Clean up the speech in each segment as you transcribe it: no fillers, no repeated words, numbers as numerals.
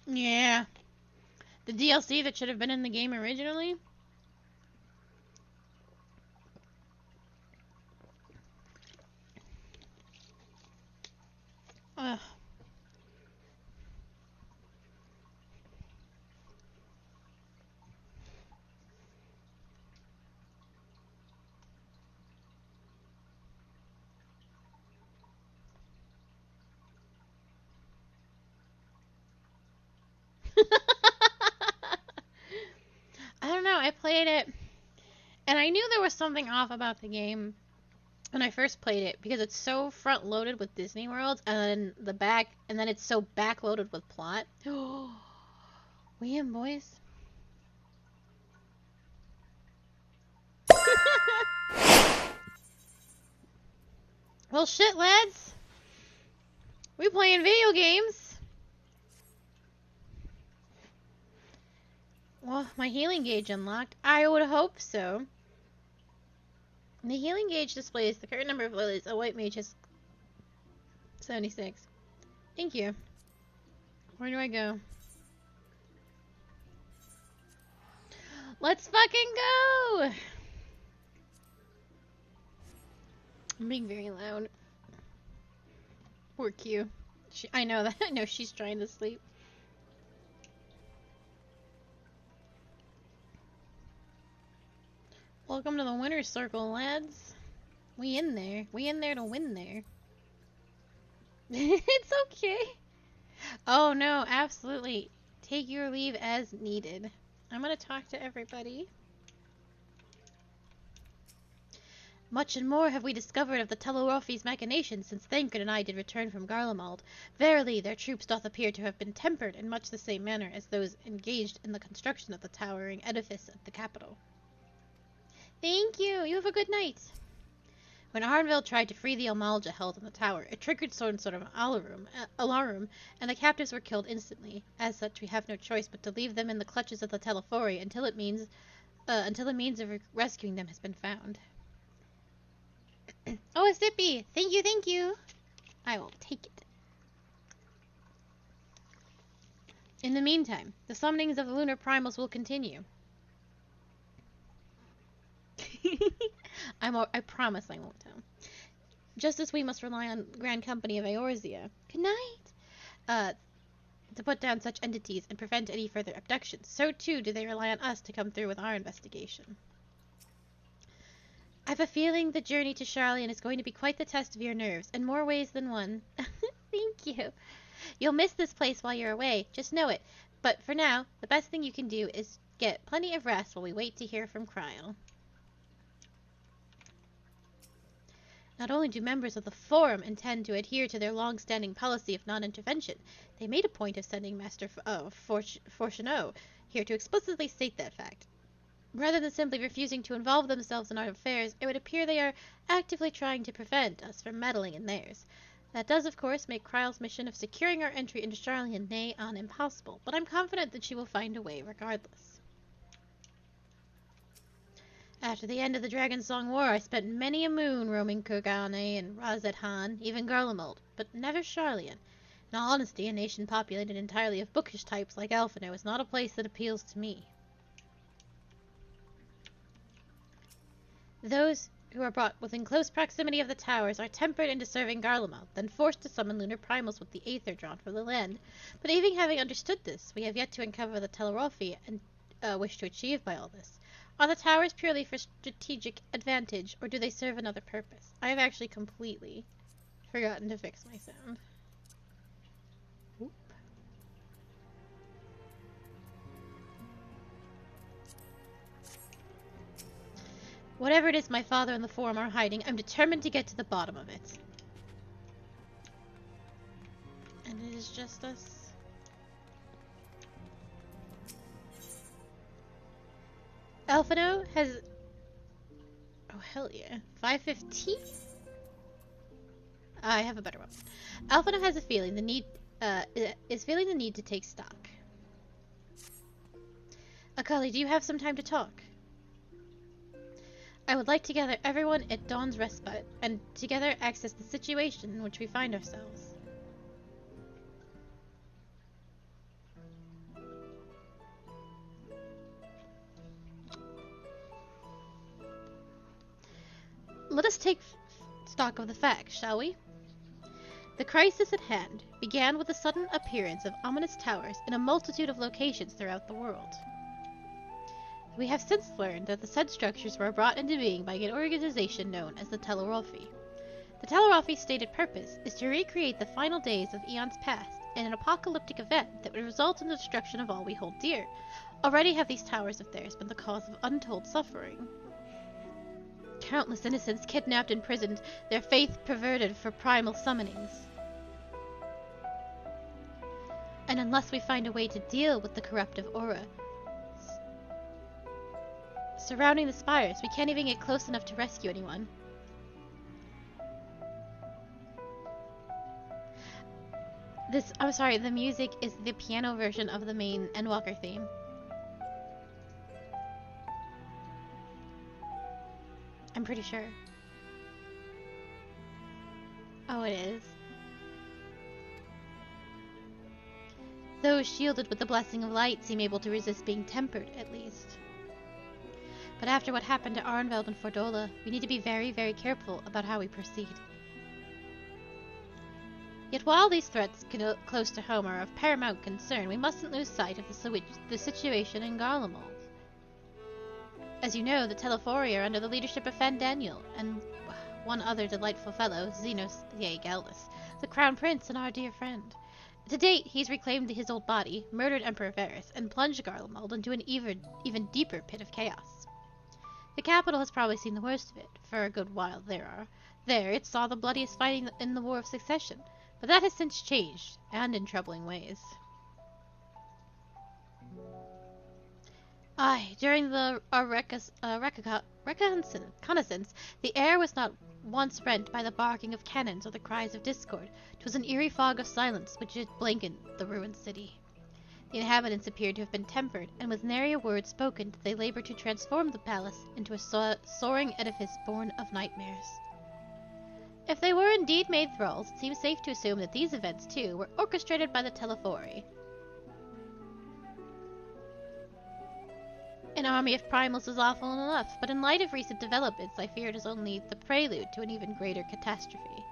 Yeah. The DLC that should have been in the game originally. Ugh. I don't know. I played it, and I knew there was something off about the game when I first played it because it's so front loaded with Disney World, and then the back, and then it's so back loaded with plot. We in, boys. Well, shit, lads. We playing video games. Well, my healing gauge unlocked. I would hope so. The healing gauge displays the current number of lilies. A white mage has 76. Thank you. Where do I go? Let's fucking go! I'm being very loud. Poor Q. I know that. I know she's trying to sleep. Welcome to the winner's circle, lads. We in there. We in there to win there. It's okay. Oh no, absolutely. Take your leave as needed. I'm gonna talk to everybody. Much and more have we discovered of the Telorophi's machinations since Thancred and I did return from Garlemald. Verily, their troops doth appear to have been tempered in much the same manner as those engaged in the construction of the towering edifice at the capital. Thank you. You have a good night. When Arnville tried to free the Almalja held in the tower, it triggered some sort of alarm, and the captives were killed instantly. As such, we have no choice but to leave them in the clutches of the Telefori until a means of rescuing them has been found. Oh, a sippy! Thank you, thank you! I will take it. In the meantime, the summonings of the lunar primals will continue. I promise I won't tell. Just as we must rely on Grand Company of Eorzea. Good night! To put down such entities and prevent any further abductions, so too do they rely on us to come through with our investigation. I've a feeling the journey to Charlian is going to be quite the test of your nerves, in more ways than one. Thank you. You'll miss this place while you're away, just know it. But for now, the best thing you can do is get plenty of rest while we wait to hear from Kryl. Not only do members of the Forum intend to adhere to their long-standing policy of non-intervention, they made a point of sending Master Fortuneau here to explicitly state that fact. Rather than simply refusing to involve themselves in our affairs, it would appear they are actively trying to prevent us from meddling in theirs. That does, of course, make Kryl's mission of securing our entry into Charlian nigh on impossible, but I'm confident that she will find a way regardless. After the end of the Dragonsong War, I spent many a moon roaming Kurgane and Razet-Han, even Garlemald, but never Charlian. In all honesty, a nation populated entirely of bookish types like Alphinaud is not a place that appeals to me. Those who are brought within close proximity of the towers are tempered into serving Garlemald, then forced to summon lunar primals with the aether drawn from the land. But even having understood this, we have yet to uncover the Telorophi and wish to achieve by all this. Are the towers purely for strategic advantage, or do they serve another purpose? I have actually completely forgotten to fix my sound. Oop. Whatever it is my father and the Forum are hiding, I'm determined to get to the bottom of it. And it is just us. Alphinaud has... Oh, hell yeah. 515? I have a better one. Alphinaud has a feeling is feeling the need to take stock. Akali, do you have some time to talk? I would like to gather everyone at Dawn's Respite, and together access the situation in which we find ourselves. Let us take stock of the facts, shall we? The crisis at hand began with the sudden appearance of ominous towers in a multitude of locations throughout the world. We have since learned that the said structures were brought into being by an organization known as the Telerophi. The Telerophi's stated purpose is to recreate the final days of eons past in an apocalyptic event that would result in the destruction of all we hold dear. Already have these towers of theirs been the cause of untold suffering. Countless innocents kidnapped and imprisoned, their faith perverted for primal summonings. And unless we find a way to deal with the corruptive aura surrounding the spires, we can't even get close enough to rescue anyone. The music is the piano version of the main Endwalker theme. I'm pretty sure. Oh, it is. Those shielded with the blessing of light seem able to resist being tempered, at least. But after what happened to Arnveld and Fordola, we need to be very, very careful about how we proceed. Yet while these threats close to home are of paramount concern, we mustn't lose sight of the situation in Garlemald. As you know, the Telephori are under the leadership of Fandaniel, and one other delightful fellow, Xenos Galdus, the Crown Prince and our dear friend. To date, he's reclaimed his old body, murdered Emperor Varys, and plunged Garlemald into an even deeper pit of chaos. The capital has probably seen the worst of it, for a good while there. It saw the bloodiest fighting in the War of Succession, but that has since changed, and in troubling ways. Aye, during the reconnaissance, the air was not once rent by the barking of cannons or the cries of discord. 'Twas an eerie fog of silence which had blanketed the ruined city. The inhabitants appeared to have been tempered, and with nary a word spoken did they labor to transform the palace into a soaring edifice born of nightmares. If they were indeed made thralls, it seems safe to assume that these events, too, were orchestrated by the Telephori. An army of primals is awful enough, but in light of recent developments, I fear it is only the prelude to an even greater catastrophe.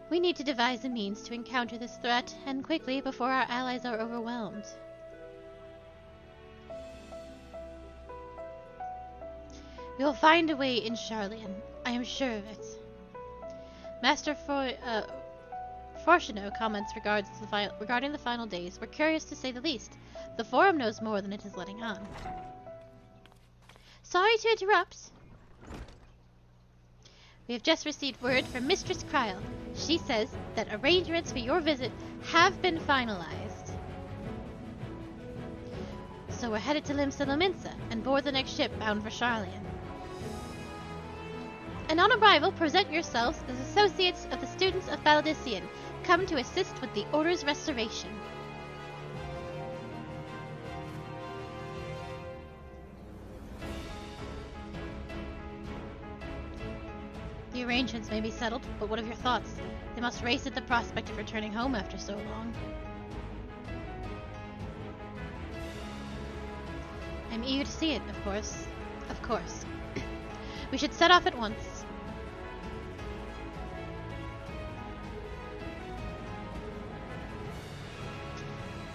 We need to devise a means to encounter this threat, and quickly, before our allies are overwhelmed. We will find a way in Charlian. I am sure of it. Master Fortuno comments regarding the final days were curious to say the least. The Forum knows more than it is letting on. Sorry to interrupt. We have just received word from Mistress Kryl. She says that arrangements for your visit have been finalized. So we're headed to Limsa Lominsa and board the next ship bound for Charlian. And on arrival, present yourselves as associates of the students of Baldessian, come to assist with the Order's restoration. The arrangements may be settled, but what of your thoughts? They must race at the prospect of returning home after so long. I'm eager to see it, of course. Of course. We should set off at once.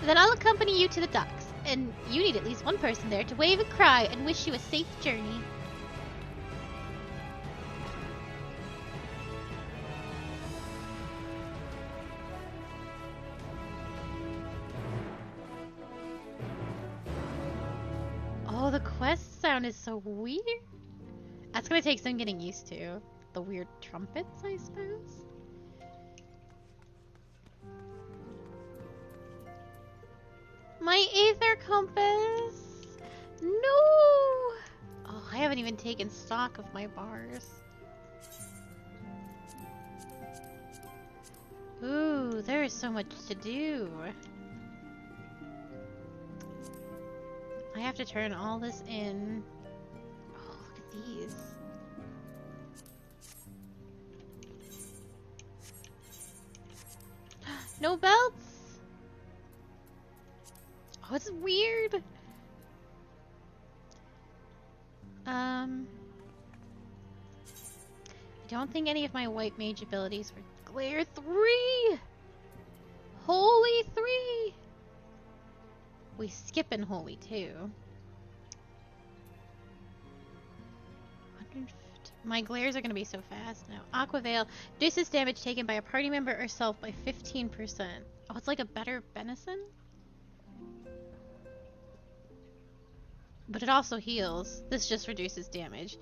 Then I'll accompany you to the docks, and you need at least one person there to wave and cry and wish you a safe journey. Oh, the quest sound is so weird. That's gonna take some getting used to. The weird trumpets, I suppose? My Aether compass! No! Oh, I haven't even taken stock of my bars. Ooh, there is so much to do. I have to turn all this in. Oh, look at these. No belts? Oh, it's weird. don't think any of my white mage abilities were... Glare 3! Holy 3! We skipping holy too. 150. My glares are gonna be so fast now. Aqua Veil reduces damage taken by a party member or self by 15%. Oh, it's like a better benison? But it also heals. This just reduces damage.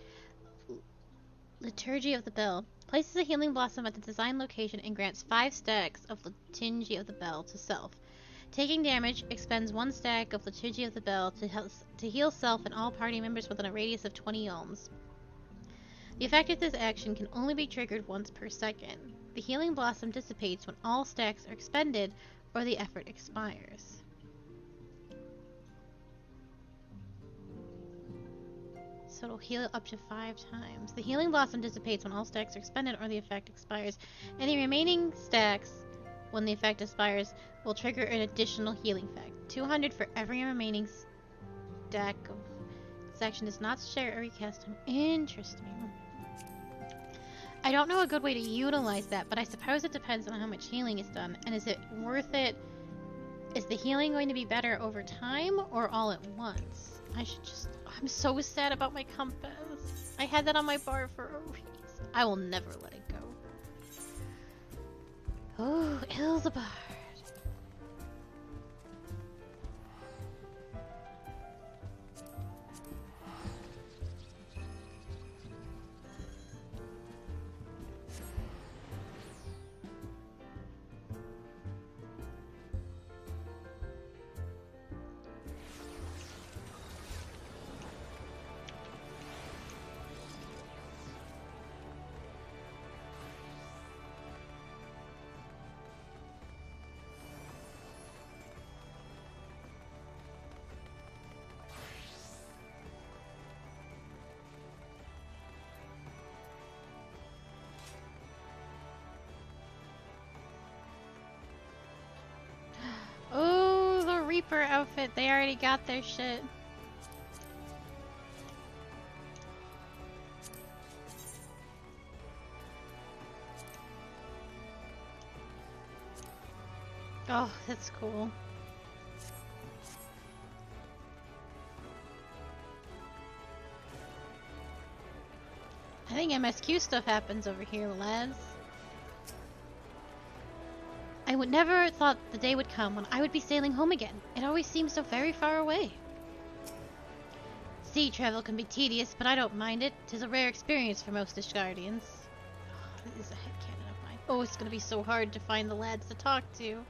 Liturgy of the Bell. Places a healing blossom at the design location and grants 5 stacks of Liturgy of the Bell to self. Taking damage expends 1 stack of Liturgy of the Bell to heal self and all party members within a radius of 20 ohms. The effect of this action can only be triggered once per second. The healing blossom dissipates when all stacks are expended or the effort expires. So it'll heal up to 5 times. The healing blossom dissipates when all stacks are expended or the effect expires. Any remaining stacks, when the effect expires, will trigger an additional healing effect. 200 for every remaining stack of... This action does not share or recast time. Interesting. I don't know a good way to utilize that, but I suppose it depends on how much healing is done. And is it worth it? Is the healing going to be better over time or all at once? I should just... I'm so sad about my compass. I had that on my bar for a reason. I will never let it go. Oh, Ilzabard. Reaper outfit, they already got their shit. Oh, that's cool. I think MSQ stuff happens over here, lads. I would never thought the day would come when I would be sailing home again. It always seems so very far away. Sea travel can be tedious, but I don't mind it. 'Tis a rare experience for most Ishgardians. Oh, this is a headcanon of mine. Oh, it's gonna be so hard to find the lads to talk to.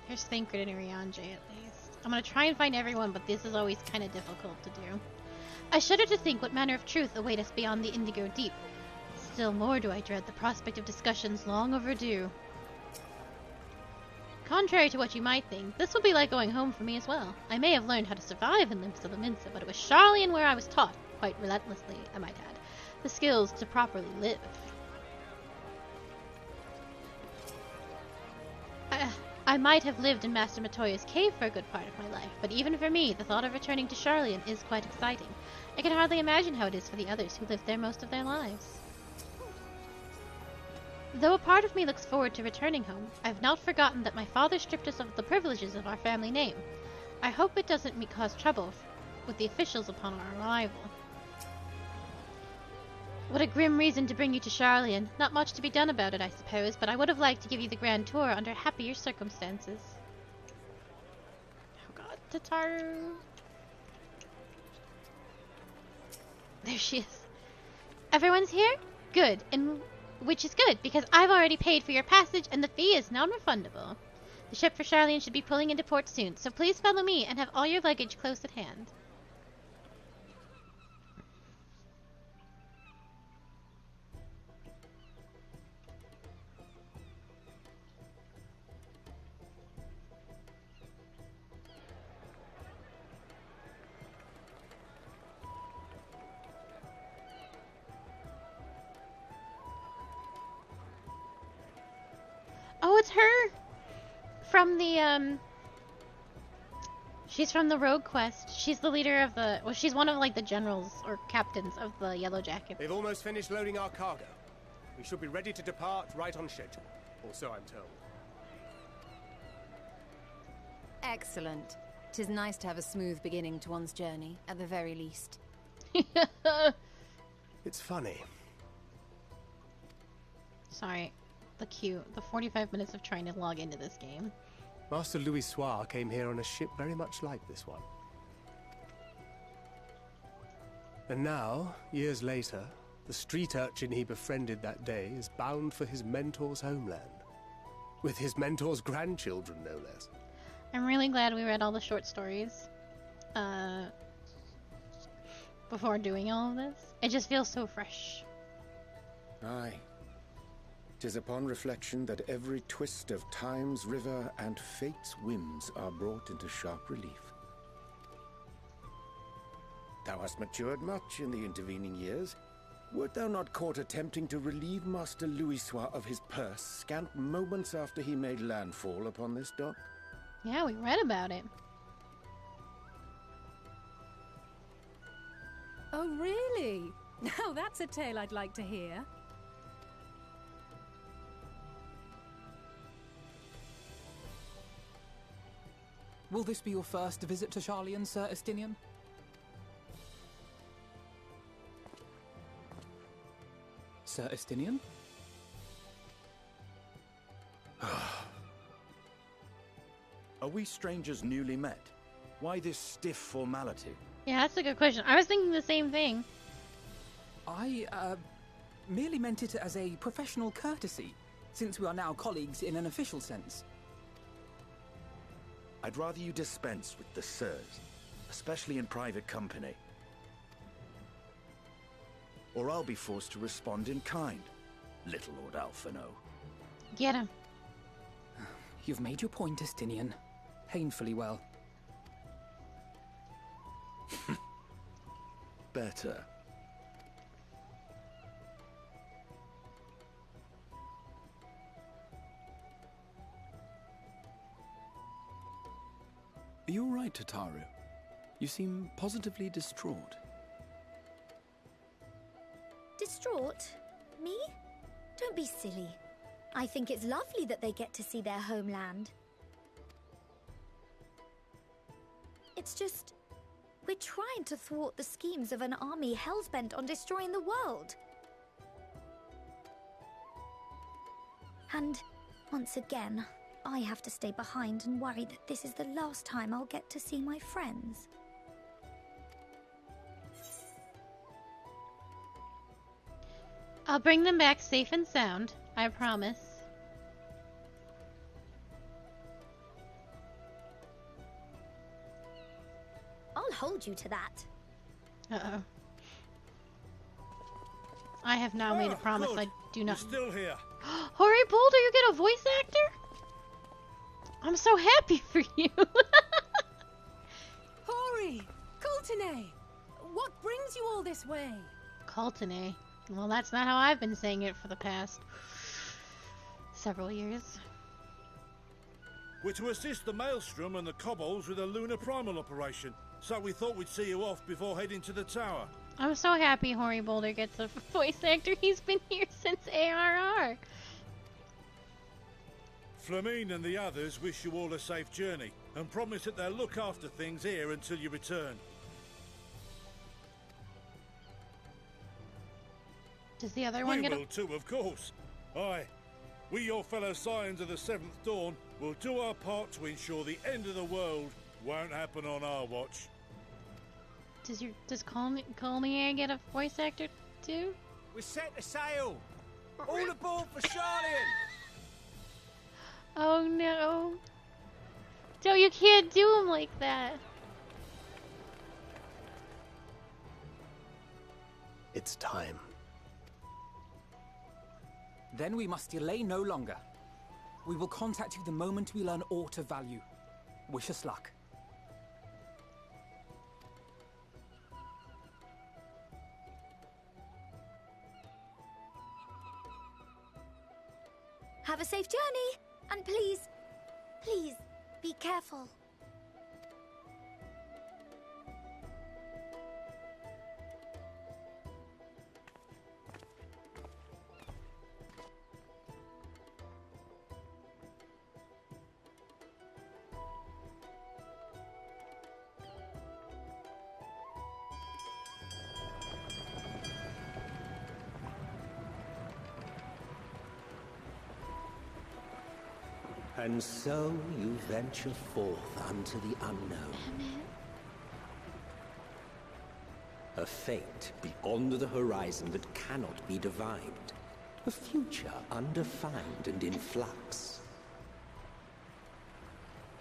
Here's Thancred and Irianje at least. I'm gonna try and find everyone, but this is always kind of difficult to do. I shudder to think what manner of truth await us beyond the Indigo Deep. Still more do I dread the prospect of discussions long overdue. Contrary to what you might think, this will be like going home for me as well. I may have learned how to survive in Limps of Aminsa, but it was Sharlayan where I was taught, quite relentlessly, I might add, the skills to properly live. I might have lived in Master Matoya's cave for a good part of my life, but even for me, the thought of returning to Sharlayan is quite exciting. I can hardly imagine how it is for the others who lived there most of their lives. Though a part of me looks forward to returning home, I've not forgotten that my father stripped us of the privileges of our family name. I hope it doesn't cause trouble with the officials upon our arrival. What a grim reason to bring you to Sharlayan. Not much to be done about it, I suppose, but I would have liked to give you the grand tour under happier circumstances. Oh god, Tataru. There she is. Everyone's here? Good, and which is good, because I've already paid for your passage and the fee is non-refundable. The ship for Sharlayan should be pulling into port soon, so please follow me and have all your luggage close at hand. Oh, it's her! From the, she's from the Rogue Quest. She's the leader of the... Well, she's one of, like, the generals or captains of the Yellow Jacket. They've almost finished loading our cargo. We should be ready to depart right on schedule, or so I'm told. Excellent. 'Tis nice to have a smooth beginning to one's journey, at the very least. It's funny. Sorry, the 45 minutes of trying to log into this game. Master Louis Soir came here on a ship very much like this one. And now, years later, the street urchin he befriended that day is bound for his mentor's homeland. With his mentor's grandchildren, no less. I'm really glad we read all the short stories before doing all of this. It just feels so fresh. Aye. 'Tis upon reflection that every twist of time's river and fate's whims are brought into sharp relief. Thou hast matured much in the intervening years. Wert thou not caught attempting to relieve Master Louis Soir of his purse scant moments after he made landfall upon this dock? Yeah, we read about it. Oh, really? Now that's a tale I'd like to hear. Will this be your first visit to Charlian, Sir Estinian? Sir Estinian? Are we strangers newly met? Why this stiff formality? Yeah, that's a good question. I was thinking the same thing. I, merely meant it as a professional courtesy, since we are now colleagues in an official sense. I'd rather you dispense with the sirs, especially in private company. Or I'll be forced to respond in kind, little Lord Alphino. Get him. You've made your point, Estinian. Painfully well. Better. Are you all right, Tataru? You seem positively distraught. Distraught? Me? Don't be silly. I think it's lovely that they get to see their homeland. It's just, we're trying to thwart the schemes of an army hellbent on destroying the world. And, once again, I have to stay behind and worry that this is the last time I'll get to see my friends. I'll bring them back safe and sound, I promise. I'll hold you to that. Uh-oh. I have now made a promise I do not... You're still here. Hori Boulder, you get a voice actor? I'm so happy for you. Hori! Coulternay! What brings you all this way? Coulternay. Well, that's not how I've been saying it for the past several years. We're to assist the Maelstrom and the Kobolds with a lunar primal operation, so we thought we'd see you off before heading to the tower. I'm so happy Hori Boulder gets a voice actor. He's been here since ARR. Flamine and the others wish you all a safe journey, and promise that they'll look after things here until you return. Does the other one we get will too, of course. Aye. We, your fellow Scions of the Seventh Dawn, will do our part to ensure the end of the world won't happen on our watch. Does Colmier get a voice actor too? We're set to sail! All aboard for Charlian! Oh no. Joe, you can't do him like that. It's time. Then we must delay no longer. We will contact you the moment we learn aught of value. Wish us luck. Have a safe journey, and please, please, be careful. And so you venture forth unto the unknown. A fate beyond the horizon that cannot be divined. A future undefined and in flux.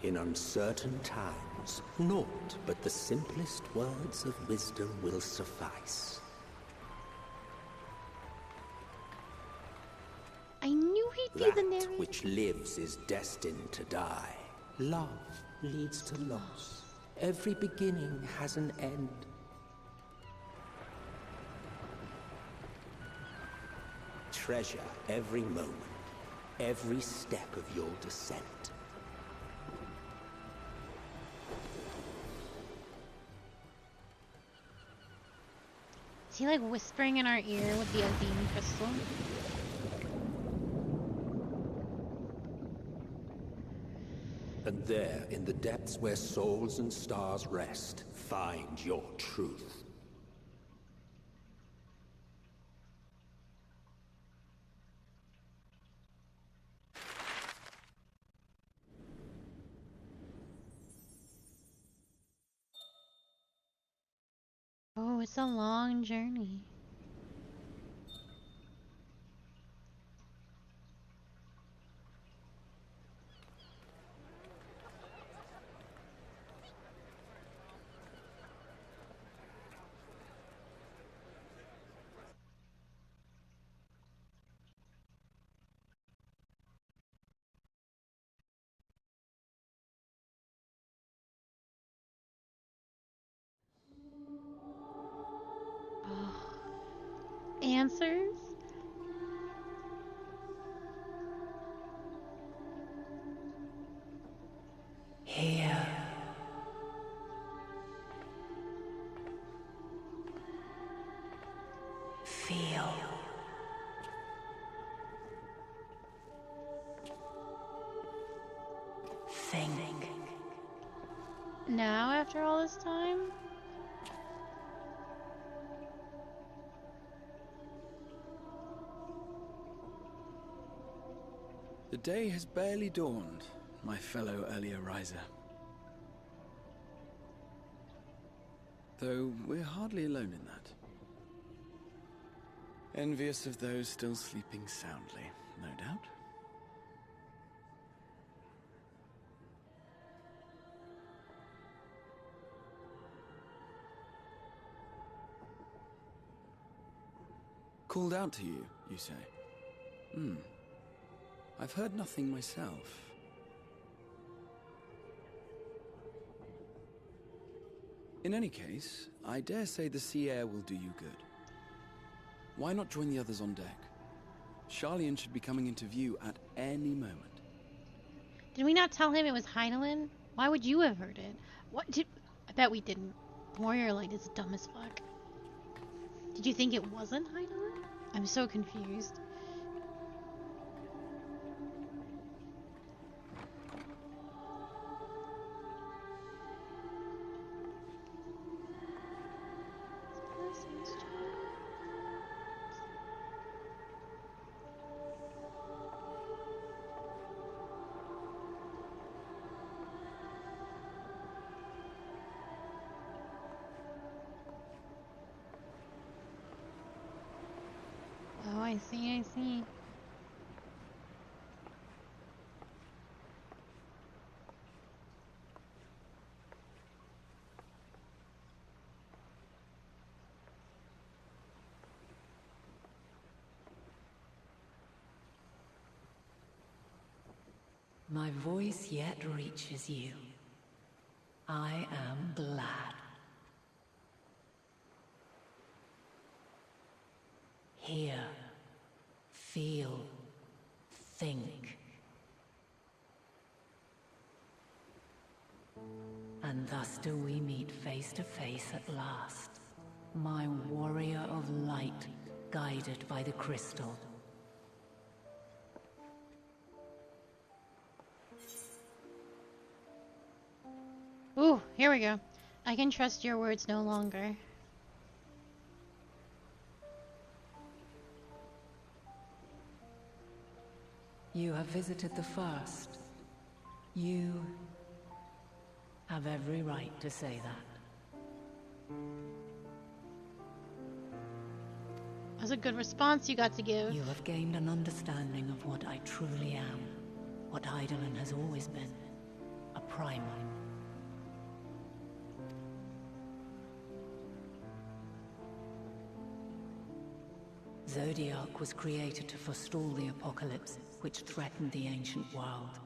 In uncertain times, naught but the simplest words of wisdom will suffice. I knew he'd be the narrator. That which lives is destined to die. Love leads to loss. Every beginning has an end. Treasure every moment, every step of your descent. Is he like whispering in our ear with the Azim crystal? And there, in the depths where souls and stars rest, find your truth. Oh, it's a long journey. Answers? Here. Feel. Think. Now, after all this time? The day has barely dawned, my fellow earlier riser. Though we're hardly alone in that. Envious of those still sleeping soundly, no doubt. Called out to you, you say? I've heard nothing myself. In any case, I dare say the sea air will do you good. Why not join the others on deck? Charlian should be coming into view at any moment. Did we not tell him it was Hydaelyn? Why would you have heard it? What did... I bet we didn't. Warrior Light is dumb as fuck. Did you think it wasn't Hydaelyn? I'm so confused. Oh, I see, I see. My voice yet reaches you. I am glad. Hear, feel, think. And thus do we meet face to face at last. My warrior of light, guided by the crystal. Ooh, here we go. I can trust your words no longer. You have visited the first, You have every right to say that. That's a good response you got to give. You have gained an understanding of what I truly am, what Eidolon has always been, a primal. Zodiac was created to forestall the apocalypse which threatened the ancient world,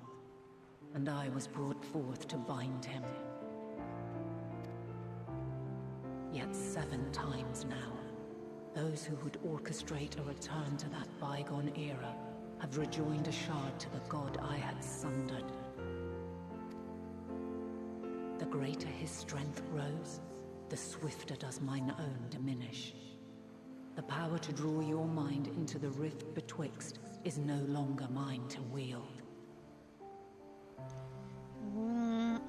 and I was brought forth to bind him. Yet 7 times now, those who would orchestrate a return to that bygone era have rejoined a shard to the god I had sundered. The greater his strength grows, the swifter does mine own diminish. The power to draw your mind into the rift betwixt is no longer mine to wield.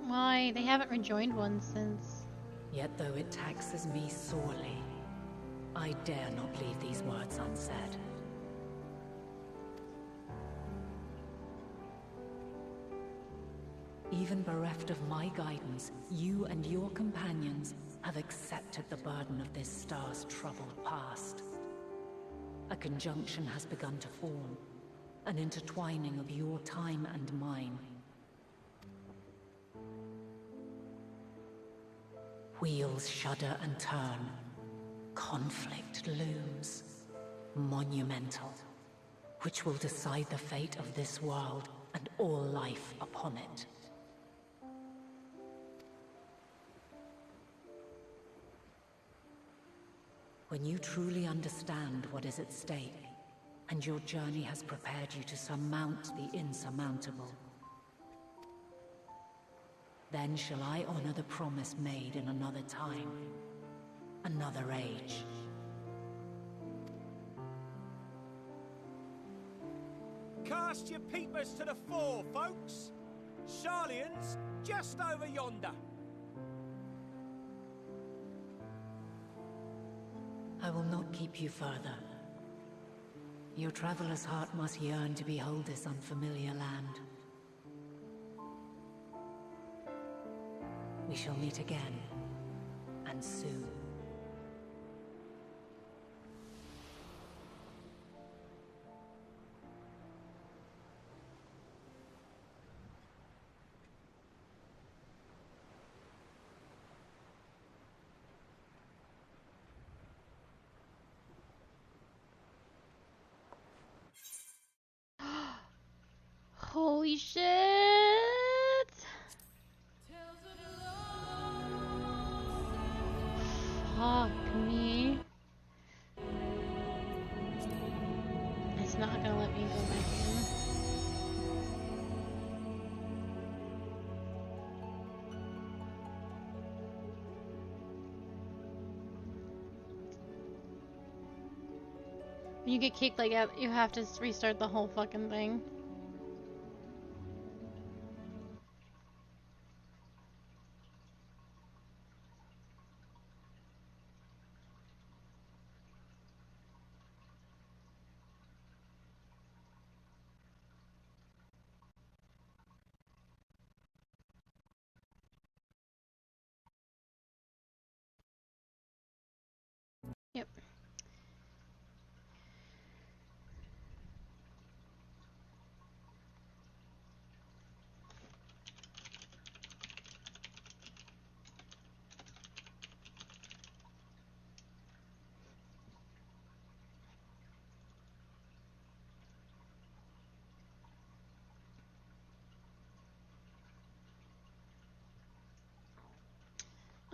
Why? They haven't rejoined one since. Yet though it taxes me sorely, I dare not leave these words unsaid. Even bereft of my guidance, you and your companions have accepted the burden of this star's troubled past. A conjunction has begun to form, an intertwining of your time and mine. Wheels shudder and turn. Conflict looms, monumental, which will decide the fate of this world and all life upon it. When you truly understand what is at stake, and your journey has prepared you to surmount the insurmountable, then shall I honor the promise made in another time, another age. Cast your peepers to the fore, folks. Sharlayan's just over yonder. I will not keep you further. Your traveler's heart must yearn to behold this unfamiliar land. We shall meet again, and soon. Holy shit! Fuck me. It's not gonna let me go back in. When you get kicked like that, you have to restart the whole fucking thing. Yep.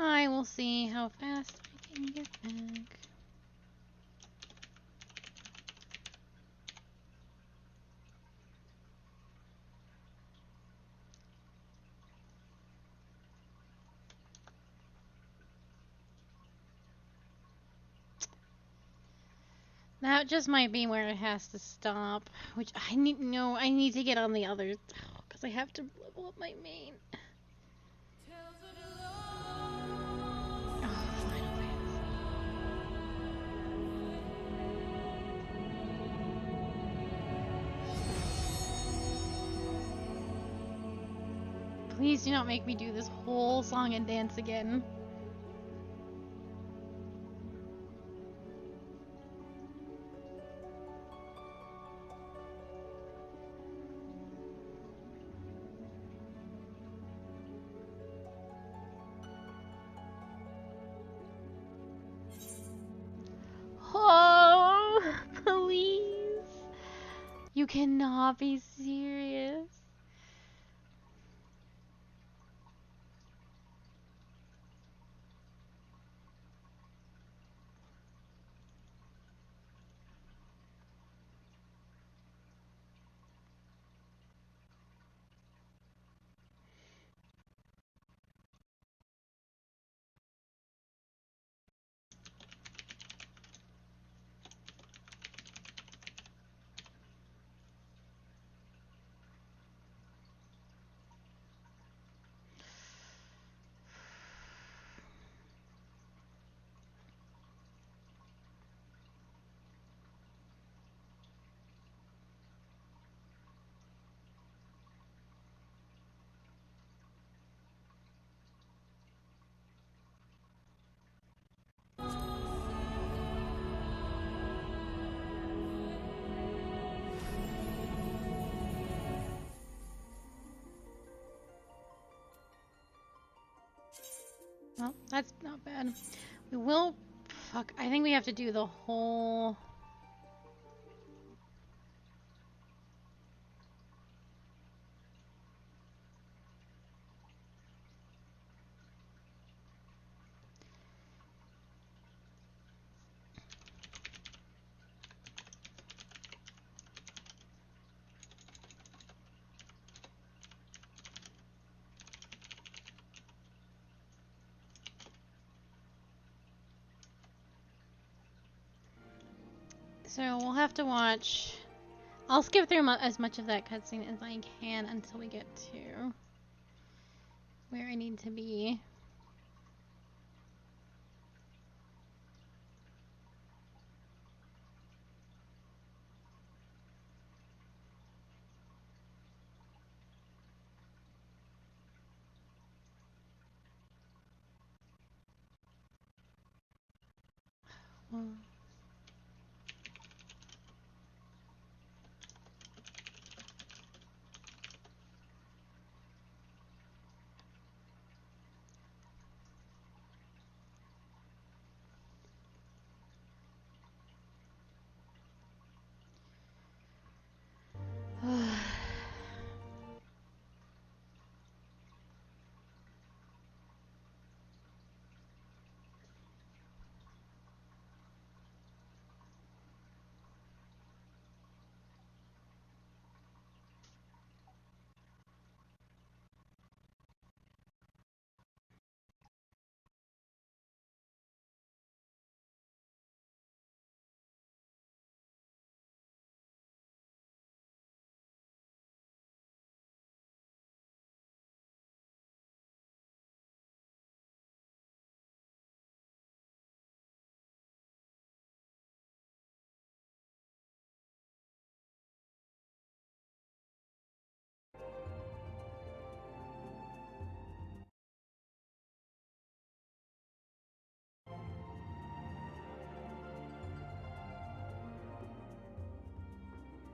I will see how fast I can get back. That just might be where it has to stop, which I need to get on the others because I have to level up my main. Please do not make me do this whole song and dance again. Oh, please. You cannot be serious. Well, that's not bad. We will... Fuck, I think we have to do the whole... So we'll have to watch... I'll skip through as much of that cutscene as I can until we get to where I need to be.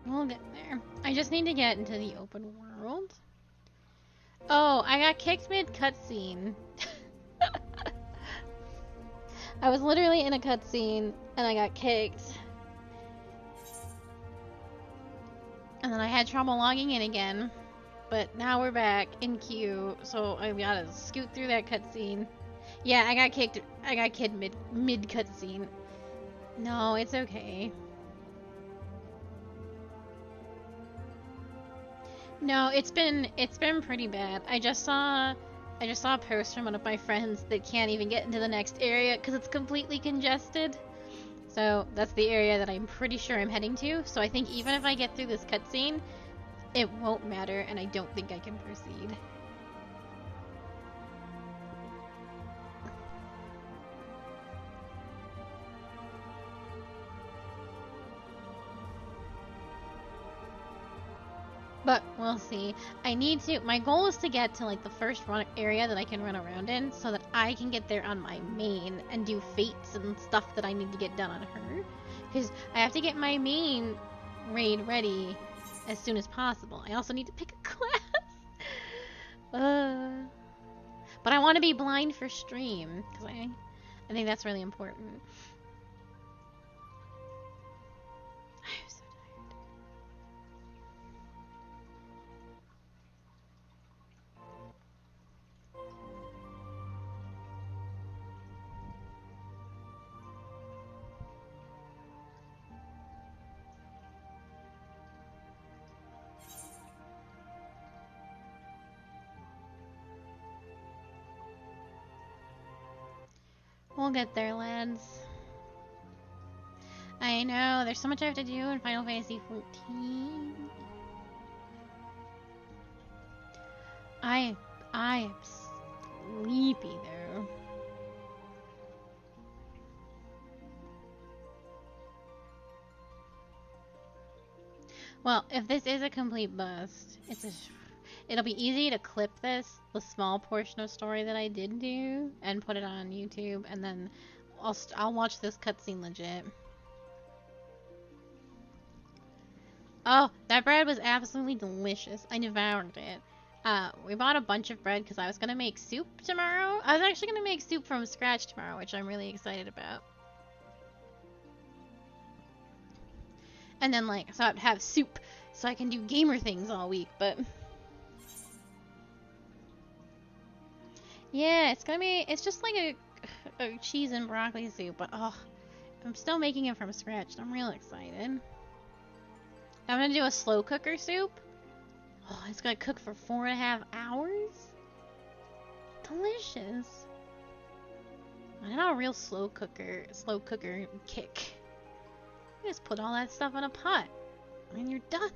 Well, we'll get there. I just need to get into the open world. Oh, I got kicked mid-cutscene. I was literally in a cutscene and I got kicked. And then I had trouble logging in again. But now we're back in queue, so I gotta scoot through that cutscene. Yeah, I got kicked mid-cutscene. No, it's okay. No, it's been pretty bad. I just saw a post from one of my friends that can't even get into the next area because it's completely congested. So that's the area that I'm pretty sure I'm heading to. So I think even if I get through this cutscene, it won't matter, and I don't think I can proceed. But We'll see. My goal is to get to like the first area that I can run around in so that I can get there on my main and do fates and stuff that I need to get done on her. Because I have to get my main raid ready as soon as possible. I also need to pick a class. But I want to be blind for stream because I think that's really important. I'm so tired. We'll get there, lads. I know, there's so much I have to do in Final Fantasy XIV. I am sleepy though. Well, if this is a complete bust, it'll be easy to clip the small portion of story that I did do, and put it on YouTube, and then I'll watch this cutscene legit. Oh, that bread was absolutely delicious. I devoured it. We bought a bunch of bread because I was gonna make soup tomorrow. I was actually gonna make soup from scratch tomorrow, which I'm really excited about. And then so I'd have soup so I can do gamer things all week, but yeah, it's just like a cheese and broccoli soup, but oh, I'm still making it from scratch. I'm real excited. I'm gonna do a slow cooker soup. Oh, it's gonna cook for 4.5 hours? Delicious. I know a real slow cooker kick. You just put all that stuff in a pot, and you're done.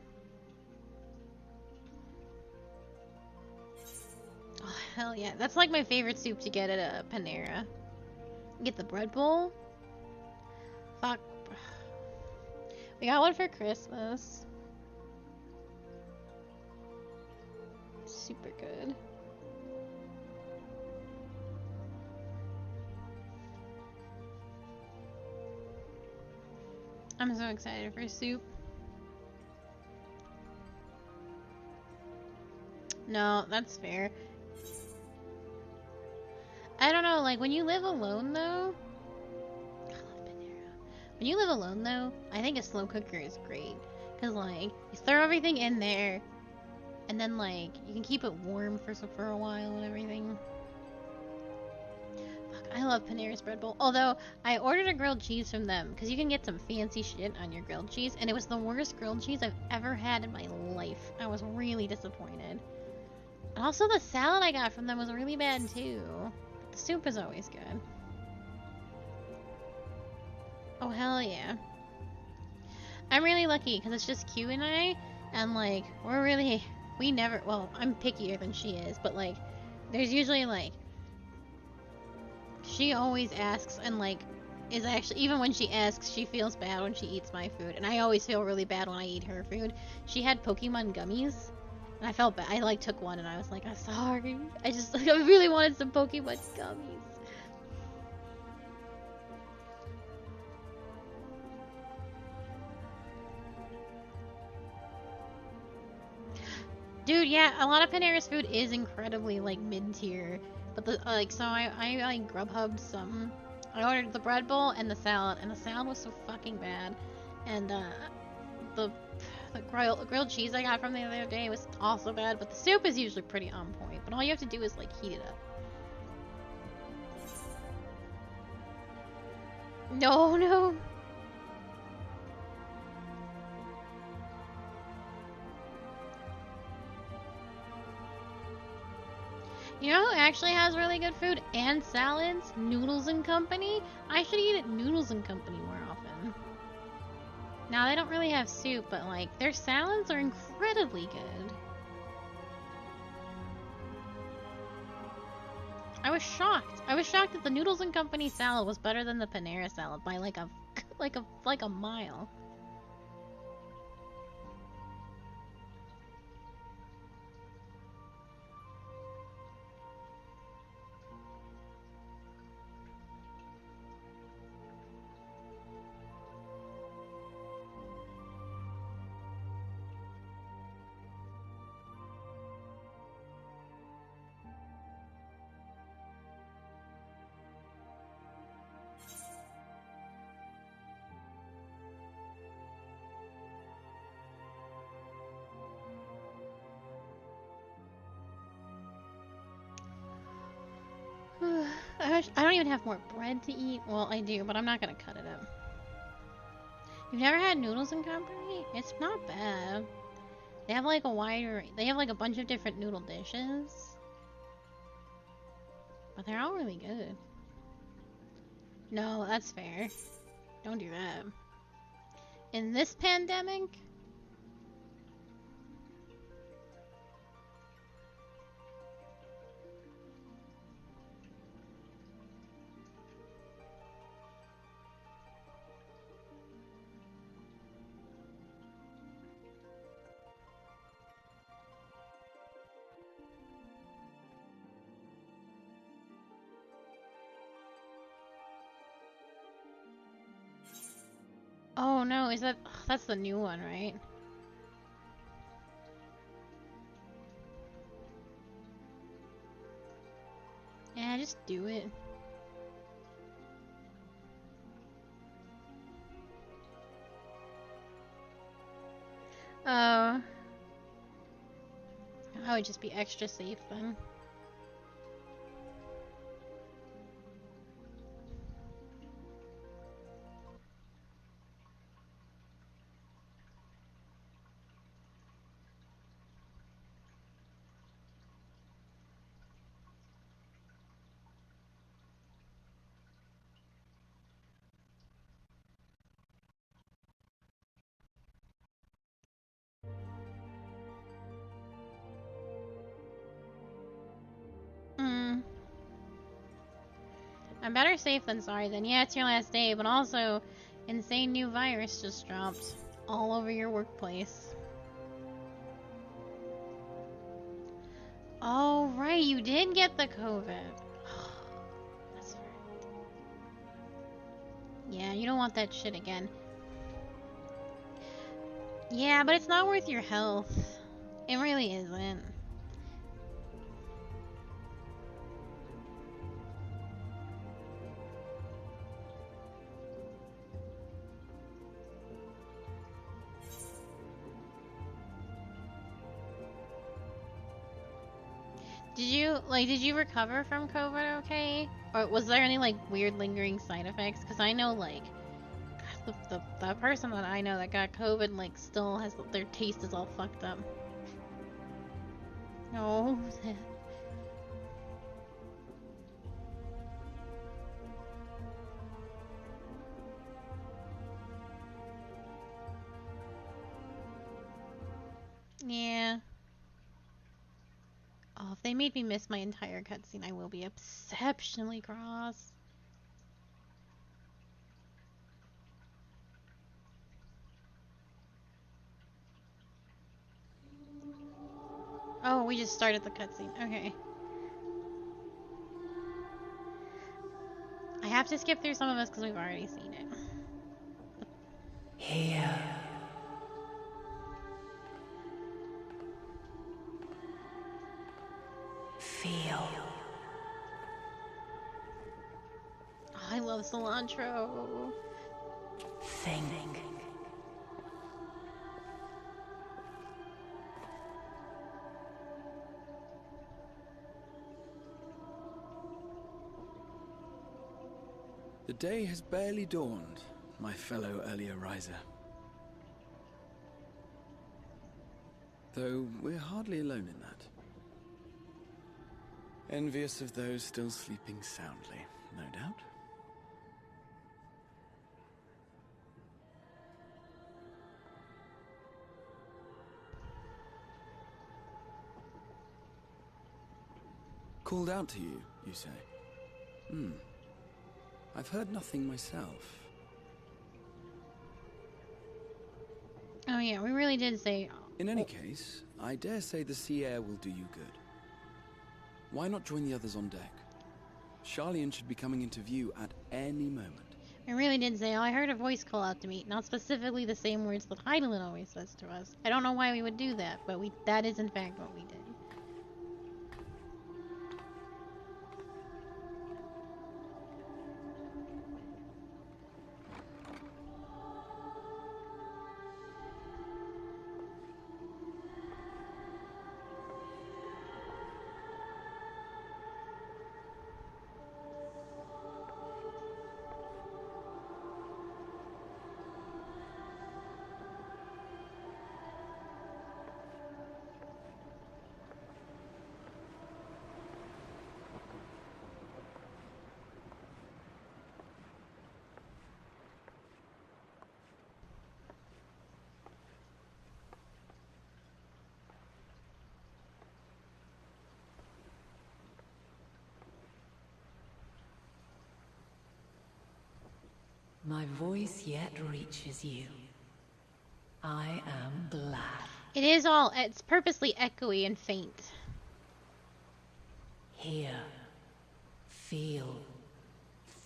Oh, hell yeah. That's like my favorite soup to get at a Panera. Get the bread bowl. Fuck. We got one for Christmas. Super good. I'm so excited for soup. No, that's fair. I don't know, like when you live alone though, I love Panera. When you live alone though, I think a slow cooker is great. Cause like, you throw everything in there, and then like, you can keep it warm for a while and everything. Fuck, I love Panera's bread bowl. Although, I ordered a grilled cheese from them, cause you can get some fancy shit on your grilled cheese, and it was the worst grilled cheese I've ever had in my life. I was really disappointed. And also the salad I got from them was really bad too. The soup is always good. Oh hell yeah. I'm really lucky because it's just Q and I, and like we never, well, I'm pickier than she is, but like there's usually like, she always asks and like is actually, even when she asks, she feels bad when she eats my food, and I always feel really bad when I eat her food. She had Pokemon gummies, and I felt bad. I like took one and I was like, I'm sorry. I just like, I really wanted some Pokemon gummies. Dude, yeah, a lot of Panera's food is incredibly like mid-tier, but the so I like Grubhubbed some. I ordered the bread bowl and the salad was so fucking bad, and the grilled cheese I got from the other day was also bad, but the soup is usually pretty on point. But all you have to do is like heat it up. No. You know who actually has really good food and salads? Noodles and Company. I should eat at Noodles and Company more often. Now, they don't really have soup, but like, their salads are incredibly good. I was shocked. I was shocked that the Noodles and Company salad was better than the Panera salad by like a mile. I don't even have more bread to eat. Well, I do, but I'm not gonna cut it up. You've never had noodles in company? It's not bad. They have like they have like a bunch of different noodle dishes. But they're all really good. No, that's fair. Don't do that. In this pandemic? Oh no, is that... that's the new one, right? Yeah, just do it. Oh. I would just be extra safe then. I'm better safe than sorry then. Yeah, it's your last day, but also, insane new virus just dropped all over your workplace. Oh, right, you did get the COVID. That's right. Yeah, you don't want that shit again. Yeah, but it's not worth your health. It really isn't. Did you recover from COVID okay? Or was there any, like, weird lingering side effects? Because I know, like, the person that I know that got COVID, like, still has, their taste is all fucked up. No. Yeah. Oh, if they made me miss my entire cutscene, I will be exceptionally cross. Oh, we just started the cutscene. Okay. I have to skip through some of this because we've already seen it. Here. Feel. Oh, I love cilantro. Think. The day has barely dawned, my fellow earlier riser. Though we're hardly alone in that. Envious of those still sleeping soundly, no doubt. Called out to you, you say? I've heard nothing myself. Oh yeah, we really did say... In any case, I dare say the sea air will do you good. Why not join the others on deck? Charlian should be coming into view at any moment. I really did say, oh, I heard a voice call out to me. Not specifically the same words that Hydaelyn always says to us. I don't know why we would do that, but that is in fact what we did. my voice yet reaches you. I am glad. It's purposely echoey and faint. Hear, feel,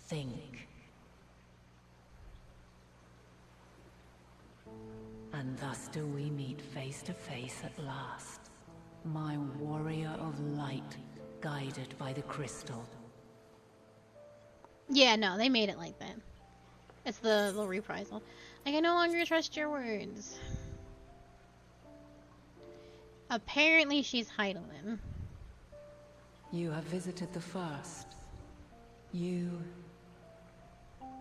think. And thus do we meet face to face at last. My warrior of light, guided by the crystal. Yeah, no, they made it like that. It's the little reprisal. I can no longer trust your words. Apparently she's Hydaelyn. You have visited the first. You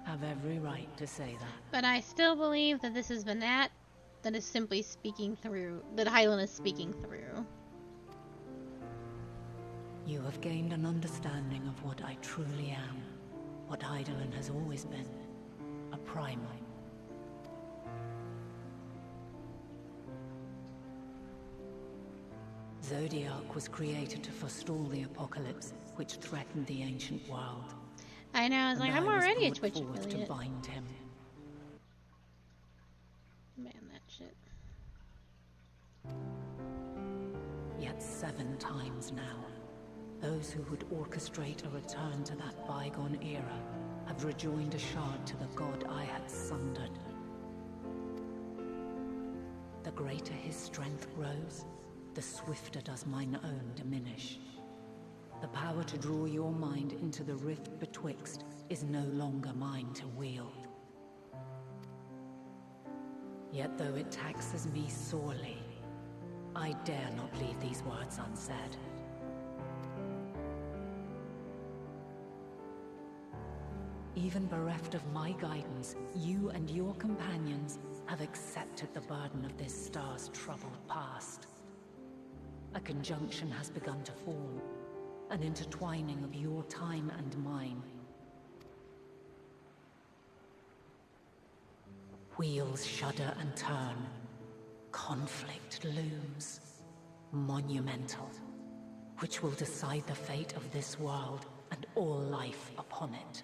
have every right to say that. But I still believe that this is Venat that is simply speaking through, that Hydaelyn is speaking through. You have gained an understanding of what I truly am. What Hydaelyn has always been. A primal. Zodiac was created to forestall the apocalypse, which threatened the ancient world. I know, I was like, I'm already a Twitch forth affiliate. to bind him. Man, that shit. Yet 7 times now, those who would orchestrate a return to that bygone era have rejoined a shard to the god I had sundered. The greater his strength grows, the swifter does mine own diminish. The power to draw your mind into the rift betwixt is no longer mine to wield. Yet though it taxes me sorely, I dare not leave these words unsaid. Even bereft of my guidance, you and your companions have accepted the burden of this star's troubled past. A conjunction has begun to form, an intertwining of your time and mine. Wheels shudder and turn. Conflict looms, monumental, which will decide the fate of this world and all life upon it.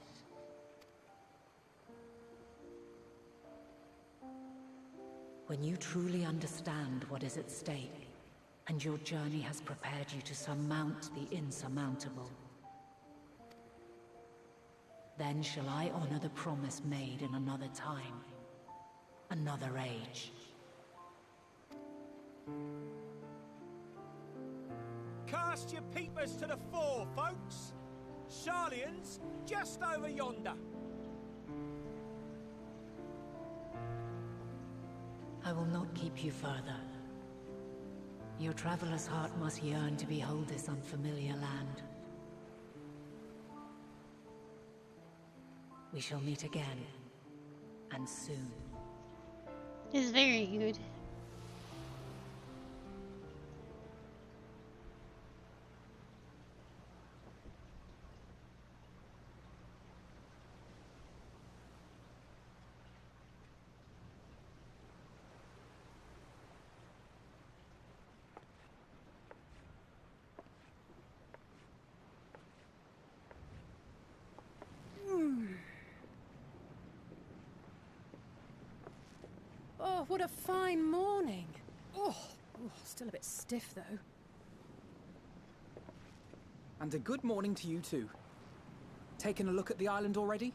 When you truly understand what is at stake, and your journey has prepared you to surmount the insurmountable, then shall I honor the promise made in another time, another age. Cast your peepers to the fore, folks. Sharlayan's just over yonder. I will not keep you further. Your traveler's heart must yearn to behold this unfamiliar land. We shall meet again, and soon. It's very good. Oh, what a fine morning. Oh, still a bit stiff though. And a good morning to you too. Taking a look at the island already?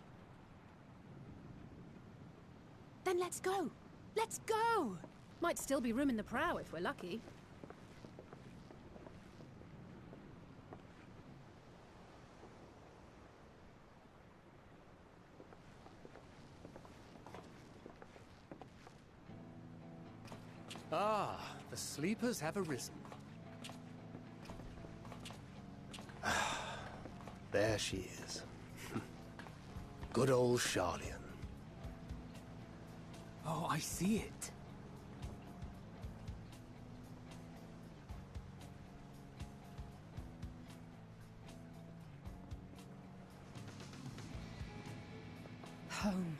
Then let's go. Let's go. Might still be room in the prow if we're lucky. Ah, the sleepers have arisen. There she is. Good old Sharlayan. Oh, I see it. Home.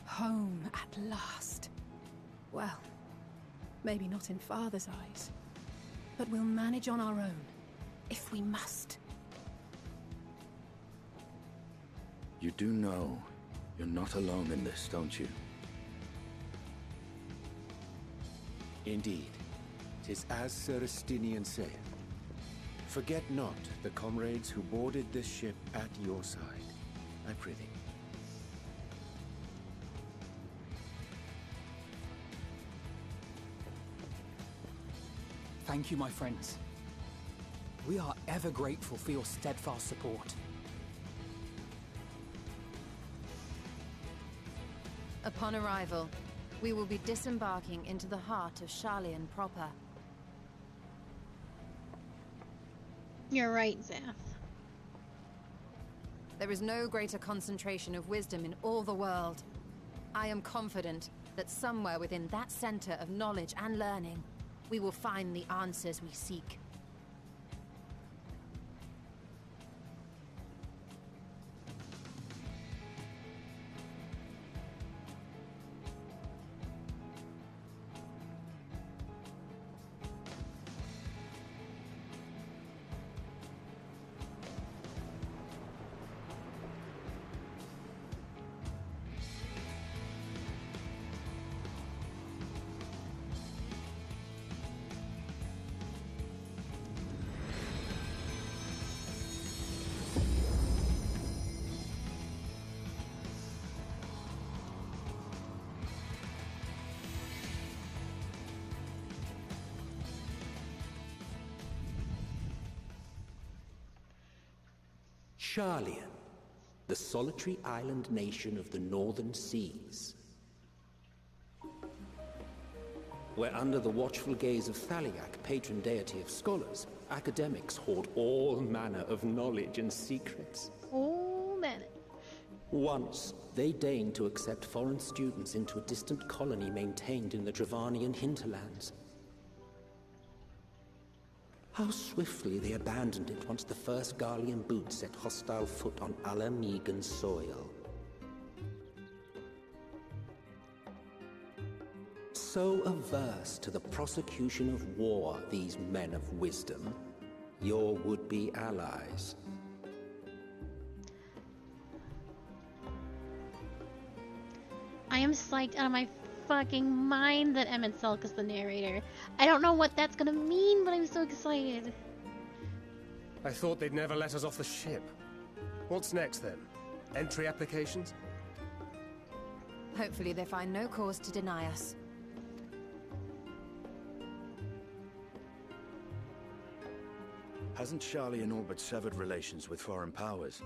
Home at last. Well, maybe not in Father's eyes, but we'll manage on our own, if we must. You do know You're not alone in this, don't you? Indeed. 'Tis as Sir Estinian saith. Forget not the comrades who boarded this ship at your side, I prithee. Thank you, my friends. We are ever grateful for your steadfast support. Upon arrival, we will be disembarking into the heart of Sharlayan proper. You're right, Zath. There is no greater concentration of wisdom in all the world. I am confident that somewhere within that center of knowledge and learning, we will find the answers we seek. Sharlayan, the solitary island nation of the northern seas. Where under the watchful gaze of Phthalic, patron deity of scholars, academics hoard all manner of knowledge and secrets. Oh, man. Once, they deigned to accept foreign students into a distant colony maintained in the Dravanian hinterlands. How swiftly they abandoned it once the first Garlean boot set hostile foot on Alamegan soil. So averse to the prosecution of war, these men of wisdom, your would-be allies. I am psyched out of my fucking mind that Emmett Selk is the narrator. I don't know what that's gonna mean, but I'm so excited. I thought they'd never let us off the ship. What's next then? Entry applications? Hopefully they find no cause to deny us. Hasn't Sharlayan all but severed relations with foreign powers?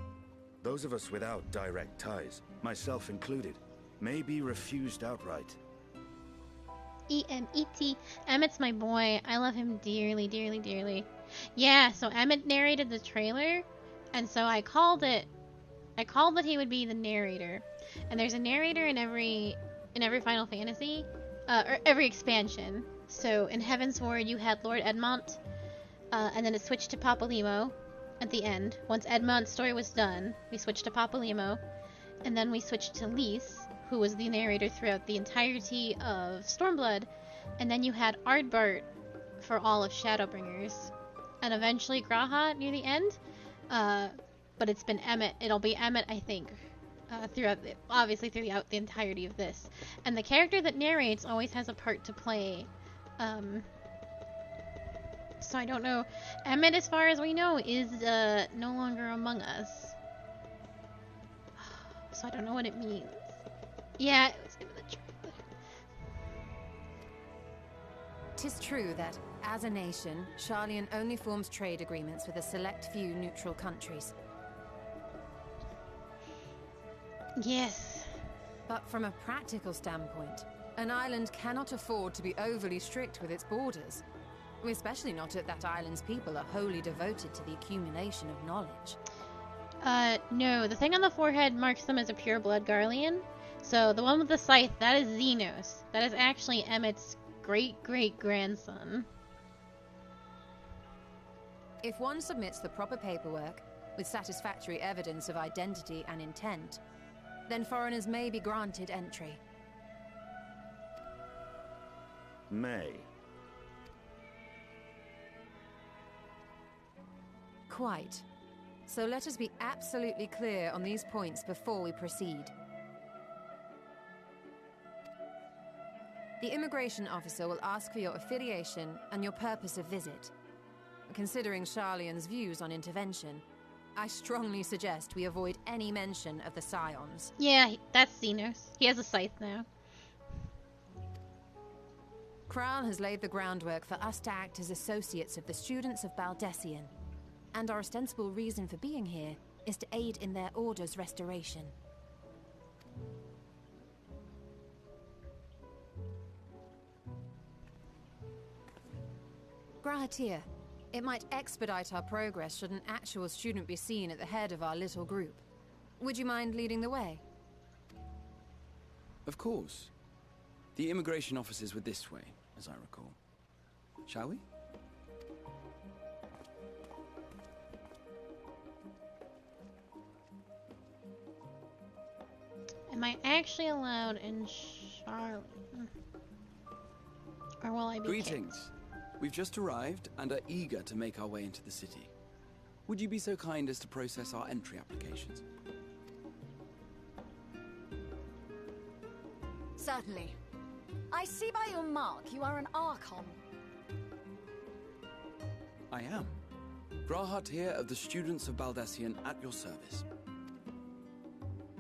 Those of us without direct ties, myself included, may be refused outright. E-M-E-T. Emmett's my boy. I love him dearly, dearly, dearly. Yeah, so Emmett narrated the trailer, and so I called that he would be the narrator. And there's a narrator in every Final Fantasy, or every expansion. So in Heavensward you had Lord Edmont, and then it switched to Papalymo at the end. Once Edmont's story was done, we switched to Papalymo, and then we switched to Lys, who was the narrator throughout the entirety of Stormblood, and then you had Ardbart for all of Shadowbringers, and eventually Graha near the end, but it's been Emmett. It'll be Emmett, I think, throughout the entirety of this. And the character that narrates always has a part to play, so I don't know. Emmett, as far as we know, is no longer among us, so I don't know what it means. Yeah, it was in the trailer. 'Tis true that, as a nation, Sharlayan only forms trade agreements with a select few neutral countries. Yes. But from a practical standpoint, an island cannot afford to be overly strict with its borders. Especially not if that island's people are wholly devoted to the accumulation of knowledge. No, the thing on the forehead marks them as a pure-blood Garlean. So the one with the scythe, that is Xenos. That is actually Emmett's great-great-grandson. If one submits the proper paperwork, with satisfactory evidence of identity and intent, then foreigners may be granted entry. May. Quite. So let us be absolutely clear on these points before we proceed. The immigration officer will ask for your affiliation and your purpose of visit. Considering Sharlayan's views on intervention, I strongly suggest we avoid any mention of the Scions. Yeah, that's Xenos. He has a scythe now. Kral has laid the groundwork for us to act as associates of the students of Baldessian, and our ostensible reason for being here is to aid in their order's restoration. Grahatir, it might expedite our progress should an actual student be seen at the head of our little group. Would you mind leading the way? Of course. The immigration offices were this way, as I recall. Shall we? Am I actually allowed in Charlotte? Or will I be Greetings. kicked? We've just arrived and are eager to make our way into the city. Would you be so kind as to process our entry applications? Certainly. I see by your mark you are an Archon. I am. Grahatir of the Students of Baldessian at your service.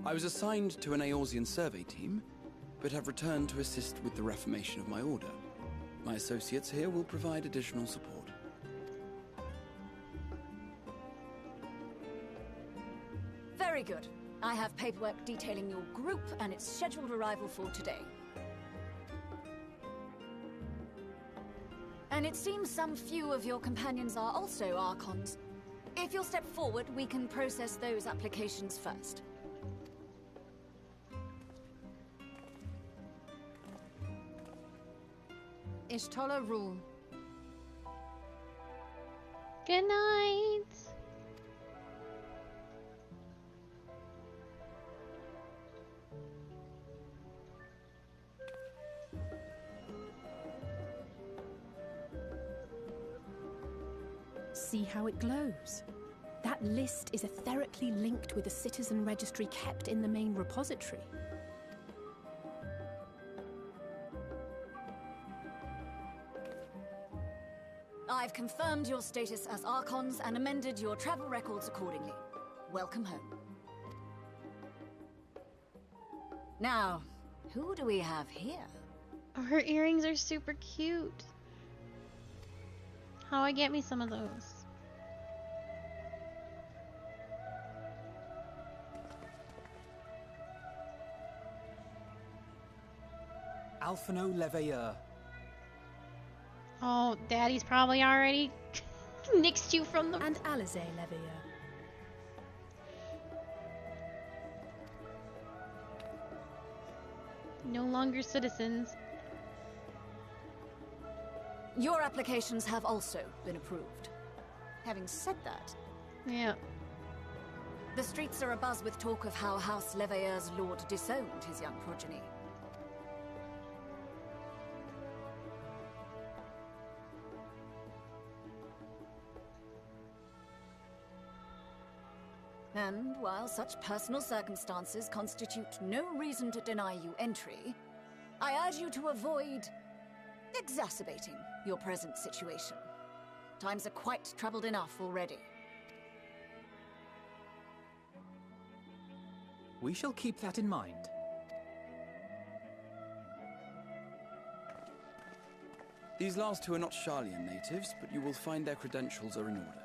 I was assigned to an Eorzean survey team, but have returned to assist with the reformation of my order. My associates here will provide additional support. Very good. I have paperwork detailing your group and its scheduled arrival for today. And it seems some few of your companions are also Archons. If you'll step forward, we can process those applications first. Ishtola rule. Good night. See how it glows? That list is etherically linked with the citizen registry kept in the main repository. I've confirmed your status as Archons and amended your travel records accordingly. Welcome home. Now, who do we have here? Oh, her earrings are super cute. How do I get me some of those? Alphino Leveilleur. Oh, Daddy's probably already nixed you from the... And Alize Leveilleur. No longer citizens. Your applications have also been approved. Having said that... Yeah. The streets are abuzz with talk of how House Leveilleur's lord disowned his young progeny. And while such personal circumstances constitute no reason to deny you entry, I urge you to avoid exacerbating your present situation. Times are quite troubled enough already. We shall keep that in mind. These last two are not Sharlayan natives, but you will find their credentials are in order.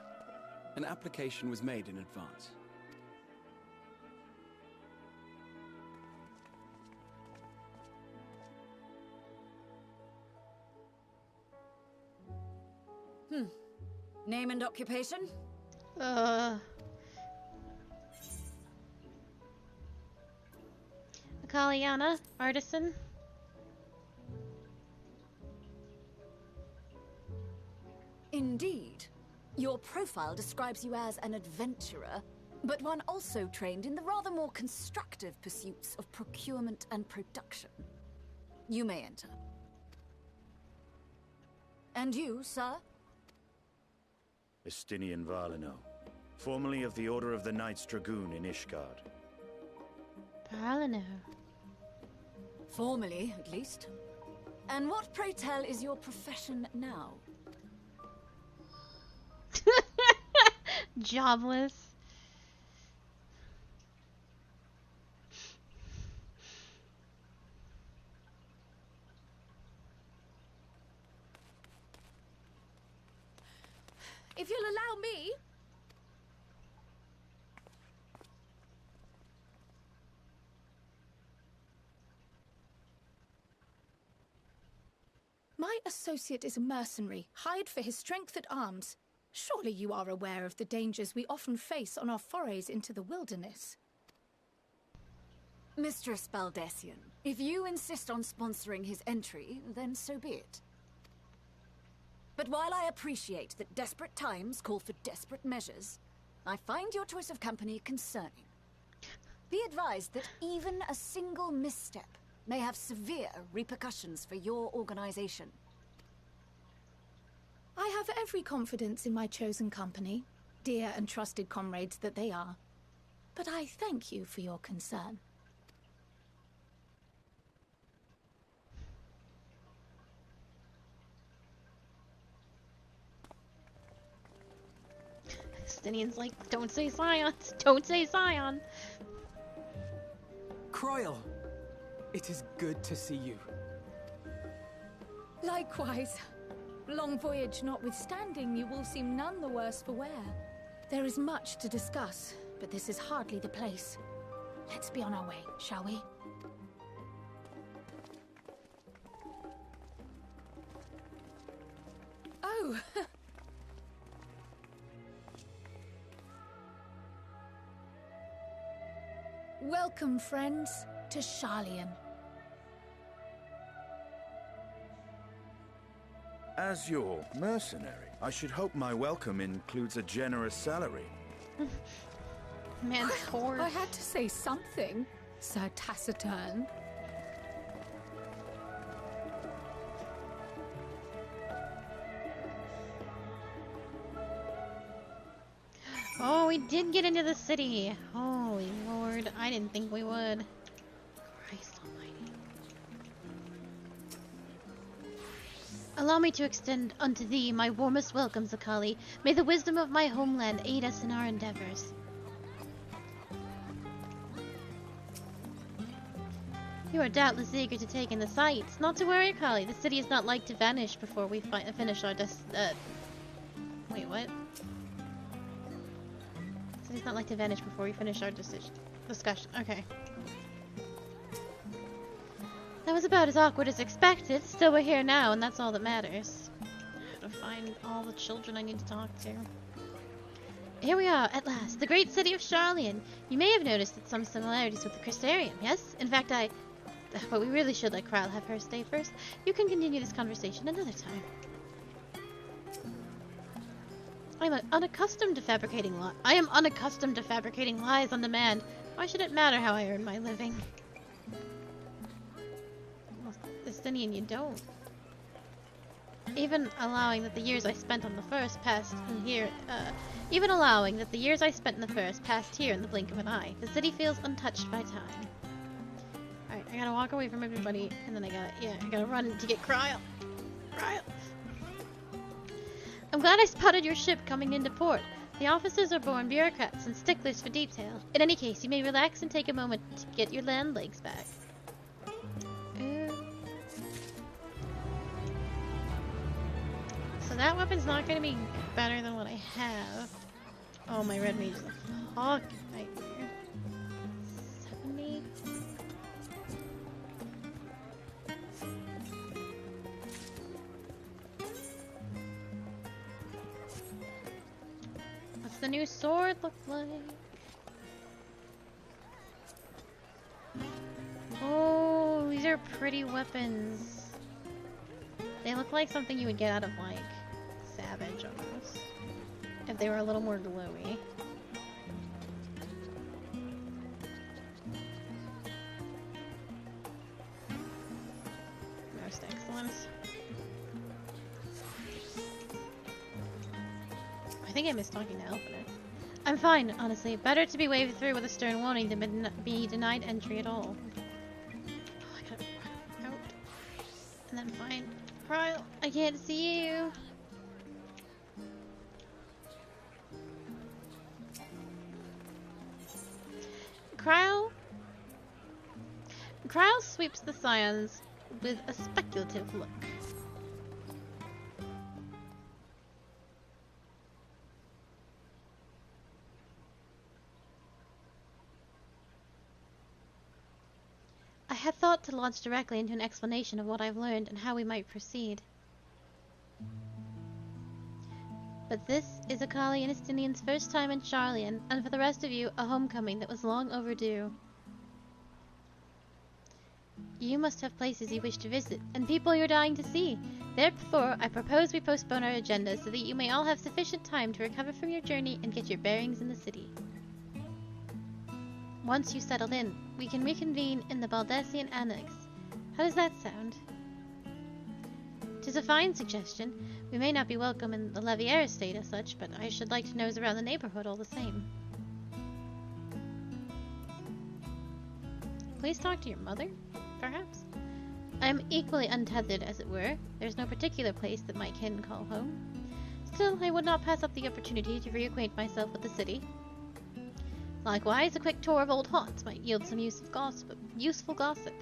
An application was made in advance. Name and occupation? Akaliana, artisan. Indeed. Your profile describes you as an adventurer, but one also trained in the rather more constructive pursuits of procurement and production. You may enter. And you, sir? Estinian Valino, formerly of the Order of the Knights Dragoon in Ishgard. Valino. Formerly, at least. And what, pray tell, is your profession now? Jobless. If you'll allow me... My associate is a mercenary, hired for his strength at arms. Surely you are aware of the dangers we often face on our forays into the wilderness. Mistress Baldessian, if you insist on sponsoring his entry, then so be it. But while I appreciate that desperate times call for desperate measures, I find your choice of company concerning. Be advised that even a single misstep may have severe repercussions for your organization. I have every confidence in my chosen company, dear and trusted comrades that they are. But I thank you for your concern. Justinian's like, don't say Scions! Don't say Scion! Croyle, it is good to see you. Likewise. Long voyage notwithstanding, you will seem none the worse for wear. There is much to discuss, but this is hardly the place. Let's be on our way, shall we? Oh! Welcome, friends, to Sharlayan. As your mercenary, I should hope my welcome includes a generous salary. Man, poor. I had to say something, Sir Taciturn. Oh, we did get into the city. Holy Lord, I didn't think we would. Christ almighty. Allow me to extend unto thee my warmest welcome, Zakali. May the wisdom of my homeland aid us in our endeavors. You are doubtless eager to take in the sights. Not to worry, Kali. The city is not like to vanish before we finish our wait, what? The city's not like to vanish before we finish our discussion. Okay. That was about as awkward as expected. Still, we're here now, and that's all that matters. I have to find all the children I need to talk to. Here we are, at last. The great city of Sharlayan. You may have noticed some similarities with the Crystarium, yes? In fact, but we really should let Kryl have her stay first. You can continue this conversation another time. I am unaccustomed to fabricating lies on demand. Why should it matter how I earn my living? Well, Justinian, you don't. Even allowing that the years I spent on the first passed in here, even allowing that the years I spent in the first passed here in the blink of an eye, the city feels untouched by time. Alright, I gotta walk away from everybody, and then I gotta run to get Kryl. Kryl! I'm glad I spotted your ship coming into port. The officers are born bureaucrats and sticklers for detail. In any case, you may relax and take a moment to get your land legs back. So that weapon's not going to be better than what I have. Oh, my red mage is a fucking nightmare. 70? What's the new sword look like? Oh, these are pretty weapons. They look like something you would get out of, like, Savage, almost. If they were a little more glowy. Most excellent. I think I missed talking to Elfina. I'm fine, honestly. Better to be waved through with a stern warning than be denied entry at all. Oh, I gotta run out. And then find Kyle. I can't see you. Kyle sweeps the scions with a speculative look. I had thought to launch directly into an explanation of what I've learned and how we might proceed. But this is Akali and Estinian's first time in Sharlayan, and for the rest of you, a homecoming that was long overdue. You must have places you wish to visit, and people you're dying to see. Therefore, I propose we postpone our agenda so that you may all have sufficient time to recover from your journey and get your bearings in the city. Once you've settled in, we can reconvene in the Baldessian Annex. How does that sound? 'Tis a fine suggestion. We may not be welcome in the Levier estate as such, but I should like to nose around the neighborhood all the same. Please talk to your mother, perhaps? I am equally untethered, as it were. There's no particular place that my kin call home. Still, I would not pass up the opportunity to reacquaint myself with the city. Likewise, a quick tour of old haunts might yield some useful gossip.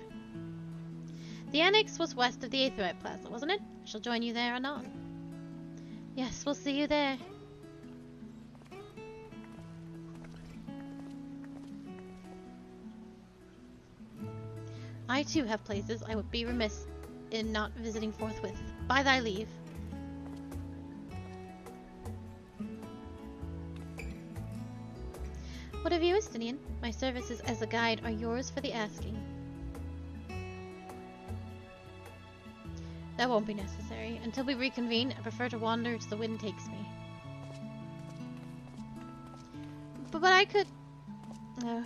The annex was west of the Aetherite Plaza, wasn't it? I shall join you there anon. Yes, we'll see you there. I too have places I would be remiss in not visiting forthwith. By thy leave. What of you, Estinian? My services as a guide are yours for the asking. That won't be necessary. Until we reconvene, I prefer to wander as the wind takes me. But I could... No.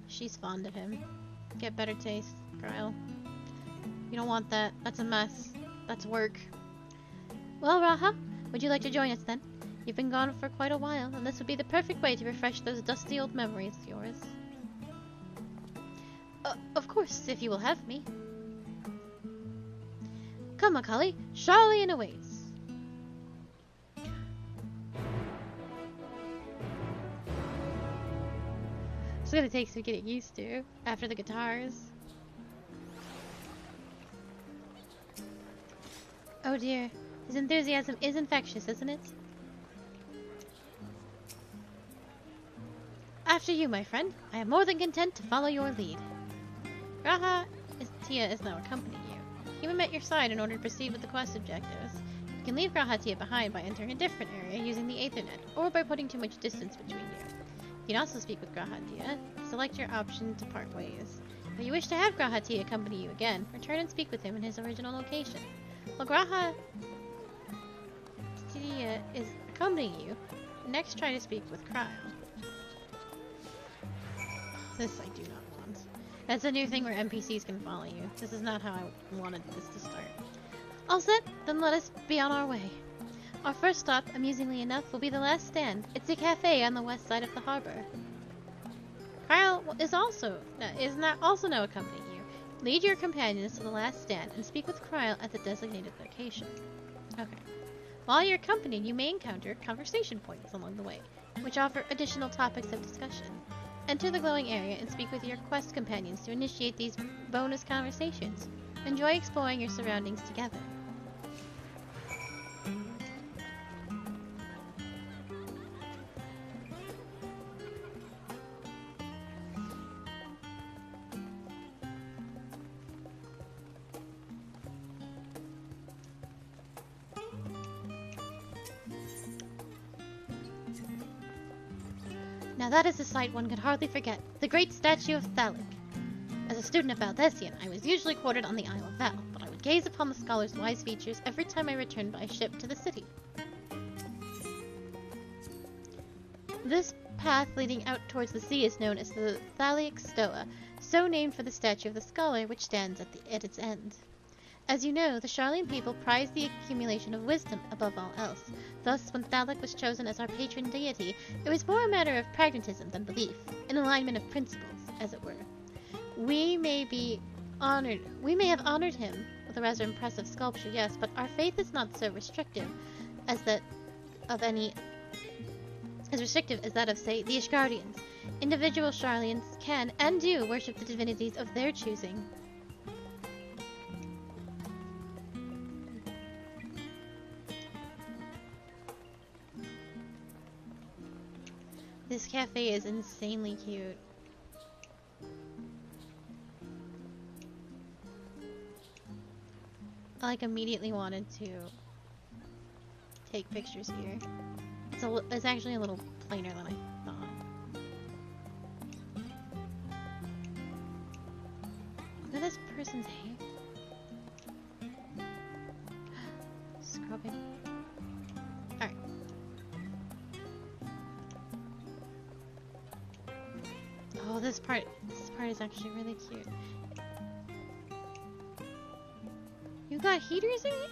She's fond of him. Get better taste, Kyle. You don't want that. That's a mess. That's work. Well, Raha, would you like to join us then? You've been gone for quite a while, and this would be the perfect way to refresh those dusty old memories of yours. Of course, if you will have me. Come, Akali, Sharlayan awaits. It's gonna take some getting used to after the guitars. Oh dear, his enthusiasm is infectious, isn't it? After you, my friend. I am more than content to follow your lead. Tia is now accompanying you. He went at your side in order to proceed with the quest objectives. You can leave Tia behind by entering a different area using the Aethernet, or by putting too much distance between you. You can also speak with Tia. Select your option to part ways. If you wish to have Tia accompany you again, return and speak with him in his original location. While Tia is accompanying you, next try to speak with Kyle. This I do not want. That's a new thing where NPCs can follow you. This is not how I wanted this to start. All set? Then let us be on our way. Our first stop, amusingly enough, will be the last stand. It's a cafe on the west side of the harbor. Kyle is not also now accompanying you. Lead your companions to the last stand and speak with Kyle at the designated location. Okay. While you're accompanied, you may encounter conversation points along the way, which offer additional topics of discussion. Enter the glowing area and speak with your quest companions to initiate these bonus conversations. Enjoy exploring your surroundings together. Now that is a sight one could hardly forget, the great statue of Phthalic. As a student of Baldessian, I was usually quartered on the Isle of Val, but I would gaze upon the scholar's wise features every time I returned by ship to the city. This path leading out towards the sea is known as the Phthalic Stoa, so named for the statue of the scholar which stands at its end. As you know, the Sharlayan people prize the accumulation of wisdom above all else. Thus, when Phthalic was chosen as our patron deity, it was more a matter of pragmatism than belief, an alignment of principles, as it were. We may have honored him with a rather impressive sculpture, yes, but our faith is not so restrictive as that of, say, the Ishgardians. Individual Sharlians can and do worship the divinities of their choosing. This cafe is insanely cute. I like immediately wanted to take pictures here. It's actually a little plainer than I thought. Look at this person's hair. Scrubbing. Alright. Oh, this part is actually really cute. You got heaters in here?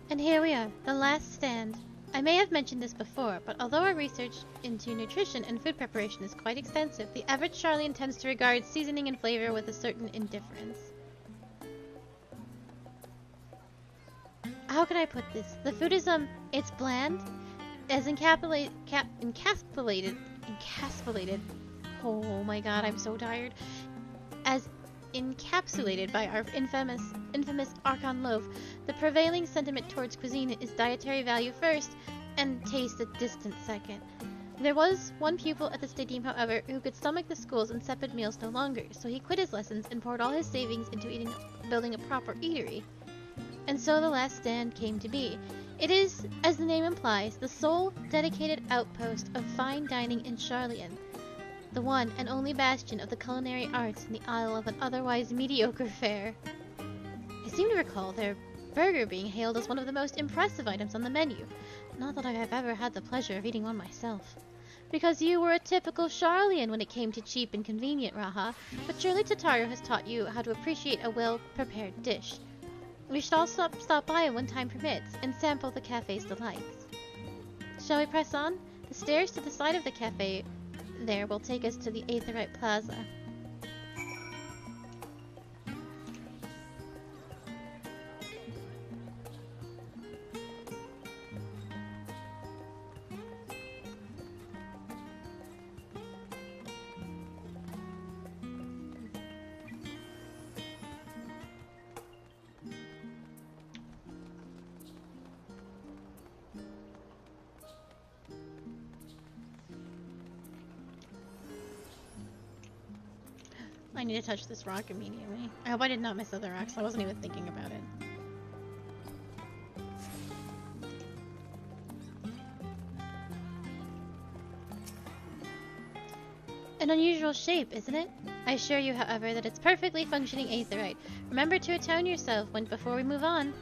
And here we are, the last stand. I may have mentioned this before, but although our research into nutrition and food preparation is quite extensive, the average Sharlian tends to regard seasoning and flavor with a certain indifference. How can I put this? The food is, it's bland, as encapsulated, oh my god, I'm so tired, as encapsulated by our infamous Archon loaf. The prevailing sentiment towards cuisine is dietary value first, and taste a distant second. There was one pupil at the stadium, however, who could stomach the school's insipid meals no longer, so he quit his lessons and poured all his savings into building a proper eatery. And so the last stand came to be. It is, as the name implies, the sole dedicated outpost of fine dining in Sharlayan, the one and only bastion of the culinary arts in the Isle of an otherwise mediocre fare. I seem to recall their burger being hailed as one of the most impressive items on the menu. Not that I have ever had the pleasure of eating one myself. Because you were a typical Sharlayan when it came to cheap and convenient, Raha, but surely Tataru has taught you how to appreciate a well-prepared dish. We should all stop by when time permits and sample the cafe's delights. Shall we press on? The stairs to the side of the cafe there will take us to the Aetherite Plaza. I need to touch this rock immediately. I hope I did not miss other rocks. I wasn't even thinking about it. An unusual shape, isn't it? I assure you, however, that it's perfectly functioning aetherite. Remember to attune yourself before we move on.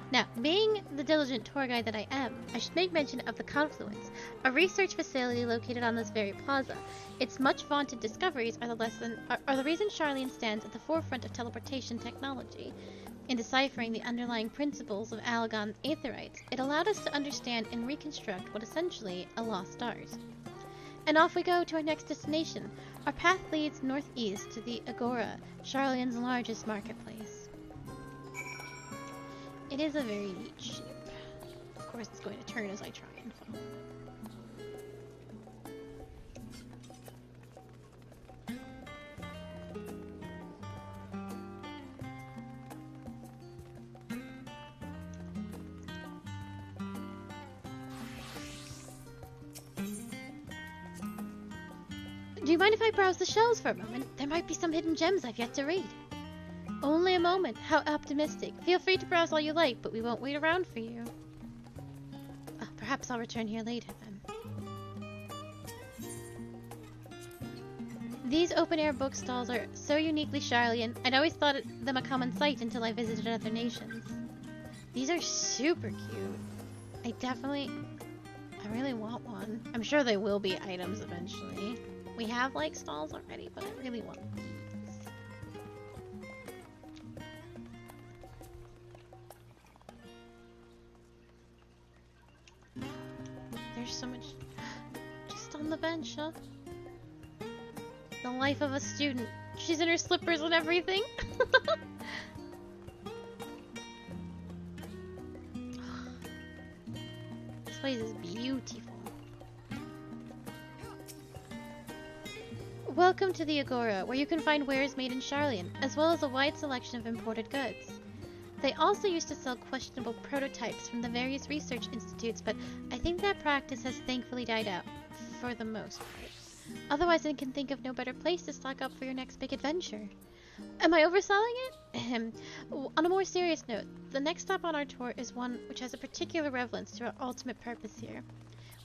Now, being the diligent tour guide that I am, I should make mention of the Confluence, a research facility located on this very plaza. Its much vaunted discoveries are the reason Sharlayan stands at the forefront of teleportation technology. In deciphering the underlying principles of Alagon's aetherites, it allowed us to understand and reconstruct what essentially are lost stars. And off we go to our next destination. Our path leads northeast to the Agora, Sharlayan's largest marketplace. It is a very neat shape. Of course, it's going to turn as I try and follow. Do you mind if I browse the shelves for a moment? There might be some hidden gems I've yet to read. Only a moment. How optimistic. Feel free to browse all you like, but we won't wait around for you. Oh, perhaps I'll return here later, then. These open-air book-stalls are so uniquely Sharlayan. I'd always thought them a common sight until I visited other nations. These are super cute. I really want one. I'm sure there will be items eventually. We have, like, stalls already, but I really want these. on the bench, huh? The life of a student. She's in her slippers and everything. This place is beautiful. Welcome to the Agora, where you can find wares made in Sharlayan, as well as a wide selection of imported goods. They also used to sell questionable prototypes from the various research institutes, but I think that practice has thankfully died out, for the most part. Otherwise, I can think of no better place to stock up for your next big adventure. Am I overselling it? On a more serious note, the next stop on our tour is one which has a particular relevance to our ultimate purpose here.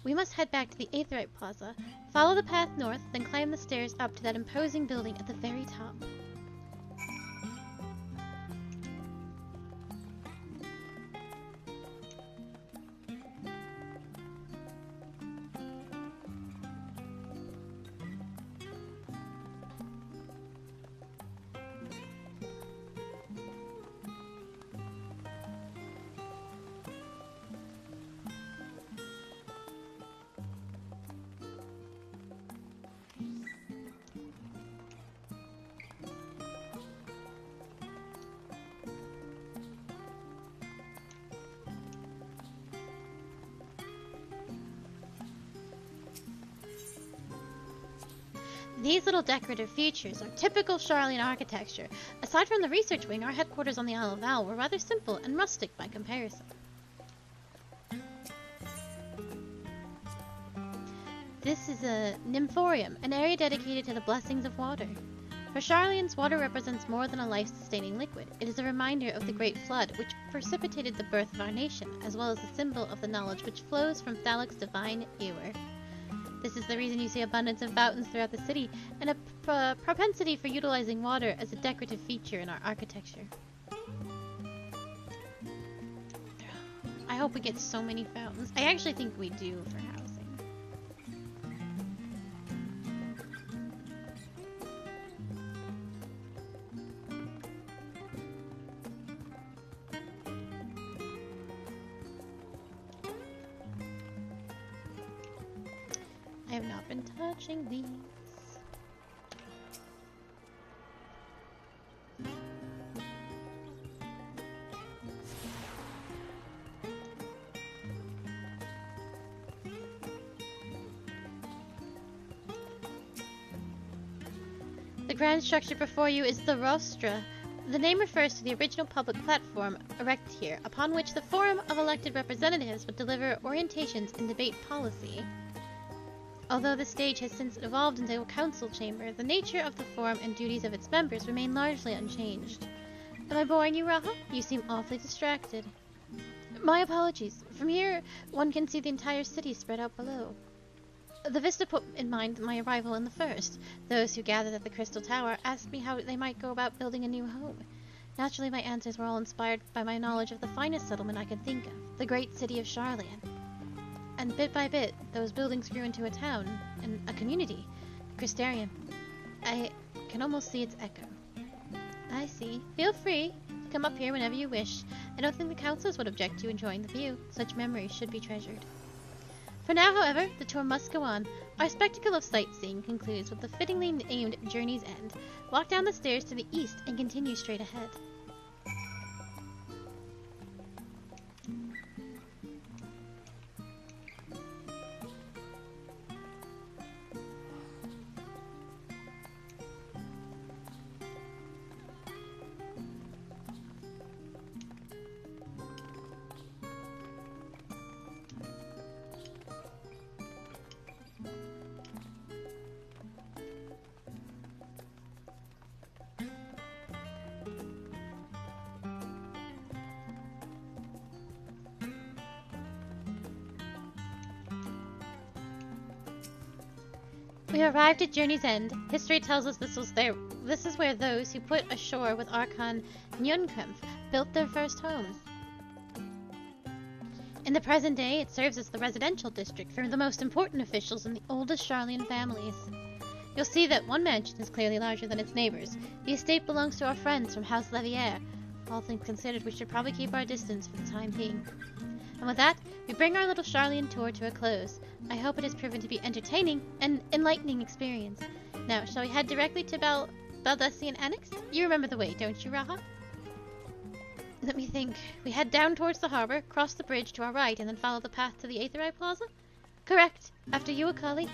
We must head back to the Aetherite Plaza, follow the path north, then climb the stairs up to that imposing building at the very top. These little decorative features are typical Sharlayan architecture. Aside from the research wing, our headquarters on the Isle of Val were rather simple and rustic by comparison. This is a Nymphorium, an area dedicated to the blessings of water. For Sharlayans, water represents more than a life-sustaining liquid. It is a reminder of the Great Flood, which precipitated the birth of our nation, as well as a symbol of the knowledge which flows from Phthalic's divine ewer. This is the reason you see abundance of fountains throughout the city, and a propensity for utilizing water as a decorative feature in our architecture. I hope we get so many fountains. I actually think we do for housing. I have not been touching these. The grand structure before you is the Rostra. The name refers to the original public platform erected here, upon which the Forum of elected representatives would deliver orientations and debate policy. Although the stage has since evolved into a council chamber, the nature of the forum and duties of its members remain largely unchanged. Am I boring you, Raha? You seem awfully distracted. My apologies. From here, one can see the entire city spread out below. The vista put in mind my arrival in the first. Those who gathered at the Crystal Tower asked me how they might go about building a new home. Naturally, my answers were all inspired by my knowledge of the finest settlement I could think of, the great city of Sharlayan. And bit by bit, those buildings grew into a town, and a community, Crystarium. I can almost see its echo. I see. Feel free to come up here whenever you wish. I don't think the councilors would object to you enjoying the view. Such memories should be treasured. For now, however, the tour must go on. Our spectacle of sightseeing concludes with the fittingly named Journey's End. Walk down the stairs to the east and continue straight ahead. We arrived at Journey's End. History tells us this is where those who put ashore with Archon Nyunkremph built their first homes. In the present day, it serves as the residential district for the most important officials and the oldest Sharlayan families. You'll see that one mansion is clearly larger than its neighbors. The estate belongs to our friends from House Levier. All things considered, we should probably keep our distance for the time being. And with that, we bring our little Charlian tour to a close. I hope it has proven to be entertaining and enlightening experience. Now, shall we head directly to Baldessian Annex? You remember the way, don't you, Raha? Let me think. We head down towards the harbor, cross the bridge to our right, and then follow the path to the Aetherite Plaza? Correct. After you, Akali.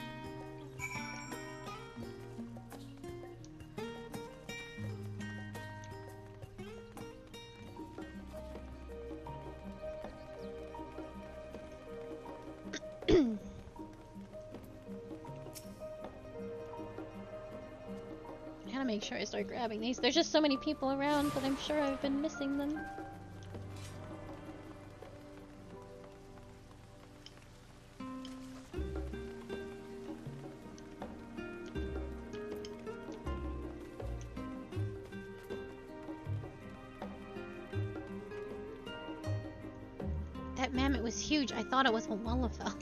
I gotta make sure I start grabbing these. There's just so many people around that I'm sure I've been missing them. That mammoth was huge. I thought it was a Lullafell.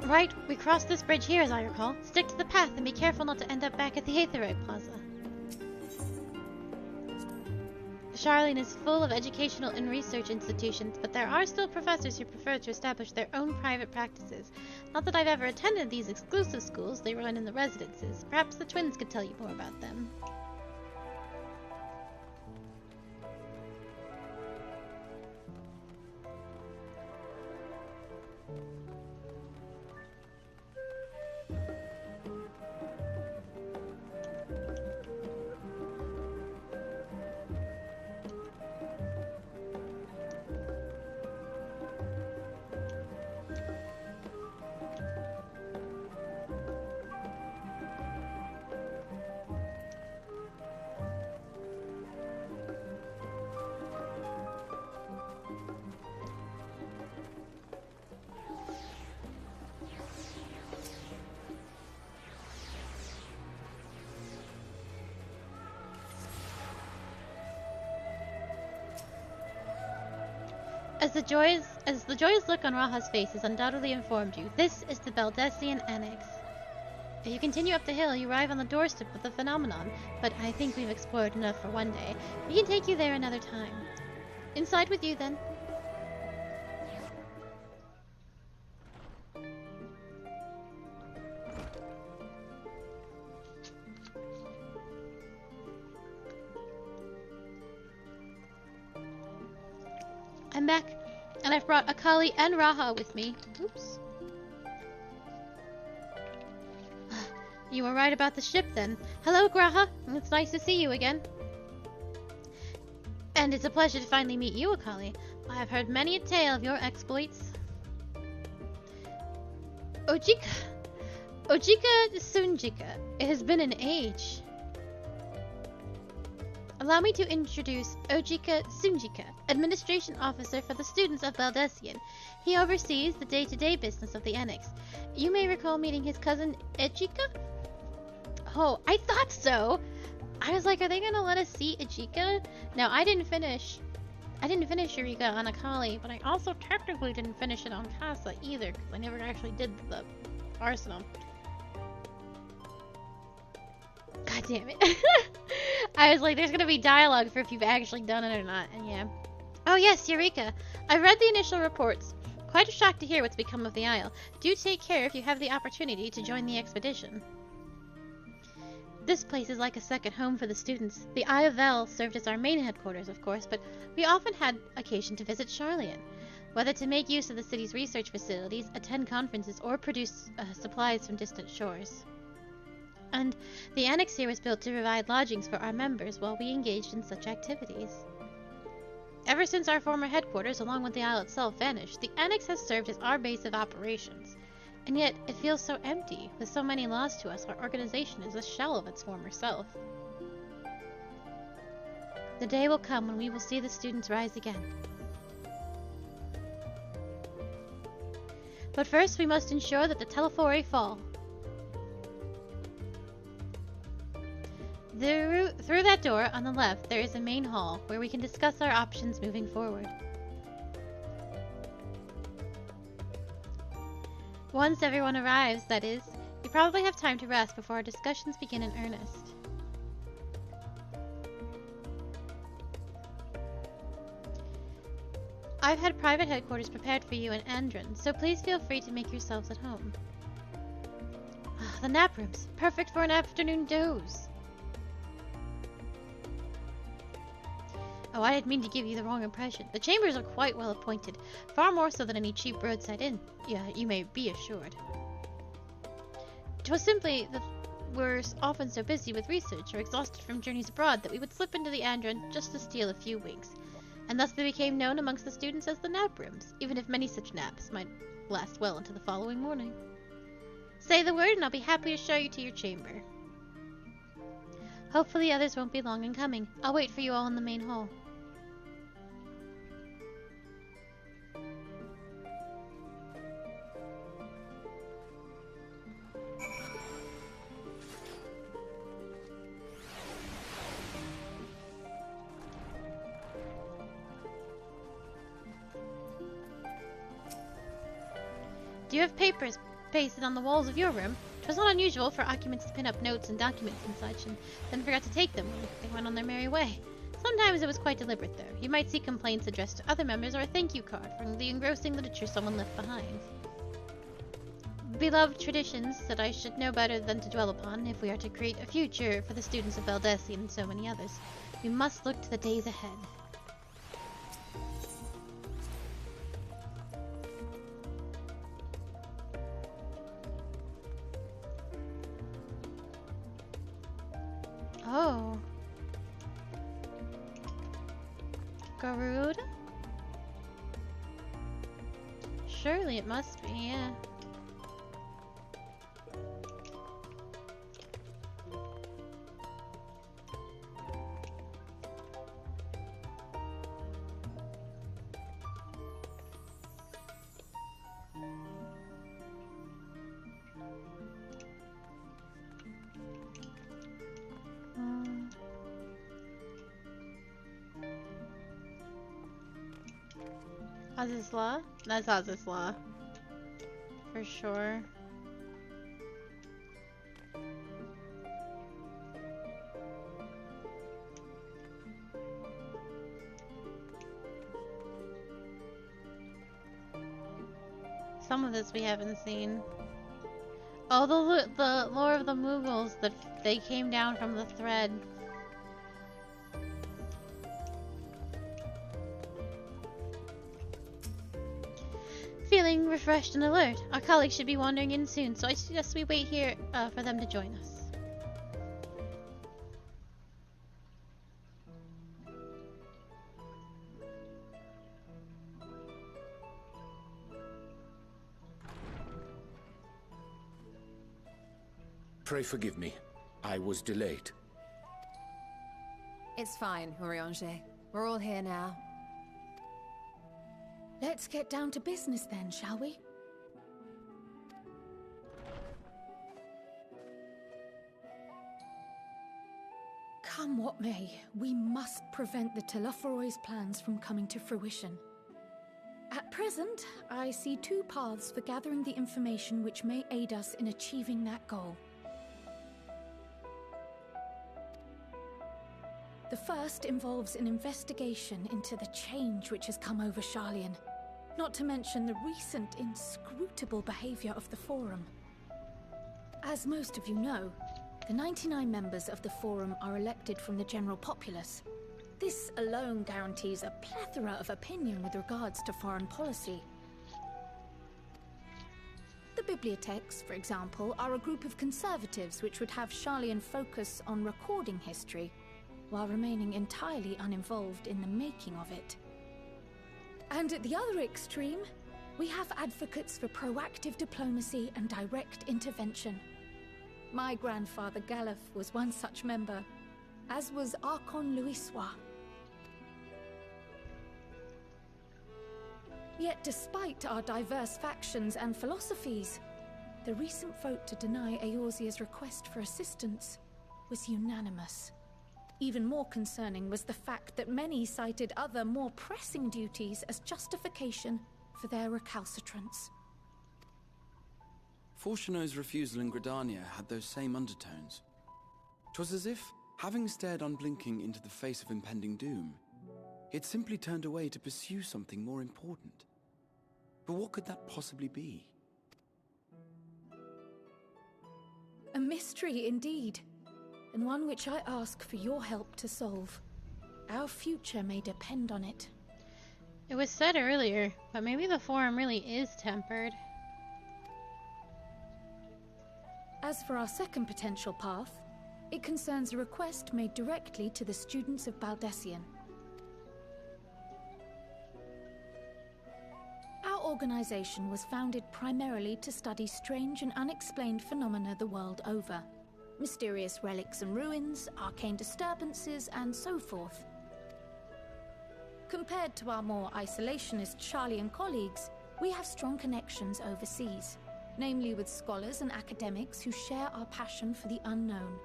Right, we crossed this bridge here as I recall. Stick to the path and be careful not to end up back at the Aetherite Plaza. Charlene is full of educational and research institutions, but there are still professors who prefer to establish their own private practices. Not that I've ever attended these exclusive schools they run in the residences. Perhaps the twins could tell you more about them. As the joyous look on Raha's face has undoubtedly informed you, this is the Baldessian Annex. If you continue up the hill, you arrive on the doorstep of the phenomenon, but I think we've explored enough for one day. We can take you there another time. Inside with you, then. I'm back, and I've brought Akali and Raha with me. Oops. You were right about the ship, then. Hello, Graha. It's nice to see you again. And it's a pleasure to finally meet you, Akali. I have heard many a tale of your exploits. Ojika Sunjika. It has been an age. Allow me to introduce Ojika Sunjika, Administration Officer for the Students of Baldessian. He oversees the day-to-day business of the Annex. You may recall meeting his cousin Ejika? Oh, I thought so! I was like, are they gonna let us see Ejika? Now, I didn't finish Eureka on Akali, but I also technically didn't finish it on Casa either, because I never actually did the arsenal. God damn it. I was like, there's gonna be dialogue for if you've actually done it or not, and yeah. Oh yes, Eureka! I've read the initial reports. Quite a shock to hear what's become of the Isle. Do take care if you have the opportunity to join the expedition. This place is like a second home for the students. The Eye of Vel served as our main headquarters, of course, but we often had occasion to visit Charlian. Whether to make use of the city's research facilities, attend conferences, or produce supplies from distant shores. And the Annex here was built to provide lodgings for our members while we engaged in such activities. Ever since our former headquarters, along with the Isle itself, vanished, the Annex has served as our base of operations. And yet, it feels so empty. With so many lost to us, our organization is a shell of its former self. The day will come when we will see the students rise again. But first, we must ensure that the Telephori fall. Through that door on the left, there is a main hall where we can discuss our options moving forward. Once everyone arrives, that is, we probably have time to rest before our discussions begin in earnest. I've had private headquarters prepared for you in Andron, so please feel free to make yourselves at home. The nap rooms, perfect for an afternoon doze. Oh, I didn't mean to give you the wrong impression. The chambers are quite well appointed, far more so than any cheap roadside inn. Yeah, you may be assured. 'Twas simply that we're often so busy with research or exhausted from journeys abroad that we would slip into the Andron just to steal a few winks, and thus they became known amongst the students as the nap rooms, even if many such naps might last well into the following morning. Say the word and I'll be happy to show you to your chamber. Hopefully others won't be long in coming. I'll wait for you all in the main hall. Do you have papers pasted on the walls of your room? 'Twas not unusual for occupants to pin up notes and documents and such, and then forgot to take them when they went on their merry way. Sometimes it was quite deliberate, though. You might see complaints addressed to other members or a thank you card from the engrossing literature someone left behind. Beloved traditions that I should know better than to dwell upon if we are to create a future for the students of Baldessian and so many others. We must look to the days ahead. Oh. Garud? Surely it must be, yeah. Azizla? That's Azizla. For sure. Some of this we haven't seen. Oh, the lore of the Mughals, that they came down from the thread. Feeling refreshed and alert. Our colleagues should be wandering in soon, so I suggest we wait here for them to join us. Pray forgive me. I was delayed. It's fine, Urianger. We're all here now. Let's get down to business then, shall we? Come what may, we must prevent the Telophoroi's plans from coming to fruition. At present, I see two paths for gathering the information which may aid us in achieving that goal. The first involves an investigation into the change which has come over Sharlayan, not to mention the recent inscrutable behavior of the Forum. As most of you know, the 99 members of the Forum are elected from the general populace. This alone guarantees a plethora of opinion with regards to foreign policy. The bibliotheques, for example, are a group of conservatives which would have Sharlayan focus on recording history, while remaining entirely uninvolved in the making of it. And at the other extreme, we have advocates for proactive diplomacy and direct intervention. My grandfather Galef was one such member, as was Archon Louisois. Yet despite our diverse factions and philosophies, the recent vote to deny Eorzea's request for assistance was unanimous. Even more concerning was the fact that many cited other, more pressing duties as justification for their recalcitrance. Fortuno's refusal in Gridania had those same undertones. 'Twas as if, having stared unblinking into the face of impending doom, he had simply turned away to pursue something more important. But what could that possibly be? A mystery indeed, and one which I ask for your help to solve. Our future may depend on it. It was said earlier, but maybe the Forum really is tempered. As for our second potential path, it concerns a request made directly to the students of Baldessian. Our organization was founded primarily to study strange and unexplained phenomena the world over. Mysterious relics and ruins, arcane disturbances, and so forth. Compared to our more isolationist Sharlayan colleagues, we have strong connections overseas, namely with scholars and academics who share our passion for the unknown.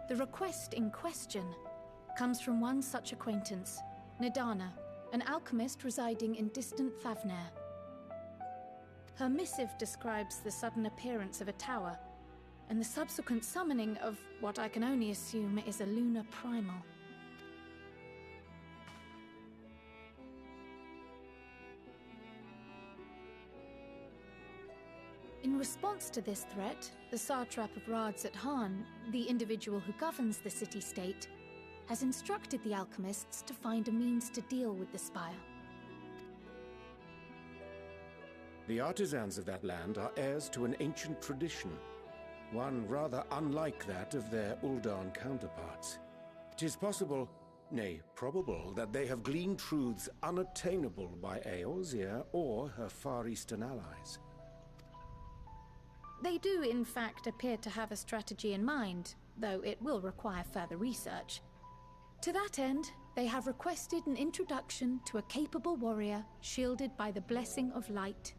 The request in question comes from one such acquaintance, Nadana, an alchemist residing in distant Thavnair. Her missive describes the sudden appearance of a tower, and the subsequent summoning of what I can only assume is a lunar primal. In response to this threat, the satrap of Radzat-Han, the individual who governs the city-state, has instructed the alchemists to find a means to deal with the spire. The artisans of that land are heirs to an ancient tradition, one rather unlike that of their Uldan counterparts. 'Tis possible, nay, probable, that they have gleaned truths unattainable by Eorzea or her Far Eastern allies. They do, in fact, appear to have a strategy in mind, though it will require further research. To that end, they have requested an introduction to a capable warrior shielded by the blessing of light.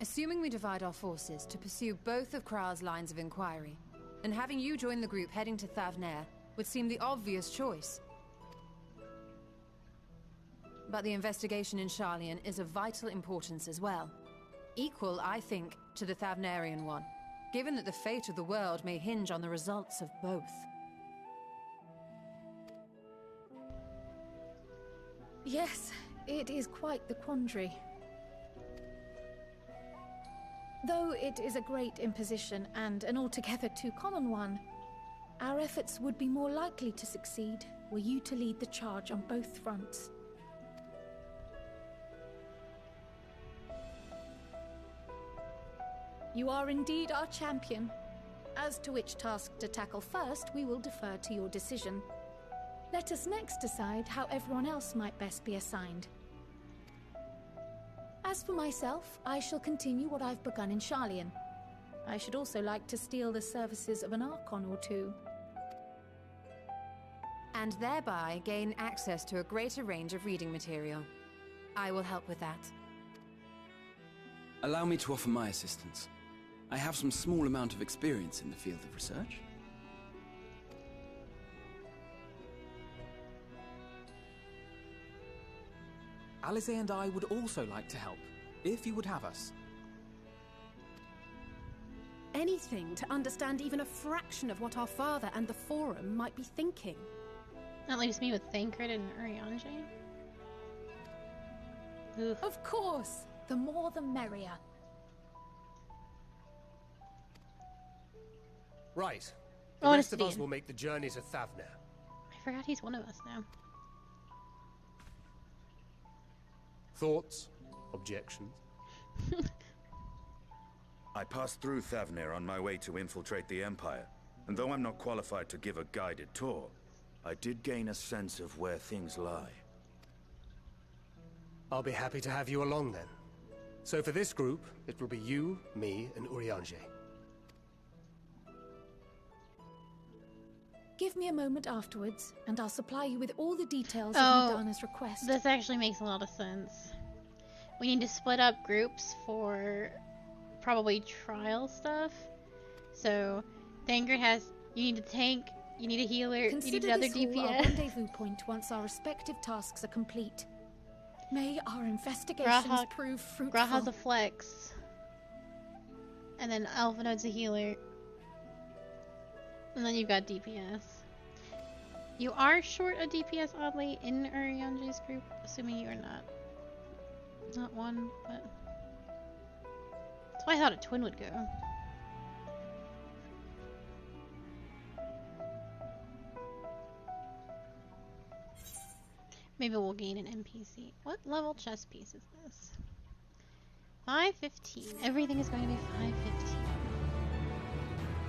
Assuming we divide our forces to pursue both of Kral's lines of inquiry, then having you join the group heading to Thavnair would seem the obvious choice. But the investigation in Sharlayan is of vital importance as well. Equal, I think, to the Thavnairian one, given that the fate of the world may hinge on the results of both. Yes, it is quite the quandary. Though it is a great imposition and an altogether too common one, our efforts would be more likely to succeed were you to lead the charge on both fronts. You are indeed our champion. As to which task to tackle first, we will defer to your decision. Let us next decide how everyone else might best be assigned. As for myself, I shall continue what I've begun in Sharlayan. I should also like to steal the services of an Archon or two. And thereby gain access to a greater range of reading material. I will help with that. Allow me to offer my assistance. I have some small amount of experience in the field of research. Alice and I would also like to help, if you would have us. Anything to understand even a fraction of what our father and the Forum might be thinking. That leaves me with Thancred and Urianger. Of course! The more the merrier. Right. The rest of us will make the journey to Thavnair. I forgot he's one of us now. Thoughts? Objections? I passed through Thavnair on my way to infiltrate the Empire, and though I'm not qualified to give a guided tour, I did gain a sense of where things lie. I'll be happy to have you along then. So for this group, it will be you, me, and Urianger. Give me a moment afterwards, and I'll supply you with all the details of Nadana's request. This actually makes a lot of sense. we need to split up groups for probably trial stuff. So, Thancred has, you need a tank, you need a healer, you need another this hall DPS. our rendezvous point once our respective tasks are complete. May our investigations prove fruitful. Graha's a flex. And then Alphinode's a healer. And then you've got DPS. You are short a DPS, oddly, in Urianji's group, assuming you are not. Not one, but... That's why I thought a twin would go. Maybe we'll gain an NPC. What level chess piece is this? 515. Everything is going to be 515.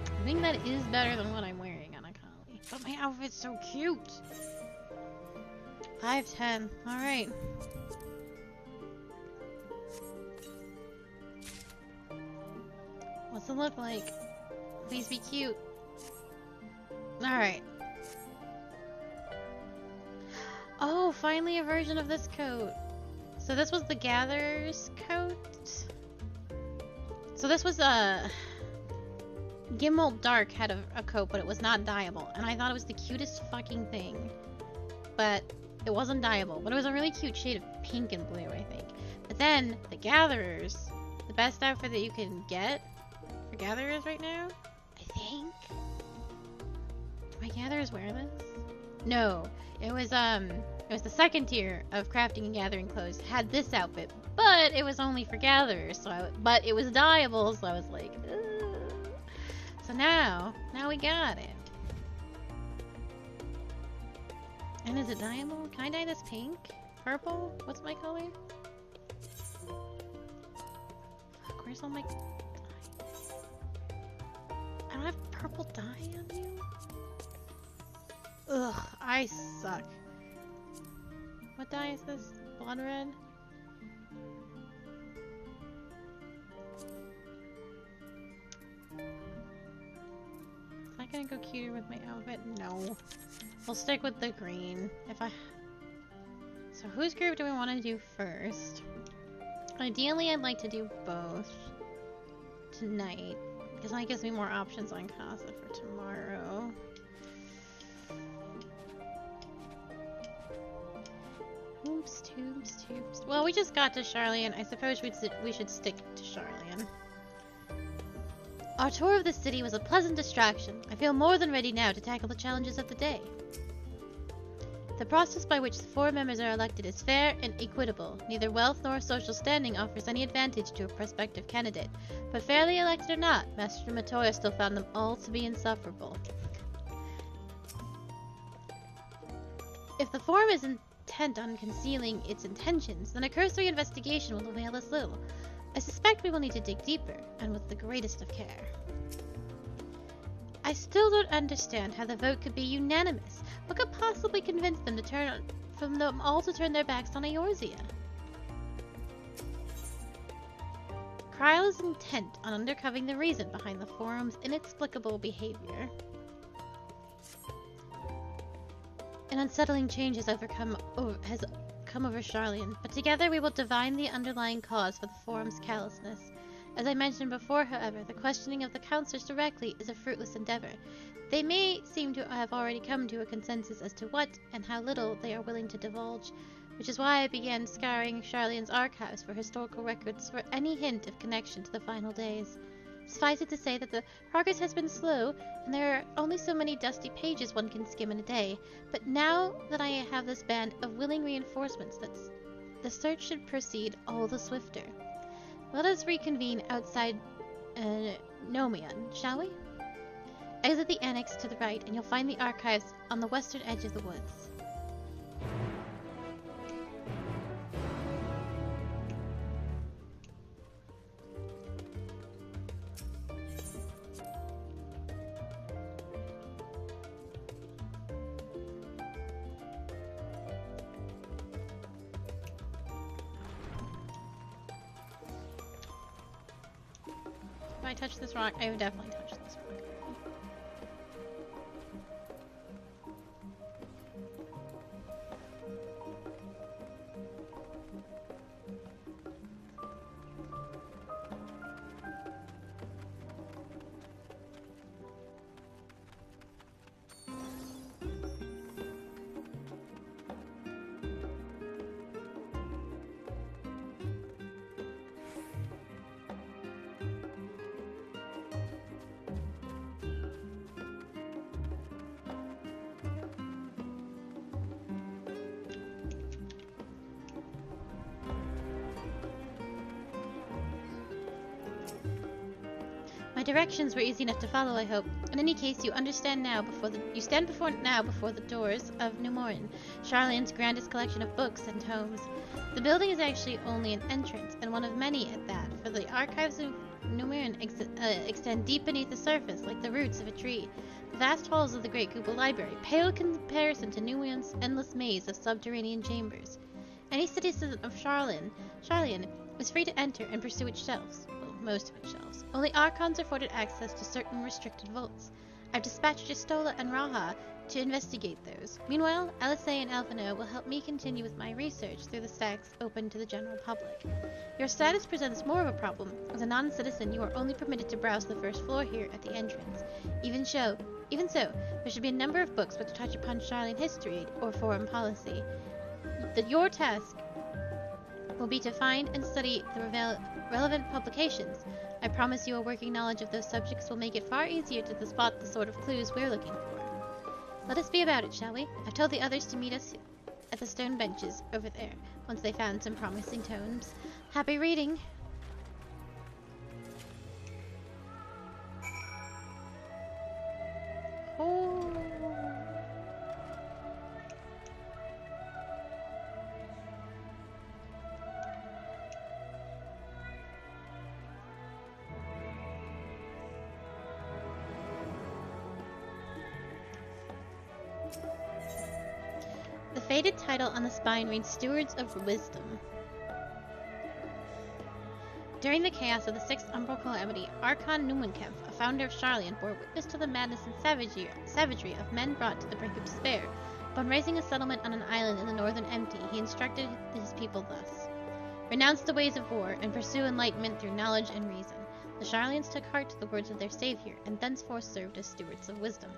I think that is better than what I'm wearing on Akali. But my outfit's so cute! 510. Alright. What's it look like? Please be cute. Alright. Oh, finally a version of this coat. So this was the Gatherer's coat. So this was Gimel Dark had a coat, but it was not dyeable. And I thought it was the cutest fucking thing. But it wasn't dyeable. But it was a really cute shade of pink and blue, I think. But then, the Gatherers, the best outfit that you can get for Gatherers right now, I think. Do my Gatherers wear this? No. It was the second tier of crafting and gathering clothes. Had this outfit, but it was only for gatherers. But it was dyeable, so I was like, ugh. So now we got it. And is it dyeable? Can I dye this pink? Purple? What's my color? Fuck, where's all my dye? I don't have purple dye on you? Ugh, I suck. What dye is this? Blood red? Is that gonna go cuter with my outfit? No. We'll stick with the green. So whose group do we want to do first? Ideally, I'd like to do both tonight, because that gives me more options on Casa for tomorrow. Oops, tubes. Well, we just got to Sharlayan. I suppose we should stick to Sharlayan. Our tour of the city was a pleasant distraction. I feel more than ready now to tackle the challenges of the day. The process by which the 4 members are elected is fair and equitable. Neither wealth nor social standing offers any advantage to a prospective candidate. But fairly elected or not, Master Matoya still found them all to be insufferable. If the forum is intent on concealing its intentions, then a cursory investigation will avail us little. I suspect we will need to dig deeper, and with the greatest of care. I still don't understand how the vote could be unanimous. What could possibly convince them to turn their backs on Eorzea? Kryl is intent on uncovering the reason behind the forum's inexplicable behavior. An unsettling change has come over Sharlayan, but together we will divine the underlying cause for the forum's callousness. As I mentioned before, however, the questioning of the counselors directly is a fruitless endeavor. They may seem to have already come to a consensus as to what and how little they are willing to divulge, which is why I began scouring Sharlayan's archives for historical records for any hint of connection to the final days. Suffice it to say that the progress has been slow, and there are only so many dusty pages one can skim in a day. But now that I have this band of willing reinforcements, the search should proceed all the swifter. Let us reconvene outside Nomion, shall we? Exit the annex to the right, and you'll find the archives on the western edge of the woods. Have I touched this rock? I have definitely touched this rock. My directions were easy enough to follow, I hope. In any case, you stand now before the doors of Nymphorium, Charlene's grandest collection of books and tomes. The building is actually only an entrance, and one of many at that, for the archives of Nymphorium extend deep beneath the surface, like the roots of a tree. The vast halls of the great Google Library pale in comparison to Nymphorium's endless maze of subterranean chambers. Any citizen of Charlene is free to enter and pursue its shelves. Most of its shelves. Only Archons are afforded access to certain restricted vaults. I've dispatched Jistola and Raha to investigate those. Meanwhile, Alisei and Alphino will help me continue with my research through the stacks open to the general public. Your status presents more of a problem. As a non-citizen, you are only permitted to browse the first floor here at the entrance. Even so, there should be a number of books which touch upon Charlene history or foreign policy. Your task will be to find and study the relevant publications. I promise you a working knowledge of those subjects will make it far easier to spot the sort of clues we're looking for. Let us be about it, shall we? I've told the others to meet us at the stone benches over there, once they found some promising tomes. Happy reading! Oh. The faded title on the spine reads Stewards of Wisdom. During the chaos of the Sixth Umbral Calamity, Archon Numenkampf, a founder of Charlian, bore witness to the madness and savagery of men brought to the brink of despair. Upon raising a settlement on an island in the northern Empty, he instructed his people thus: renounce the ways of war, and pursue enlightenment through knowledge and reason. The Charlians took heart to the words of their savior, and thenceforth served as stewards of wisdom.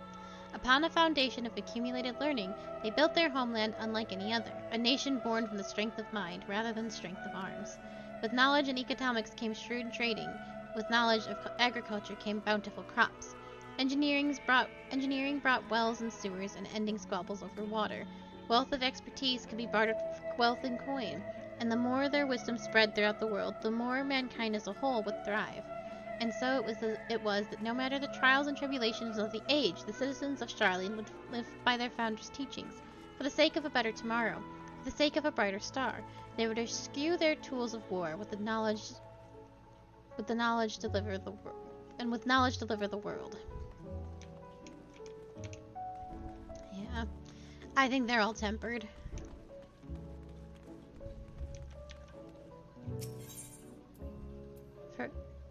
Upon a foundation of accumulated learning, they built their homeland unlike any other, a nation born from the strength of mind rather than the strength of arms. With knowledge in economics came shrewd trading. With knowledge of agriculture came bountiful crops. Engineering brought wells and sewers and ending squabbles over water. Wealth of expertise could be bartered for wealth and coin, and the more their wisdom spread throughout the world, the more mankind as a whole would thrive. And so it was that no matter the trials and tribulations of the age, the citizens of Charlene would live by their founders' teachings. For the sake of a better tomorrow, for the sake of a brighter star, they would eschew their tools of war with knowledge deliver the world. Yeah, I think they're all tempered.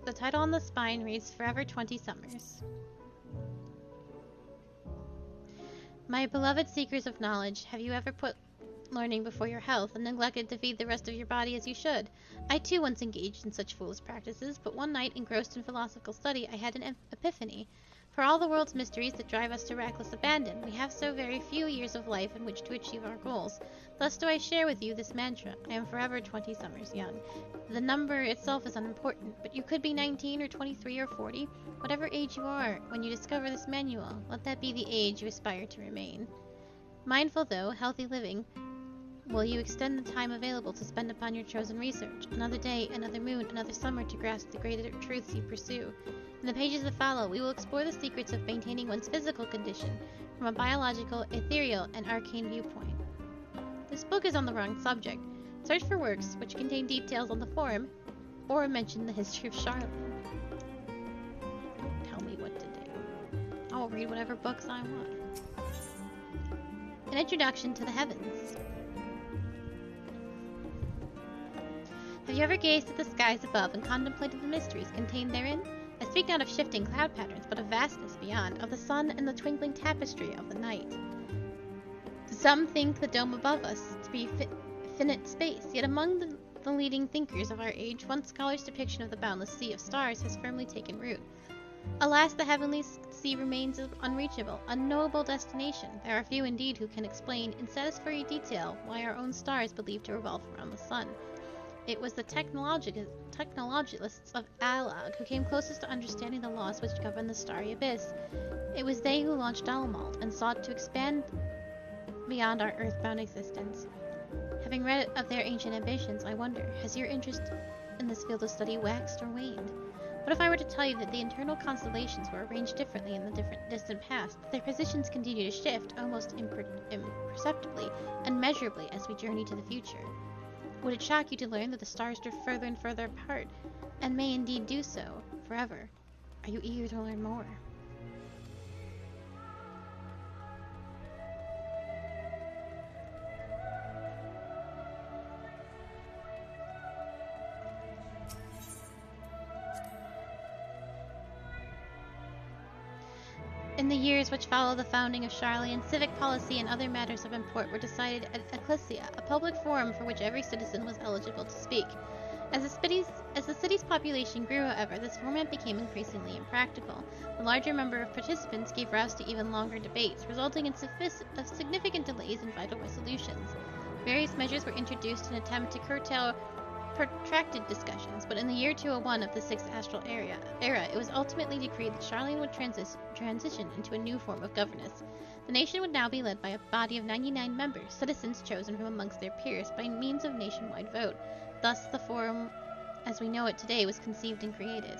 The title on the spine reads Forever 20 Summers. My beloved seekers of knowledge, have you ever put learning before your health and neglected to feed the rest of your body as you should? I too once engaged in such foolish practices, but one night, engrossed in philosophical study, I had an epiphany. For all the world's mysteries that drive us to reckless abandon, we have so very few years of life in which to achieve our goals. Thus do I share with you this mantra: I am forever 20 summers young. The number itself is unimportant, but you could be 19 or 23 or 40. Whatever age you are, when you discover this manual, let that be the age you aspire to remain. Mindful though, healthy living, will you extend the time available to spend upon your chosen research? Another day, another moon, another summer to grasp the greater truths you pursue. In the pages that follow, we will explore the secrets of maintaining one's physical condition from a biological, ethereal, and arcane viewpoint. This book is on the wrong subject. Search for works which contain details on the forum or mention the history of Charlotte. Tell me what to do. I will read whatever books I want. An Introduction to the Heavens. Have you ever gazed at the skies above and contemplated the mysteries contained therein? I speak not of shifting cloud patterns, but of vastness beyond, of the sun and the twinkling tapestry of the night. Some think the dome above us to be finite space, yet among the leading thinkers of our age, one scholar's depiction of the boundless sea of stars has firmly taken root. Alas, the heavenly sea remains unreachable, unknowable destination. There are few indeed who can explain in satisfactory detail why our own star is believed to revolve around the sun. It was the technologists of Alag who came closest to understanding the laws which govern the starry abyss. It was they who launched Dalmald and sought to expand beyond our earthbound existence. Having read of their ancient ambitions, I wonder, has your interest in this field of study waxed or waned? What if I were to tell you that the internal constellations were arranged differently in the distant past, that their positions continue to shift almost imperceptibly and measurably as we journey to the future? Would it shock you to learn that the stars drift further and further apart, and may indeed do so forever? Are you eager to learn more? In the years which followed the founding of Sharlayan, civic policy and other matters of import were decided at Ecclesia, a public forum for which every citizen was eligible to speak. As the city's population grew, however, this format became increasingly impractical. The larger number of participants gave rise to even longer debates, resulting in significant delays in vital resolutions. Various measures were introduced in an attempt to curtail protracted discussions, but in the year 201 of the Sixth Astral era, it was ultimately decreed that Sharlayan would transition into a new form of governance. The nation would now be led by a body of 99 members, citizens chosen from amongst their peers by means of nationwide vote. Thus, the Forum, as we know it today, was conceived and created.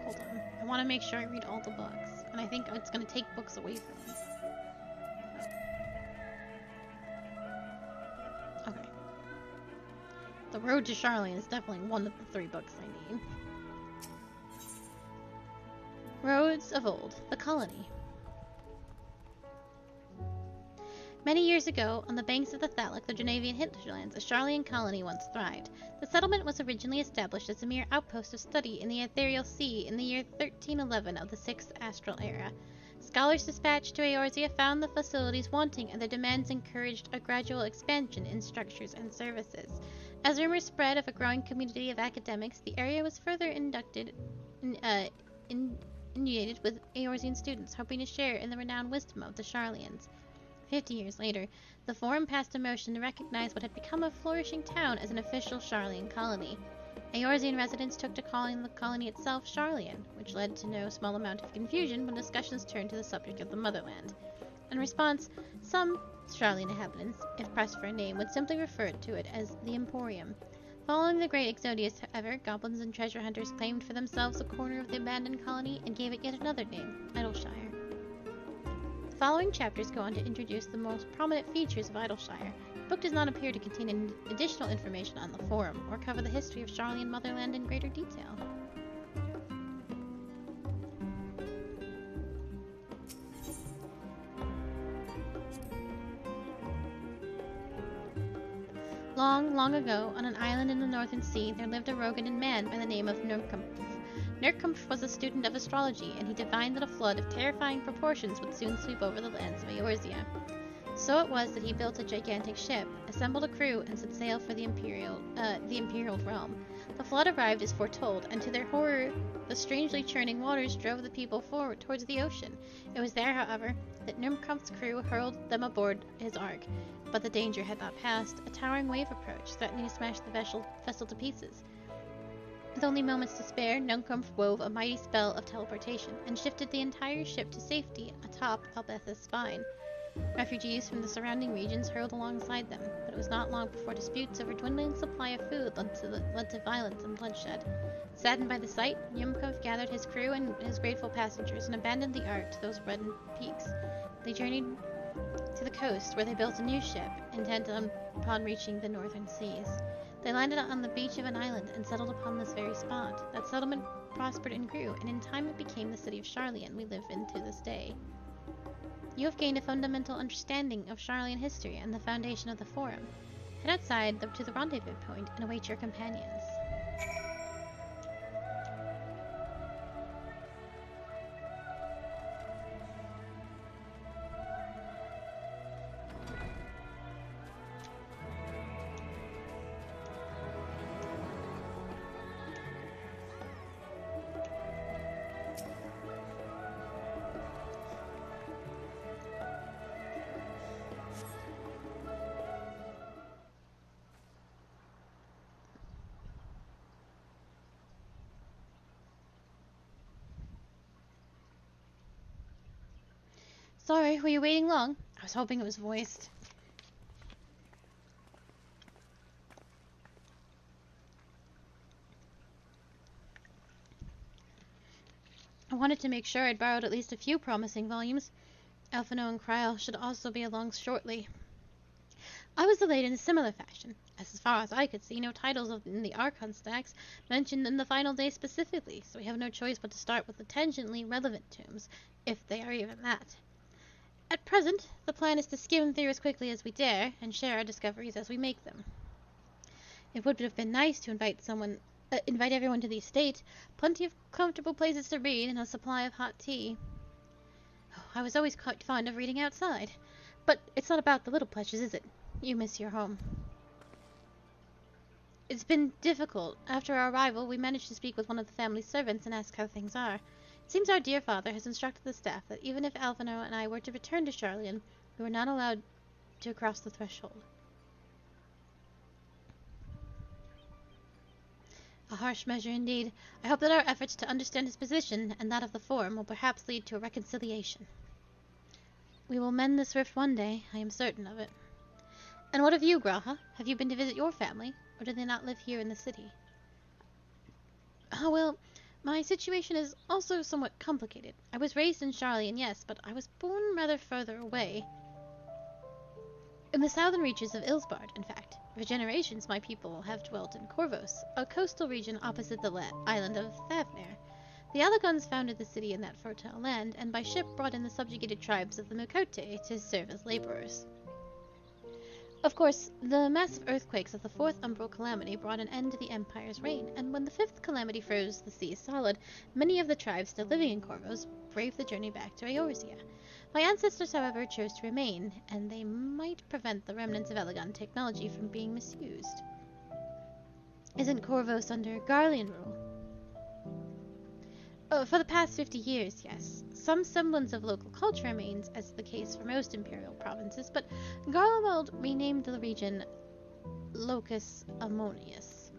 Hold on. I want to make sure I read all the books, and I think it's going to take books away from me. Okay. The Road to Sharlayan is definitely one of the 3 books I need. Roads of Old, the Colony. Many years ago, on the banks of the Phthalic, the Genevian hinterlands, a Sharlayan colony once thrived. The settlement was originally established as a mere outpost of study in the Ethereal Sea in the year 1311 of the Sixth Astral era. Scholars dispatched to Eorzea found the facilities wanting, and their demands encouraged a gradual expansion in structures and services. As rumors spread of a growing community of academics, the area was further inundated with Eorzean students hoping to share in the renowned wisdom of the Sharlayans. 50 years later, the Forum passed a motion to recognize what had become a flourishing town as an official Sharlayan colony. Eorzean residents took to calling the colony itself Sharlayan, which led to no small amount of confusion when discussions turned to the subject of the motherland. In response, some Sharlayan inhabitants, if pressed for a name, would simply refer to it as the Emporium. Following the Great Exodus, however, goblins and treasure hunters claimed for themselves a corner of the abandoned colony and gave it yet another name, Idleshire. The following chapters go on to introduce the most prominent features of Idleshire. The book does not appear to contain any additional information on the Forum, or cover the history of Sharlayan motherland in greater detail. Long, long ago, on an island in the northern sea, there lived a Rogadan man by the name of Nurkampf. Nurkampf was a student of astrology, and he divined that a flood of terrifying proportions would soon sweep over the lands of Eorzea. So it was that he built a gigantic ship, assembled a crew, and set sail for the imperial realm. The flood arrived as foretold, and to their horror, the strangely churning waters drove the people forward towards the ocean. It was there, however, that Nurkampf's crew hurled them aboard his ark. But the danger had not passed. A towering wave approached, threatening to smash the vessel to pieces. With only moments to spare, Nurkampf wove a mighty spell of teleportation and shifted the entire ship to safety atop Albetha's spine. Refugees from the surrounding regions hurled alongside them, but it was not long before disputes over dwindling supply of food led to violence and bloodshed. Saddened by the sight, Nurkampf gathered his crew and his grateful passengers and abandoned the ark to those reddened peaks. They journeyed to the coast, where they built a new ship, intent upon reaching the northern seas. They landed on the beach of an island and settled upon this very spot. That settlement prospered and grew, and in time it became the city of Sharlayan we live in to this day. You have gained a fundamental understanding of Sharlayan history and the foundation of the Forum. Head outside to the rendezvous point and await your companions. Sorry, were you waiting long? I was hoping it was voiced. I wanted to make sure I'd borrowed at least a few promising volumes. Alphino and Kryl should also be along shortly. I was delayed in a similar fashion. As far as I could see, no titles in the Archon stacks mentioned in the final day specifically, so we have no choice but to start with the tangentially relevant tombs, if they are even that. At present, the plan is to skim through as quickly as we dare, and share our discoveries as we make them. It would have been nice to invite everyone to the estate, plenty of comfortable places to read, and a supply of hot tea. Oh, I was always quite fond of reading outside. But it's not about the little pleasures, is it? You miss your home. It's been difficult. After our arrival, we managed to speak with one of the family servants and ask how things are. It seems our dear father has instructed the staff that even if Alphino and I were to return to Sharlayan, we were not allowed to cross the threshold. A harsh measure indeed. I hope that our efforts to understand his position and that of the Forum will perhaps lead to a reconciliation. We will mend this rift one day, I am certain of it. And what of you, Graha? Have you been to visit your family, or do they not live here in the city? Oh, well, my situation is also somewhat complicated. I was raised in Sharlayan, yes, but I was born rather further away. In the southern reaches of Ilsbard, in fact. For generations, my people have dwelt in Corvos, a coastal region opposite the island of Thavnair. The Alagons founded the city in that fertile land, and by ship brought in the subjugated tribes of the Mukote to serve as laborers. Of course, the massive earthquakes of the Fourth Umbral Calamity brought an end to the Empire's reign, and when the Fifth Calamity froze the sea solid, many of the tribes still living in Corvos braved the journey back to Eorzea. My ancestors, however, chose to remain, and they might prevent the remnants of Elagon technology from being misused. Isn't Corvos under Garlean rule? For the past 50 years, yes. Some semblance of local culture remains, as is the case for most imperial provinces, but Garlemald renamed the region Locus Ammonius.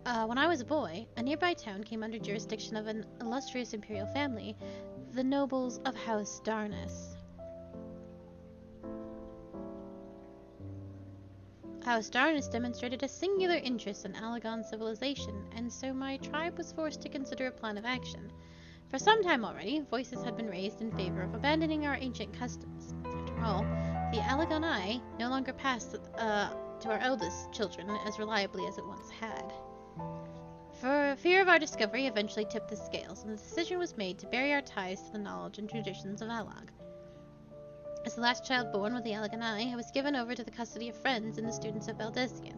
When I was a boy, a nearby town came under jurisdiction of an illustrious imperial family, the nobles of House Darnus. House Darnus demonstrated a singular interest in Alagon civilization, and so my tribe was forced to consider a plan of action. For some time already, voices had been raised in favor of abandoning our ancient customs. After all, the Alagonai no longer passed to our eldest children as reliably as it once had. For fear of our discovery eventually tipped the scales, and the decision was made to bury our ties to the knowledge and traditions of Alag. As the last child born with the Alagonai, I was given over to the custody of friends and the students of Baldessian,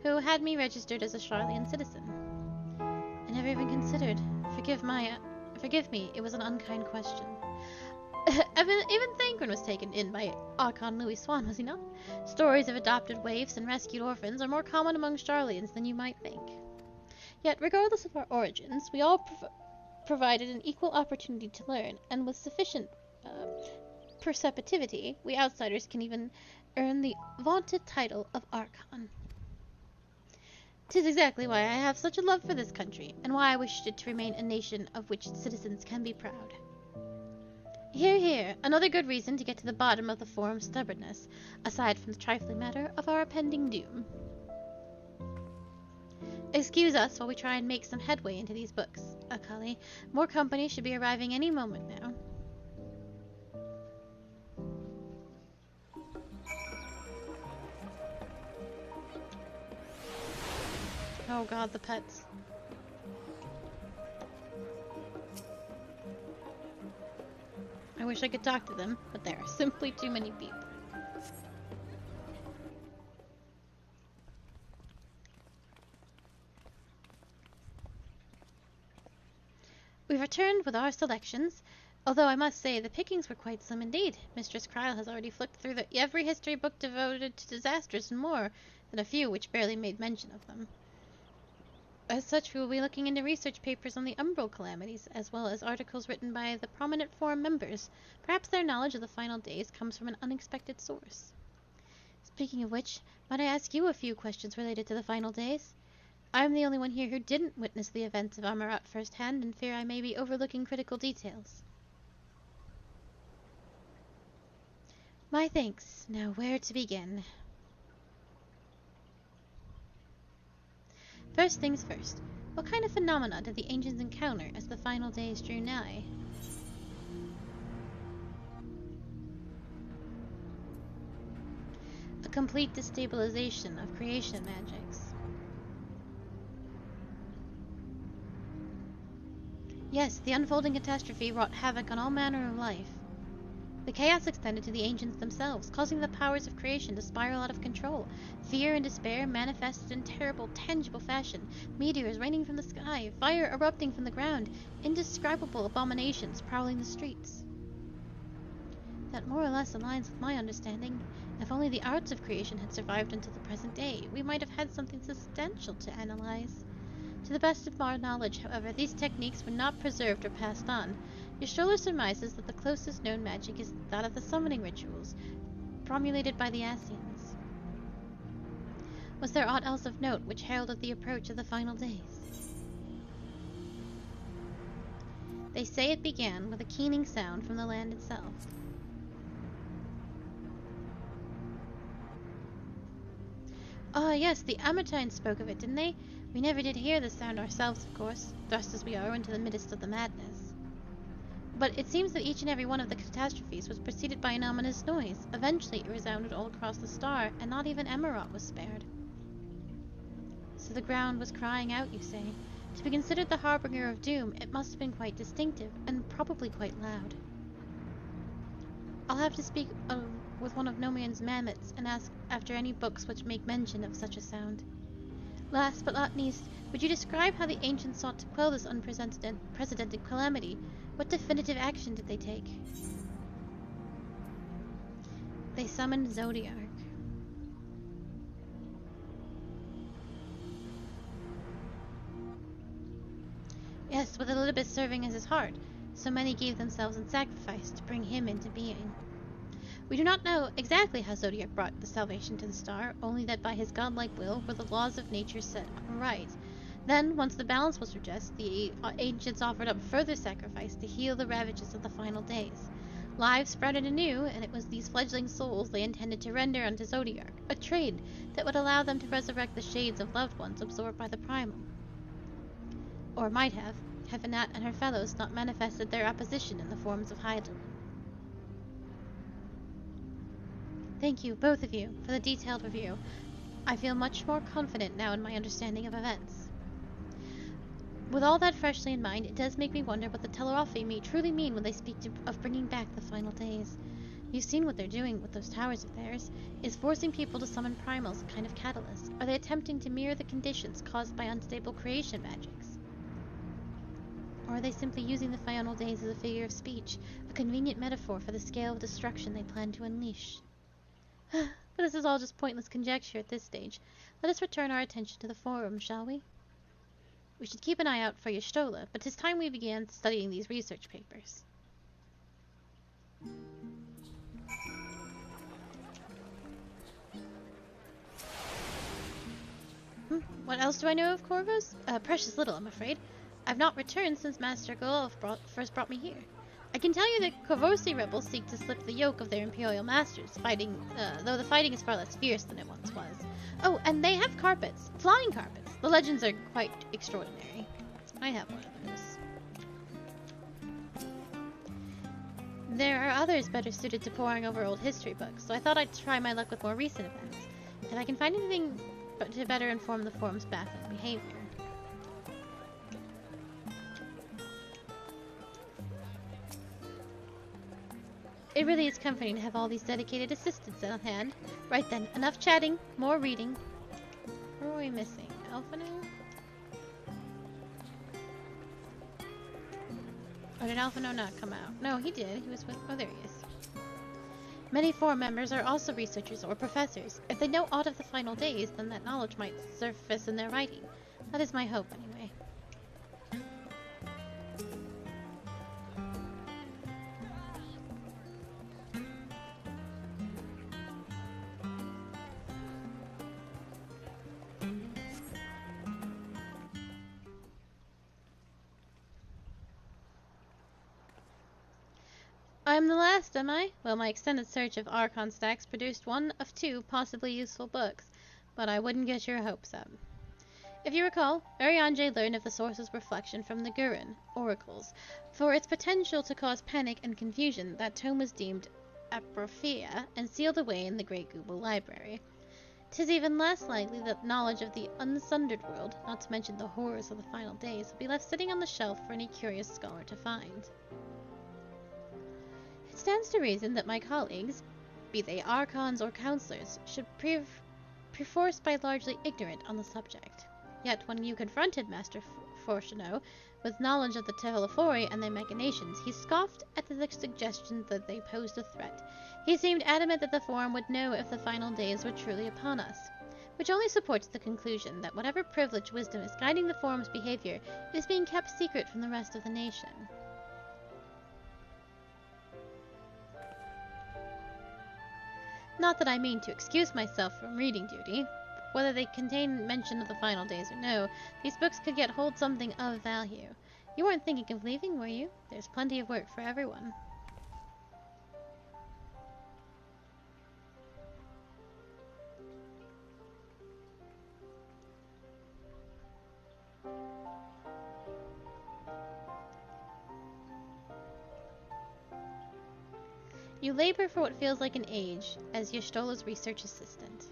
who had me registered as a Sharlayan citizen. I never even considered. Forgive me, it was an unkind question. Even Thancred was taken in by Archon Louis Swan, was he not? Stories of adopted waifs and rescued orphans are more common among Sharlayans than you might think. Yet, regardless of our origins, we all provided an equal opportunity to learn, and with sufficient perceptivity, we outsiders can even earn the vaunted title of Archon. 'Tis exactly why I have such a love for this country, and why I wished it to remain a nation of which its citizens can be proud. Hear, hear, another good reason to get to the bottom of the Forum's stubbornness, aside from the trifling matter of our impending doom. Excuse us while we try and make some headway into these books, Akali. More company should be arriving any moment now. Oh god, the pets. I wish I could talk to them, but there are simply too many people. We've returned with our selections, although I must say the pickings were quite slim indeed. Mistress Kryl has already flicked through every history book devoted to disasters and more than a few which barely made mention of them. As such, we will be looking into research papers on the Umbral calamities, as well as articles written by the prominent Forum members. Perhaps their knowledge of the final days comes from an unexpected source. Speaking of which, might I ask you a few questions related to the final days? I am the only one here who didn't witness the events of Amarat firsthand, and fear I may be overlooking critical details. My thanks. Now where to begin? First things first. What kind of phenomena did the ancients encounter as the final days drew nigh? A complete destabilization of creation magics. Yes, the unfolding catastrophe wrought havoc on all manner of life. The chaos extended to the ancients themselves, causing the powers of creation to spiral out of control. Fear and despair manifested in terrible, tangible fashion. Meteors raining from the sky, fire erupting from the ground, indescribable abominations prowling the streets. That more or less aligns with my understanding. If only the arts of creation had survived until the present day, we might have had something substantial to analyze. To the best of our knowledge, however, these techniques were not preserved or passed on. Yashola surmises that the closest known magic is that of the summoning rituals, promulgated by the Ascians. Was there aught else of note which heralded the approach of the final days? They say it began with a keening sound from the land itself. Ah, yes, the Amertines spoke of it, didn't they? We never did hear the sound ourselves, of course, thrust as we are into the midst of the madness. But it seems that each and every one of the catastrophes was preceded by an ominous noise. Eventually it resounded all across the star, and not even Emerald was spared. So the ground was crying out, you say. To be considered the harbinger of doom, it must have been quite distinctive, and probably quite loud. I'll have to speak with one of Nomian's mammoths and ask after any books which make mention of such a sound. Last but not least, would you describe how the ancients sought to quell this unprecedented calamity? What definitive action did they take? They summoned Zodiark. Yes, with Elidibus serving as his heart, so many gave themselves in sacrifice to bring him into being. We do not know exactly how Zodiark brought the salvation to the star, only that by his godlike will were the laws of nature set right. Then, once the balance was redressed, the ancients offered up further sacrifice to heal the ravages of the final days. Lives sprouted anew, and it was these fledgling souls they intended to render unto Zodiark, a trade that would allow them to resurrect the shades of loved ones absorbed by the primal. Or might have, had Anat and her fellows not manifested their opposition in the forms of Hydaelyn. Thank you, both of you, for the detailed review. I feel much more confident now in my understanding of events. With all that freshly in mind, it does make me wonder what the Telerothi truly mean when they speak of bringing back the final days. You've seen what they're doing with those towers of theirs. Is forcing people to summon primals a kind of catalyst? Are they attempting to mirror the conditions caused by unstable creation magics? Or are they simply using the final days as a figure of speech, a convenient metaphor for the scale of destruction they plan to unleash? But this is all just pointless conjecture at this stage. Let us return our attention to the forum, shall we? We should keep an eye out for Y'shtola, but 'tis time we began studying these research papers. What else do I know of Corvus? Precious little, I'm afraid. I've not returned since Master Golov first brought me here. I can tell you that Corvosi rebels seek to slip the yoke of their Imperial masters, though the fighting is far less fierce than it once was. Oh, and they have carpets. Flying carpets. The legends are quite extraordinary. I have one of those. There are others better suited to poring over old history books, so I thought I'd try my luck with more recent events. If I can find anything to better inform the forum's baffling behavior. It really is comforting to have all these dedicated assistants on hand. Right then, enough chatting, more reading. Who are we missing? Alphino? Or did Alphino not come out? No, he did. He was with... Oh, there he is. Many forum members are also researchers or professors. If they know aught of the final days, then that knowledge might surface in their writing. That is my hope, anyway. I'm the last, am I? Well, my extended search of Archon stacks produced one of 2 possibly useful books, but I wouldn't get your hopes up. If you recall, Urianger learned of the source's reflection from the Gurren oracles. For its potential to cause panic and confusion, that tome was deemed aprophia and sealed away in the Great Google Library. 'Tis even less likely that knowledge of the unsundered world, not to mention the horrors of the final days, will be left sitting on the shelf for any curious scholar to find. It stands to reason that my colleagues, be they archons or counselors, should perforce be largely ignorant on the subject. Yet when you confronted Master Fortuneau with knowledge of the Tevelafori and their machinations, he scoffed at the suggestion that they posed a threat. He seemed adamant that the Forum would know if the final days were truly upon us, which only supports the conclusion that whatever privileged wisdom is guiding the Forum's behavior is being kept secret from the rest of the nation. Not that I mean to excuse myself from reading duty. Whether they contain mention of the final days or no, these books could yet hold something of value. You weren't thinking of leaving, were you? There's plenty of work for everyone. You labor for what feels like an age as Y'shtola's research assistant.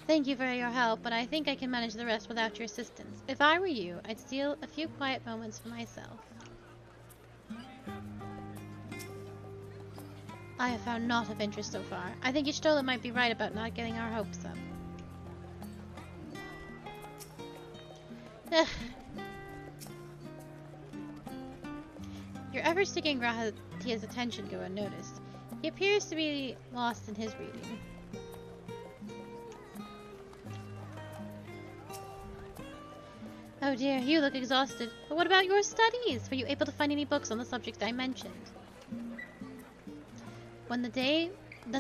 Thank you for your help, but I think I can manage the rest without your assistance. If I were you, I'd steal a few quiet moments for myself. I have found naught of interest so far. I think Y'shtola might be right about not getting our hopes up. Your efforts to gain Grahatia's attention go unnoticed. He appears to be lost in his reading. Oh dear, you look exhausted. But what about your studies? Were you able to find any books on the subject I mentioned? Then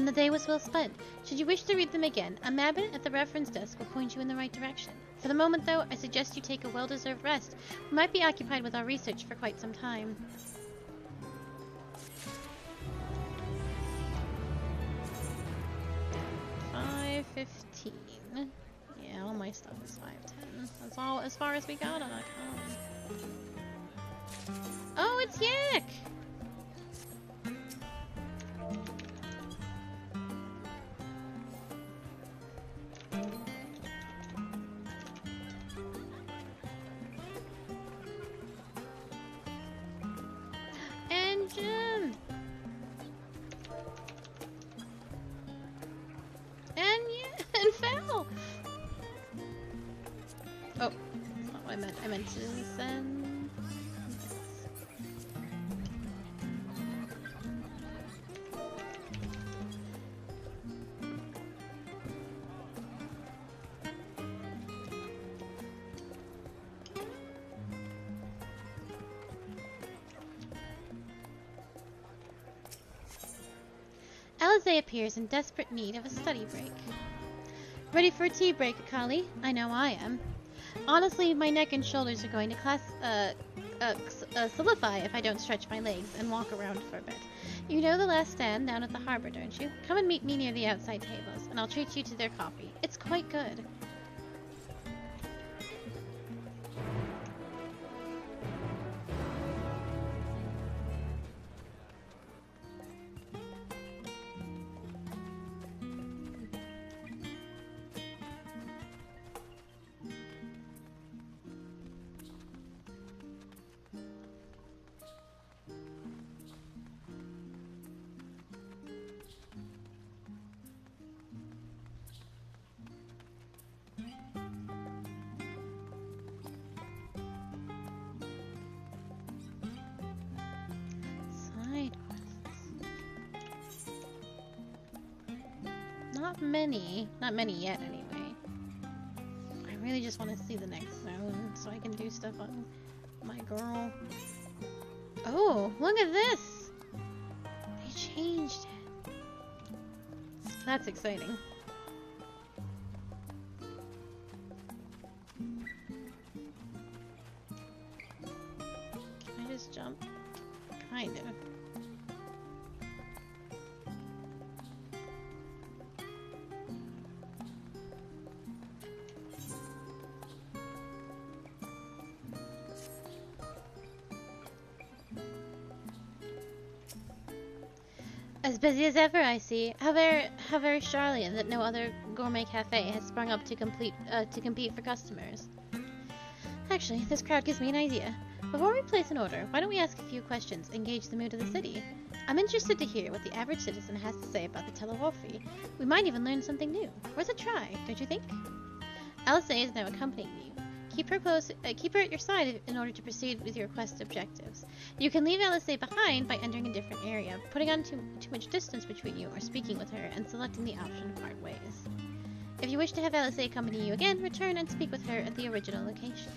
the day was well spent. Should you wish to read them again, a mabbit at the reference desk will point you in the right direction. For the moment, though, I suggest you take a well-deserved rest. We might be occupied with our research for quite some time. $5.15. Yeah, all my stuff is $5.10. That's all as far as we got on our con. Oh, it's Yak! And Jim! And Phil! Oh, that's not what I meant. I meant to send... Alize appears in desperate need of a study break. Ready for a tea break, Akali? I know I am. Honestly, my neck and shoulders are going to solidify if I don't stretch my legs and walk around for a bit. You know the last stand down at the harbor, don't you? Come and meet me near the outside tables, and I'll treat you to their coffee. It's quite good. Not many yet, anyway. I really just want to see the next zone so I can do stuff on my girl. Oh, look at this! They changed it. That's exciting. Kind of. As busy as ever, I see. How very Charlian that no other gourmet cafe has sprung up to compete for customers. Actually, this crowd gives me an idea. Before we place an order, why don't we ask a few questions and gauge the mood of the city? I'm interested to hear what the average citizen has to say about the Telewarfi. We might even learn something new. Worth a try, don't you think? LSA is now accompanying you. Keep her at your side in order to proceed with your quest objectives. You can leave LSA behind by entering a different area, putting on too much distance between you, or speaking with her and selecting the option to part ways. If you wish to have LSA accompany you again, return and speak with her at the original location.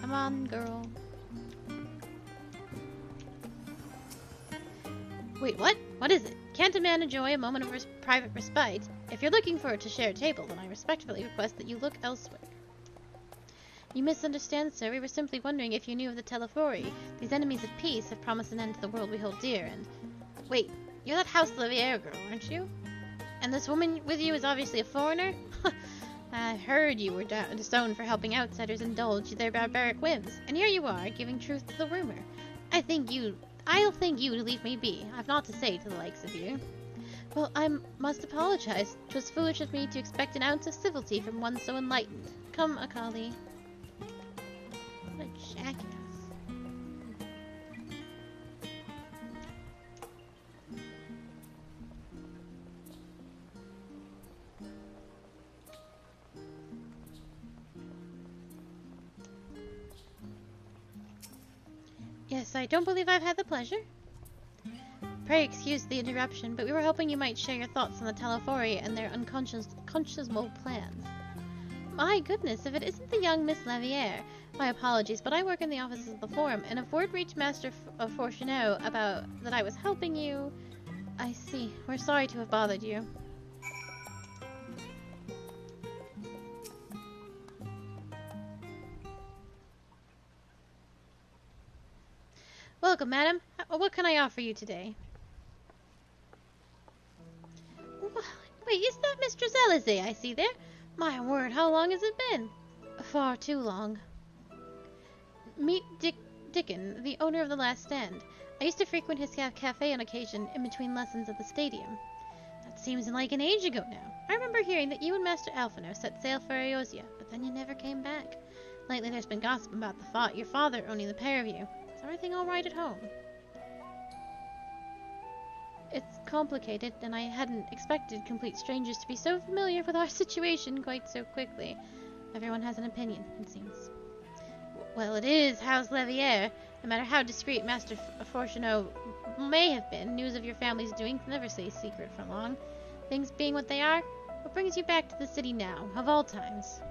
Come on, girl. Wait, what? What is it? Can't a man enjoy a moment of private respite? If you're looking for it to share a table, then I respectfully request that you look elsewhere. You misunderstand, sir. We were simply wondering if you knew of the Telefori. These enemies of peace have promised an end to the world we hold dear, and... Wait, you're that House Levier girl, aren't you? And this woman with you is obviously a foreigner? I heard you were stoned for helping outsiders indulge their barbaric whims, and here you are, giving truth to the rumor. I'll thank you to leave me be. I've naught to say to the likes of you. Well, I must apologize. 'Twas foolish of me to expect an ounce of civility from one so enlightened. Come, Akali. What a jackass. Yes, I don't believe I've had the pleasure. Pray excuse the interruption, but we were hoping you might share your thoughts on the Telefori and their unconscionable plans. My goodness, if it isn't the young Miss Levier. My apologies, but I work in the offices of the Forum, and if word reached Master Fortuneau about that I was helping you... I see. We're sorry to have bothered you. Welcome, madam. What can I offer you today? Wait, is that Mistress Alizé I see there? My word, how long has it been? Far too long. Meet Dickon, the owner of the Last Stand. I used to frequent his cafe on occasion in between lessons at the stadium. That seems like an age ago now. I remember hearing that you and Master Alphino set sail for Eosia, but then you never came back. Lately there's been gossip about your father owning the pair of you. Is everything all right at home? It's complicated, and I hadn't expected complete strangers to be so familiar with our situation quite so quickly. Everyone has an opinion, it seems. Well, it is House Levier. No matter how discreet Master Fortuneau may have been, news of your family's doings never stays secret for long. Things being what they are, what brings you back to the city now, of all times?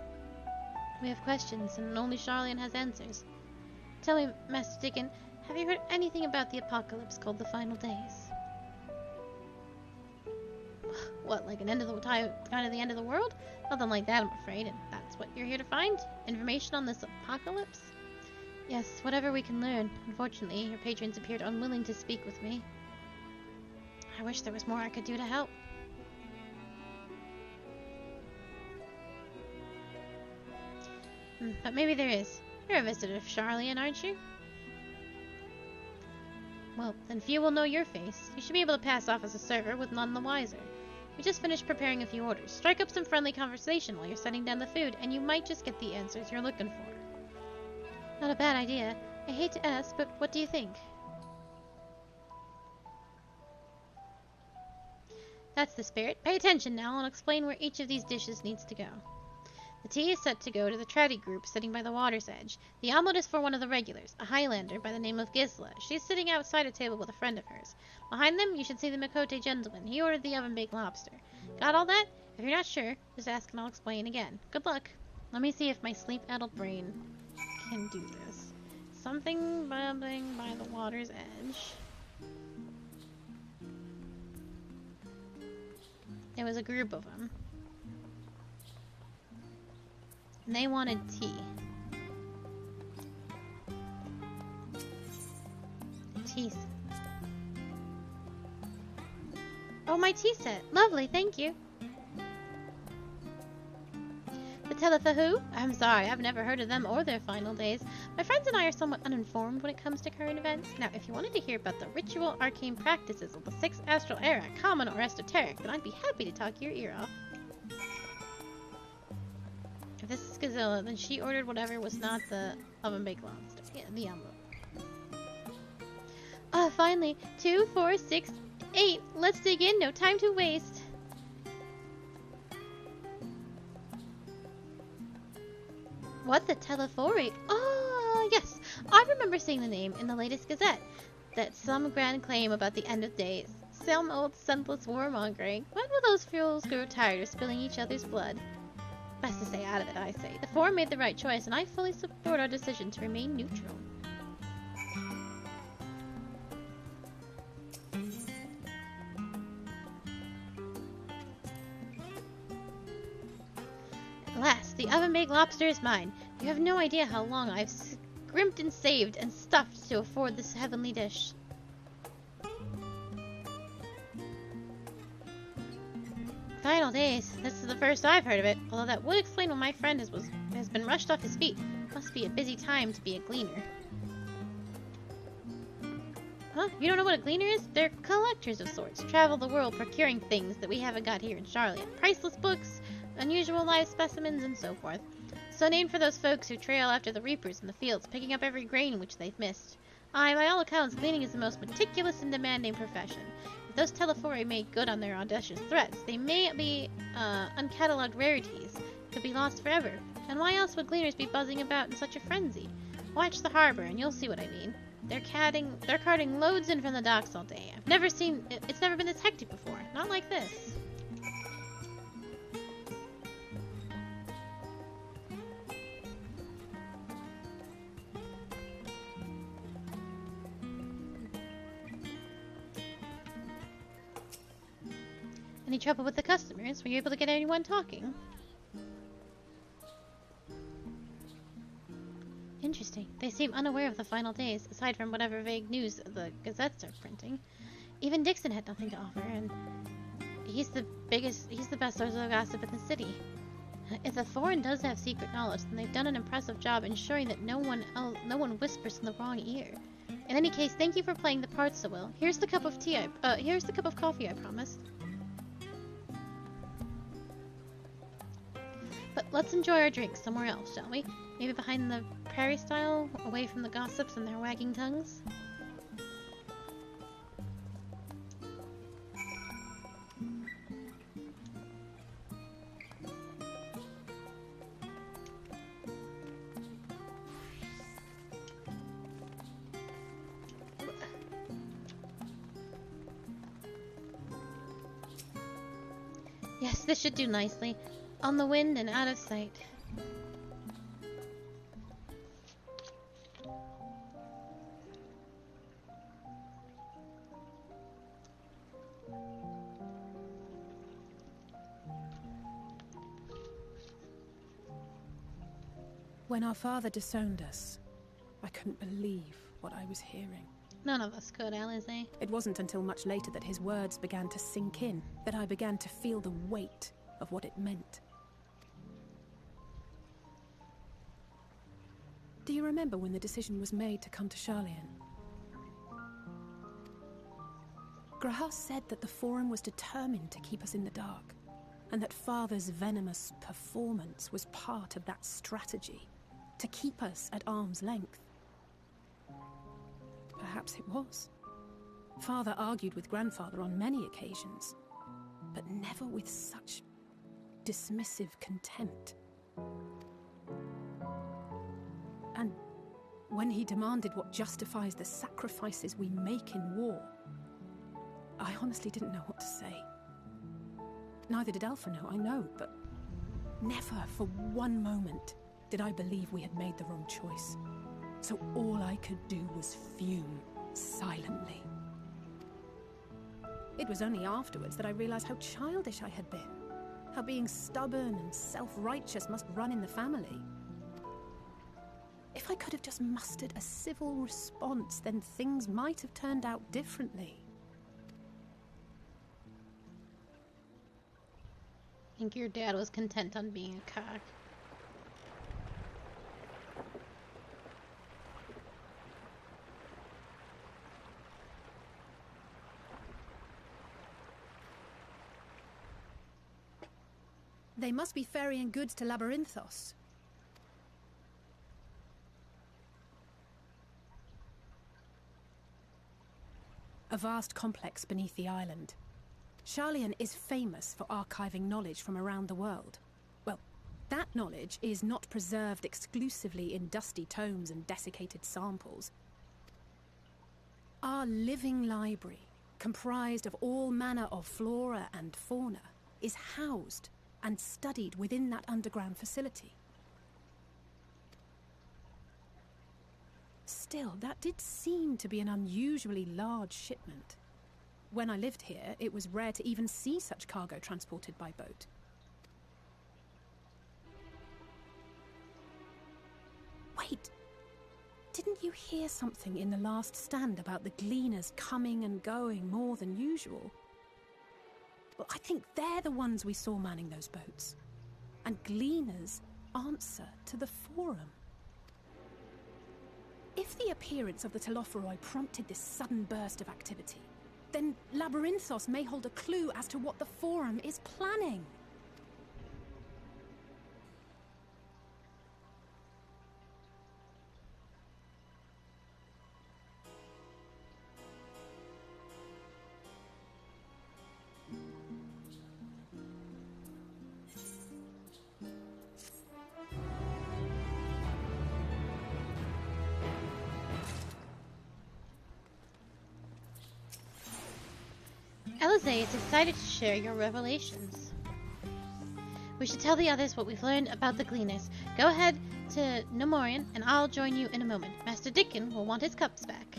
We have questions, and only Charlian has answers. Tell me, Master Dickon, have you heard anything about the apocalypse called the Final Days? What, like an end of the time, kind of the end of the world? Nothing like that, I'm afraid, and that's what you're here to find? Information on this apocalypse? Yes, whatever we can learn. Unfortunately, your patrons appeared unwilling to speak with me. I wish there was more I could do to help. But maybe there is. You're a visitor of Charlian, aren't you? Well, then few will know your face. You should be able to pass off as a server with none the wiser. We just finished preparing a few orders. Strike up some friendly conversation while you're setting down the food, and you might just get the answers you're looking for. Not a bad idea. I hate to ask, but what do you think? That's the spirit. Pay attention now, and I'll explain where each of these dishes needs to go. The tea is set to go to the Traddy group sitting by the water's edge. The omelet is for one of the regulars, a Highlander by the name of Gisla. She's sitting outside a table with a friend of hers. Behind them, you should see the Makote gentleman. He ordered the oven-baked lobster. Got all that? If you're not sure, just ask and I'll explain again. Good luck. Let me see if my sleep-addled brain can do this. Something bubbling by the water's edge. There was a group of them. And they wanted tea. teeth. Oh, my tea set. Lovely, thank you. The Telefahu? I'm sorry, I've never heard of them or their final days. My friends and I are somewhat uninformed when it comes to current events. Now, if you wanted to hear about the ritual arcane practices of the 6th Astral Era, common or esoteric, then I'd be happy to talk your ear off. If this is Gazilla, then she ordered whatever was not the oven-baked lobster. Yeah, the envelope. Ah, finally. 2, 4, 6, 8. Let's dig in, no time to waste. What, the Telephori? Oh, yes. I remember seeing the name in the latest Gazette. That's some grand claim about the end of days. Some old senseless warmongering. When will those fools grow tired of spilling each other's blood? Best to stay out of it, I say. The Forum made the right choice, and I fully support our decision to remain neutral. Alas, the oven-baked lobster is mine. You have no idea how long I've scrimped and saved and stuffed to afford this heavenly dish. Final days. This is the first I've heard of it, although that would explain why my friend has been rushed off his feet. Must be a busy time to be a gleaner. Huh? You don't know what a gleaner is? They're collectors of sorts. Travel the world procuring things that we haven't got here in Charlotte. Priceless books, unusual live specimens, and so forth. So named for those folks who trail after the reapers in the fields, picking up every grain which they've missed. Aye, by all accounts, gleaning is the most meticulous and demanding profession. If those Telephori make good on their audacious threats, they may be uncatalogued rarities, could be lost forever. And why else would gleaners be buzzing about in such a frenzy? Watch the harbor, and you'll see what I mean. They're carting loads in from the docks all day. It's never been this hectic before. Not like this. Any trouble with the customers? Were you able to get anyone talking? Interesting. They seem unaware of the final days, aside from whatever vague news the gazettes are printing. Even Dixon had nothing to offer, and he's the best source of gossip in the city. If the Foreign does have secret knowledge, then they've done an impressive job ensuring that no one whispers in the wrong ear. In any case, thank you for playing the part so well. Here's the cup of coffee I promised. But let's enjoy our drinks somewhere else, shall we? Maybe behind the prairie style, away from the gossips and their wagging tongues? Yes, this should do nicely. On the wind and out of sight. When our father disowned us, I couldn't believe what I was hearing. None of us could, Alize. It wasn't until much later that his words began to sink in, that I began to feel the weight of what it meant. Do you remember when the decision was made to come to Charlian? Grahas said that the Forum was determined to keep us in the dark, and that Father's venomous performance was part of that strategy, to keep us at arm's length. Perhaps it was. Father argued with Grandfather on many occasions, but never with such dismissive contempt. And when he demanded what justifies the sacrifices we make in war, I honestly didn't know what to say. Neither did Alpha know, I know, but never for one moment did I believe we had made the wrong choice. So all I could do was fume silently. It was only afterwards that I realized how childish I had been, how being stubborn and self-righteous must run in the family. If I could have just mustered a civil response, then things might have turned out differently. I think your dad was content on being a cock. They must be ferrying goods to Labyrinthos. A vast complex beneath the island. Sharlayan is famous for archiving knowledge from around the world. Well, that knowledge is not preserved exclusively in dusty tomes and desiccated samples. Our living library, comprised of all manner of flora and fauna, is housed and studied within that underground facility. Still, that did seem to be an unusually large shipment. When I lived here, it was rare to even see such cargo transported by boat. Wait, didn't you hear something in the last stand about the gleaners coming and going more than usual? Well, I think they're the ones we saw manning those boats. And gleaners answer to the Forum. If the appearance of the Telophoroi prompted this sudden burst of activity, then Labyrinthos may hold a clue as to what the Forum is planning. Elise is excited to share your revelations. We should tell the others what we've learned about the Gleaners. Go ahead to Nymphorium, and I'll join you in a moment. Master Dickon will want his cups back.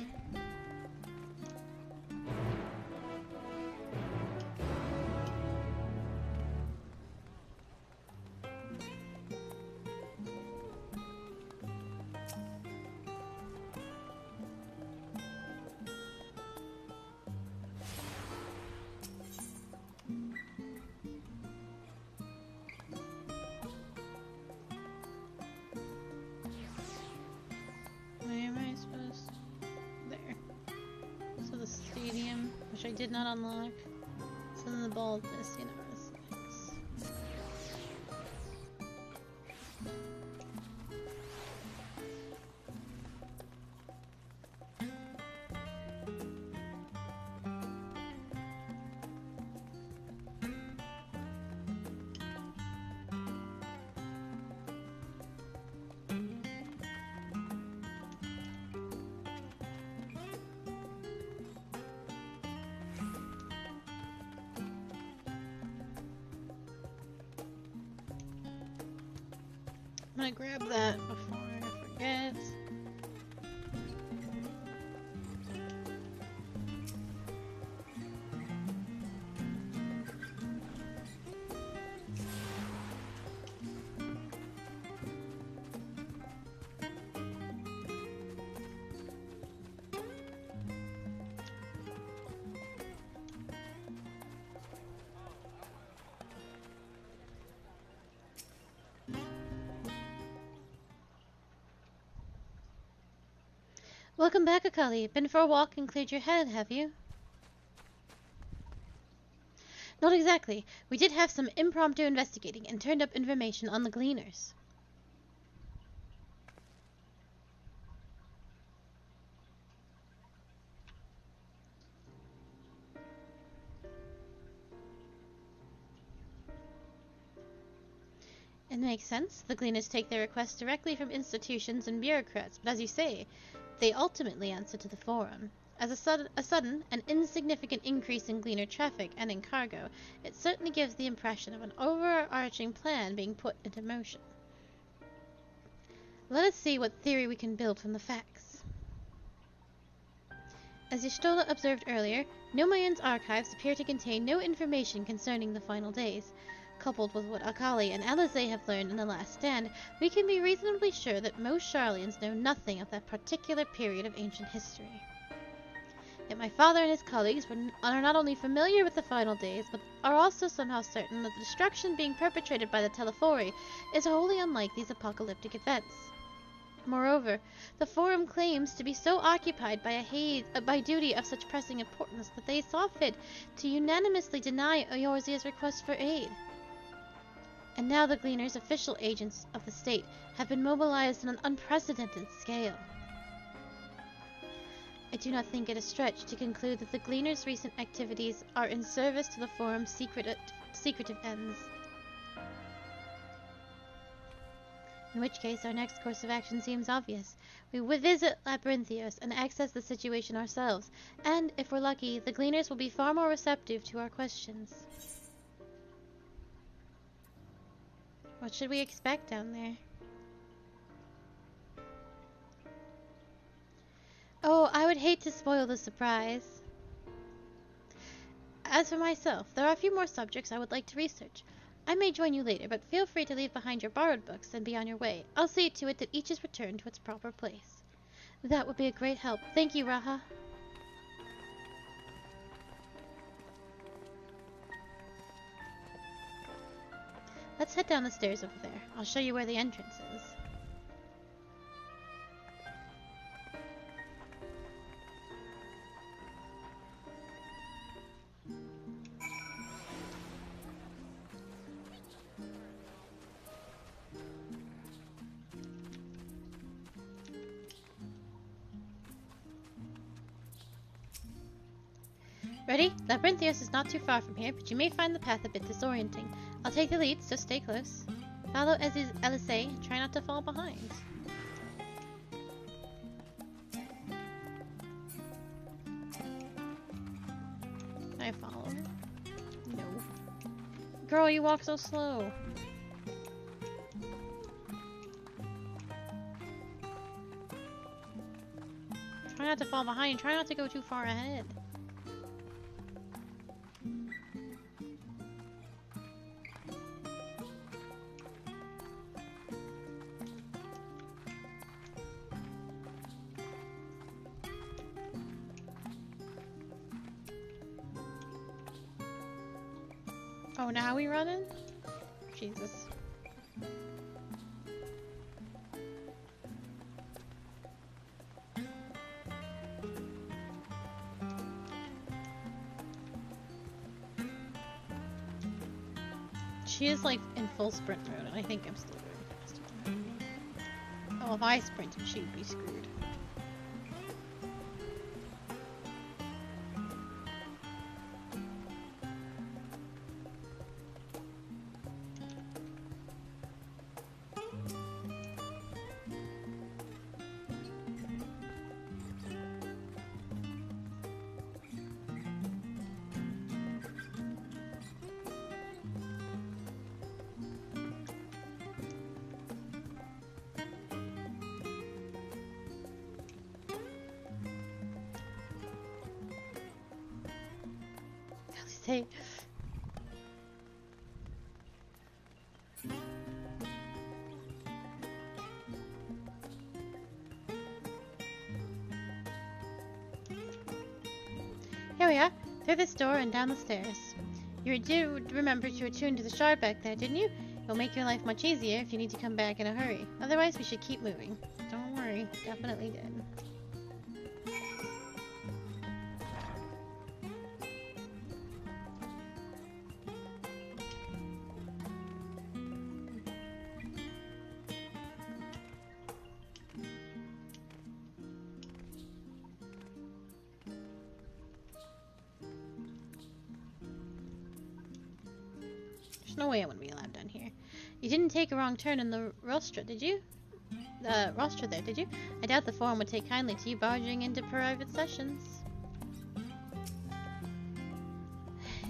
I did not unlock. It's in the Baldessian Annex. I'm gonna grab that before I forget. Welcome back, Akali. Been for a walk and cleared your head, have you? Not exactly. We did have some impromptu investigating and turned up information on the Gleaners. It makes sense. The Gleaners take their requests directly from institutions and bureaucrats, but as you say, they ultimately answer to the Forum. As a sudden and insignificant increase in Gleaner traffic and in cargo, it certainly gives the impression of an overarching plan being put into motion. Let us see what theory we can build from the facts. As Y'shtola observed earlier, Nomayan's archives appear to contain no information concerning the final days. coupled with what Akali and Alizé have learned in the Last Stand, we can be reasonably sure that most Sharlayans know nothing of that particular period of ancient history. Yet my father and his colleagues are not only familiar with the final days, but are also somehow certain that the destruction being perpetrated by the Telefori is wholly unlike these apocalyptic events. Moreover, the Forum claims to be so occupied by duty of such pressing importance that they saw fit to unanimously deny Eorzea's request for aid. And now the Gleaners, official agents of the state, have been mobilized on an unprecedented scale. I do not think it a stretch to conclude that the Gleaners' recent activities are in service to the Forum's secretive ends. In which case, our next course of action seems obvious. We would visit Labyrinthios and access the situation ourselves, and, if we're lucky, the Gleaners will be far more receptive to our questions. What should we expect down there? Oh, I would hate to spoil the surprise. As for myself, there are a few more subjects I would like to research. I may join you later, but feel free to leave behind your borrowed books and be on your way. I'll see to it that each is returned to its proper place. That would be a great help. Thank you, Raha. Let's head down the stairs over there. I'll show you where the entrance is. Ready? Labyrinthios is not too far from here, but you may find the path a bit disorienting. I'll take the lead, so stay close. Follow Alizé and try not to fall behind. Can I follow her? No. Girl, you walk so slow. Try not to fall behind. Try not to go too far ahead. Oh, now we running? Jesus. She is like in full sprint mode, and I think I'm still going faster. Oh, if I sprinted, she would be screwed. Hey. Here we are, through this door and down the stairs. You did remember to attune to the shard back there, didn't you? It'll make your life much easier if you need to come back in a hurry. Otherwise, we should keep moving. Don't worry, definitely did. No way I wouldn't be allowed down here. You didn't take a wrong turn in the rostra, did you? The rostra there, did you? I doubt the Forum would take kindly to you barging into private sessions.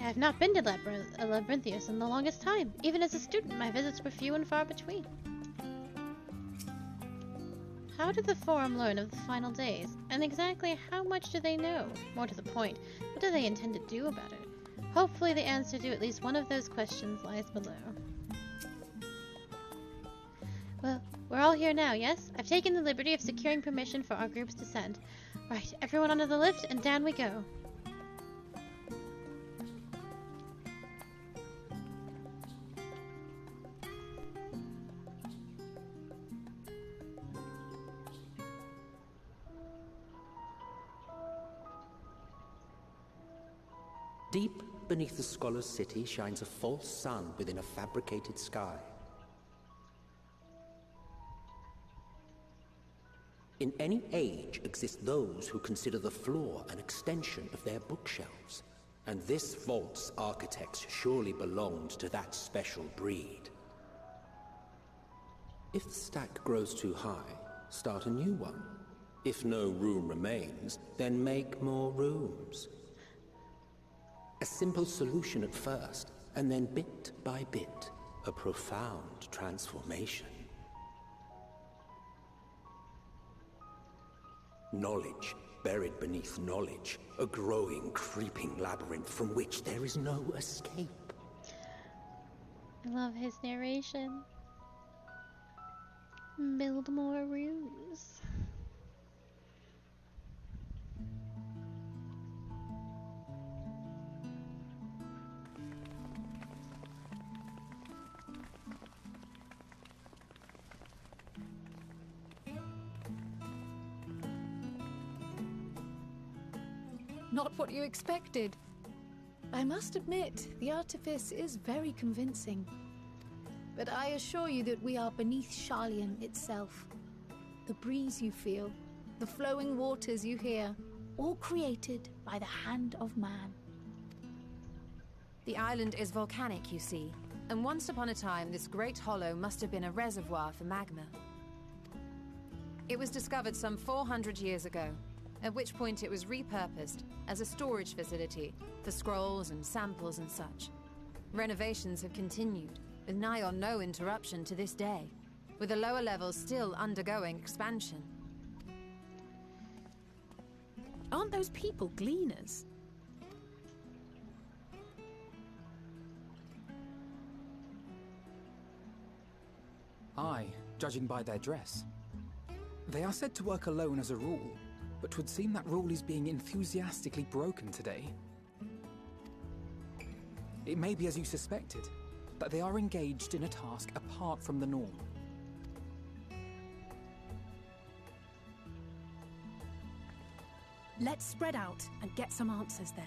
I've not been to Labyrinthios in the longest time. Even as a student, my visits were few and far between. How did the Forum learn of the final days? And exactly how much do they know? More to the point, what do they intend to do about it? Hopefully the answer to at least one of those questions lies below. Well, we're all here now, yes? I've taken the liberty of securing permission for our group's descent. Right, everyone onto the lift, and down we go. Deep beneath the scholar's city shines a false sun within a fabricated sky. In any age exist those who consider the floor an extension of their bookshelves, and this vault's architects surely belonged to that special breed. If the stack grows too high, start a new one. If no room remains, then make more rooms. A simple solution at first, and then bit by bit, a profound transformation. Knowledge buried beneath knowledge, a growing, creeping labyrinth from which there is no escape. I love his narration. Build more rooms. Not what you expected. I must admit, the artifice is very convincing. But I assure you that we are beneath Sharlayan itself. The breeze you feel, the flowing waters you hear, all created by the hand of man. The island is volcanic, you see, and once upon a time this great hollow must have been a reservoir for magma. It was discovered some 400 years ago, at which point it was repurposed as a storage facility for scrolls and samples and such. Renovations have continued, with nigh on no interruption to this day, with the lower levels still undergoing expansion. Aren't those people gleaners? Aye, judging by their dress. They are said to work alone as a rule, but 'twould seem that rule is being enthusiastically broken today. It may be as you suspected, that they are engaged in a task apart from the norm. Let's spread out and get some answers then.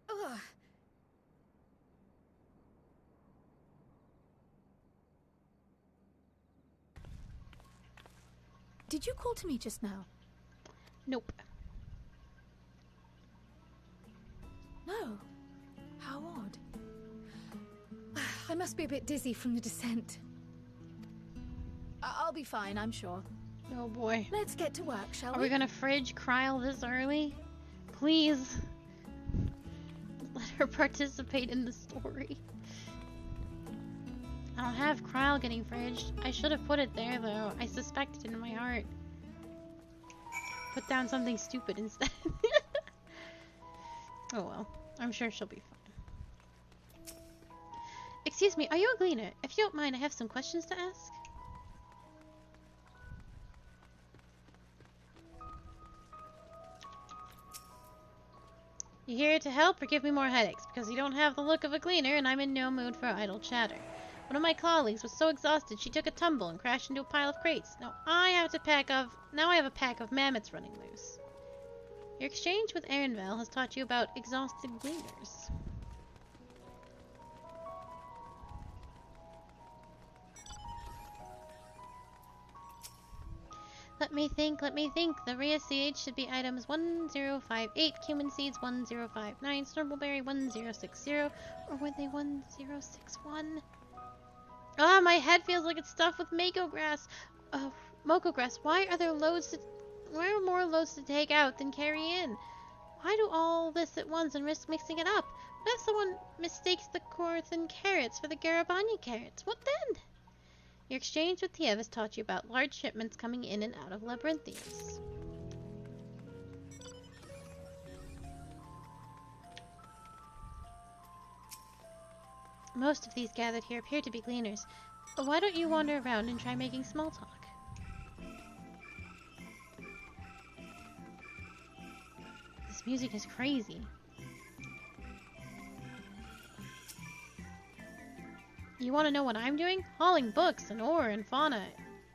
Ugh. Did you call to me just now? Nope. No. How odd. I must be a bit dizzy from the descent. I'll be fine, I'm sure. Oh boy. Let's get to work, shall we? Are we gonna fridge Kryl this early? Please. Let her participate in the story. I don't have Kryl getting fridged. I should have put it there though. I suspected it in my heart. Put down something stupid instead. Oh well. I'm sure she'll be fine. Excuse me, are you a gleaner? If you don't mind, I have some questions to ask. You here to help or give me more headaches? Because you don't have the look of a gleaner and I'm in no mood for idle chatter. One of my colleagues was so exhausted she took a tumble and crashed into a pile of crates. Now I have a pack of mammoths running loose. Your exchange with Erenvel has taught you about exhausted gleaners. Let me think. The Rhea CH should be items 1058, cumin seeds 1059, snurpleberry 1060, or were they 1061? Ah, my head feels like it's stuffed with mako grass. Moko grass. Why are there more loads to take out than carry in? Why do all this at once and risk mixing it up? What if someone mistakes the Corthan carrots for the Garabanya carrots? What then? Your exchange with Tiev has taught you about large shipments coming in and out of Labyrinthios. Most of these gathered here appear to be gleaners, but why don't you wander around and try making small talk? This music is crazy. You want to know what I'm doing? Hauling books and ore and fauna.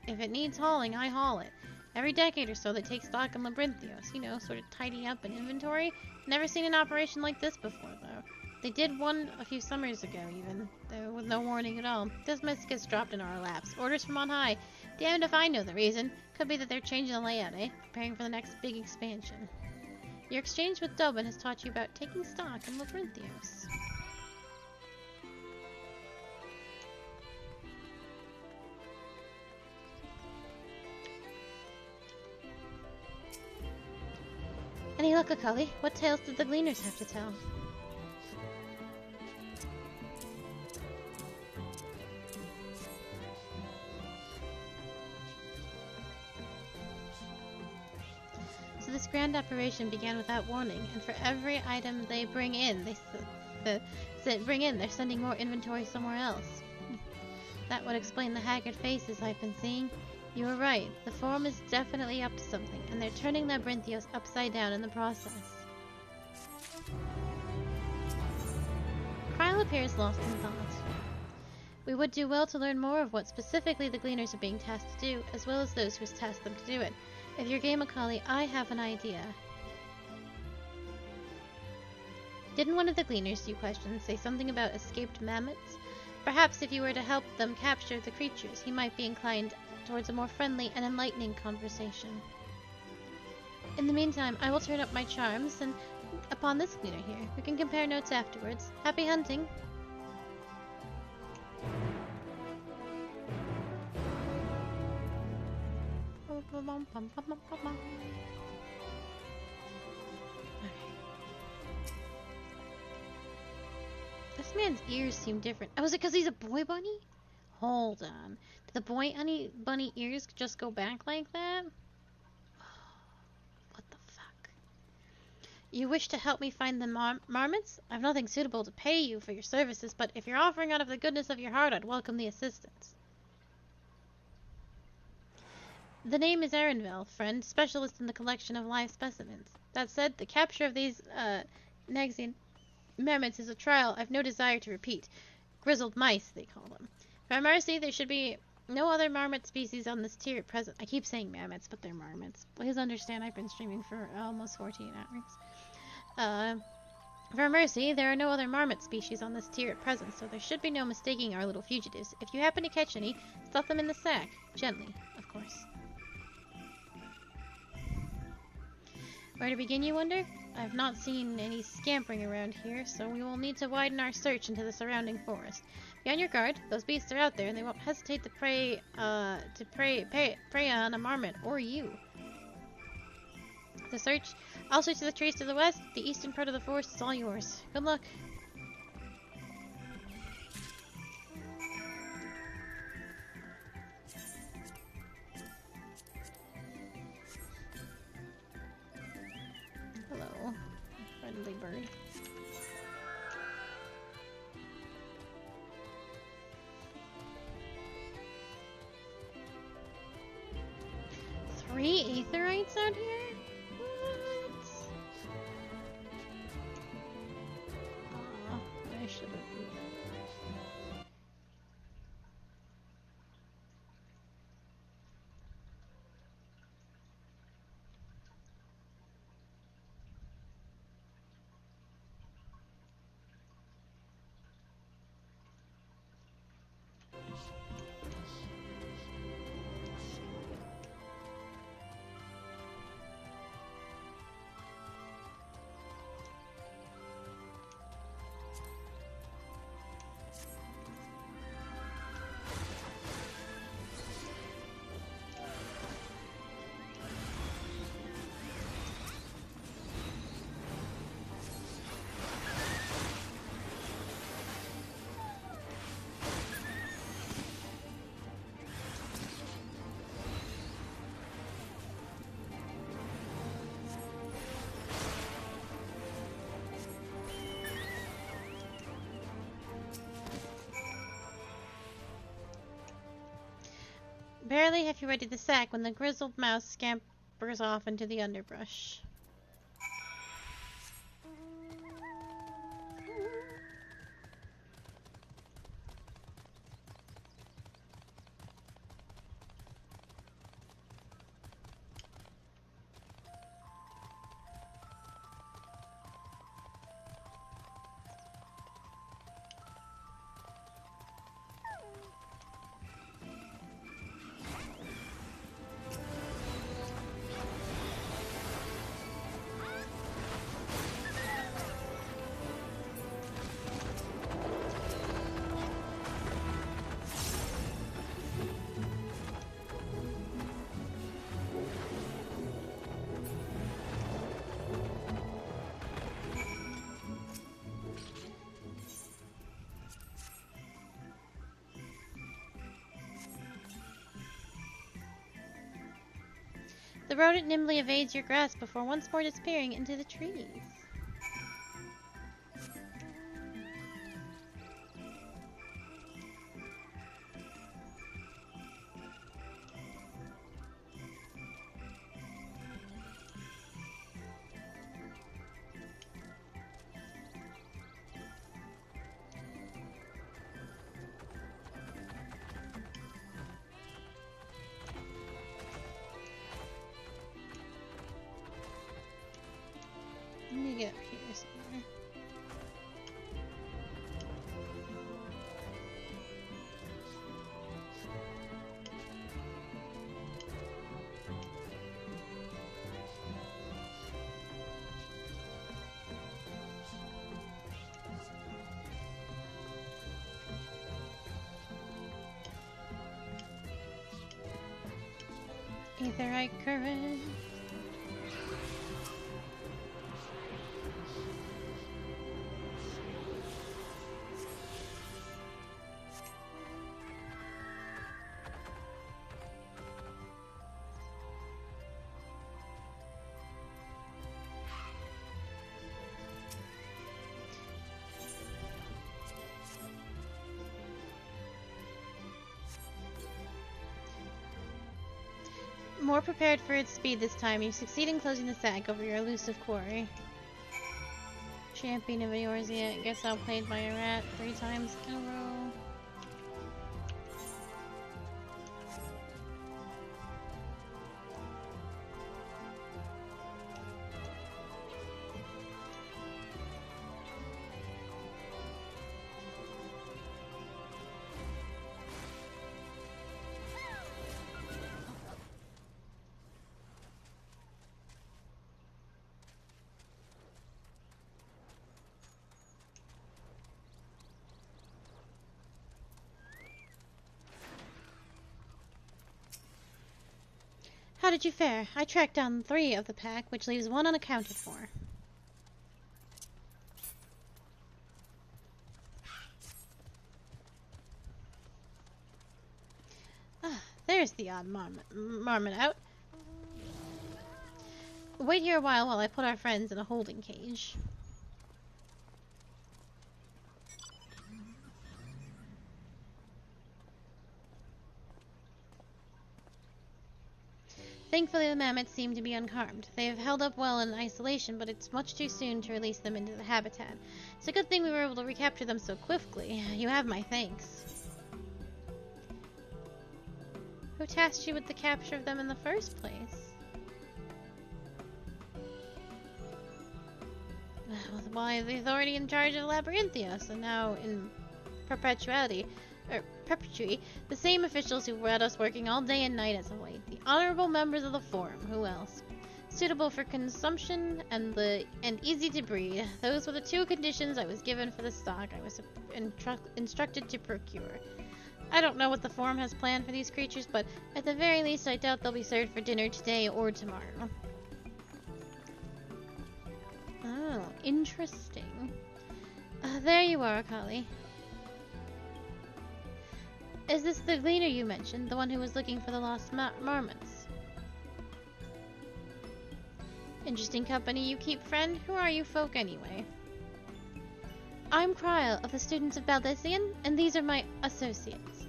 If it needs hauling, I haul it. Every decade or so they take stock in Labyrinthios, you know, sort of tidy up an inventory. Never seen an operation like this before, though. They did one a few summers ago, even, though with no warning at all. This mess gets dropped in our laps. Orders from on high. Damned if I know the reason. Could be that they're changing the layout, eh? Preparing for the next big expansion. Your exchange with Dublin has taught you about taking stock in Labyrinthios. Any luck, Akali? What tales did the Gleaners have to tell? So this grand operation began without warning, and for every item they bring in, they're sending more inventory somewhere else. That would explain the haggard faces I've been seeing. You were right. The Forum is definitely up to something, and they're turning Labyrinthios upside down in the process. Kyle appears lost in thought. We would do well to learn more of what specifically the Gleaners are being tasked to do, as well as those who's tasked them to do it. If you're game, Akali, I have an idea. Didn't one of the Gleaners you questioned say something about escaped mammoths? Perhaps if you were to help them capture the creatures, he might be inclined towards a more friendly and enlightening conversation. In the meantime, I will turn up my charms, and upon this Gleaner here, we can compare notes afterwards. Happy hunting! This man's ears seem different. Oh, is it because he's a boy bunny? Hold on. Did the boy bunny ears just go back like that? What the fuck? You wish to help me find the marmots? I've nothing suitable to pay you for your services, but if you're offering out of the goodness of your heart, I'd welcome the assistance. The name is Erenvel, friend, specialist in the collection of live specimens. That said, the capture of these, Nexian marmots is a trial I've no desire to repeat. Grizzled mice, they call them. For mercy, there should be no other marmot species on this tier at present. I keep saying mammoths, but they're marmots. Please understand I've been streaming for almost 14 hours. For mercy, there are no other marmot species on this tier at present, so there should be no mistaking our little fugitives. If you happen to catch any, stuff them in the sack. Gently, of course. Where to begin, you wonder? I've not seen any scampering around here, so we will need to widen our search into the surrounding forest. Be on your guard. Those beasts are out there, and they won't hesitate to prey on a marmot or you. I'll search the trees to the west. The eastern part of the forest is all yours. Good luck. Hello, friendly bird. Three Aetherites out here? What? Aw, I should have. Barely have you readied the sack when the grizzled mouse scampers off into the underbrush. The rodent nimbly evades your grasp before once more disappearing into the trees. Let me get up here somewhere. Aetherite current. More prepared for its speed this time, you succeed in closing the sack over your elusive quarry. Champion of Eorzea gets outplayed by a rat 3 times in a row. How did you fare? I tracked down 3 of the pack, which leaves 1 unaccounted for. Ah, there's the odd marmot out. Wait here a while I put our friends in a holding cage. Thankfully, the mammoths seem to be unharmed. They have held up well in isolation, but it's much too soon to release them into the habitat. It's a good thing we were able to recapture them so quickly. You have my thanks. Who tasked you with the capture of them in the first place? Why, the authority in charge of Labyrinthios, and now in perpetuity, the same officials who had us working all day and night as of late. The honorable members of the Forum. Who else? Suitable for consumption and easy to breed. Those were the 2 conditions I was given for the stock I was instructed to procure. I don't know what the Forum has planned for these creatures, but at the very least I doubt they'll be served for dinner today or tomorrow. Oh, interesting. There you are, Akali. Is this the gleaner you mentioned, the one who was looking for the lost marmots? Interesting company you keep, friend. Who are you folk, anyway? I'm Kryl of the Students of Baldessian, and these are my associates.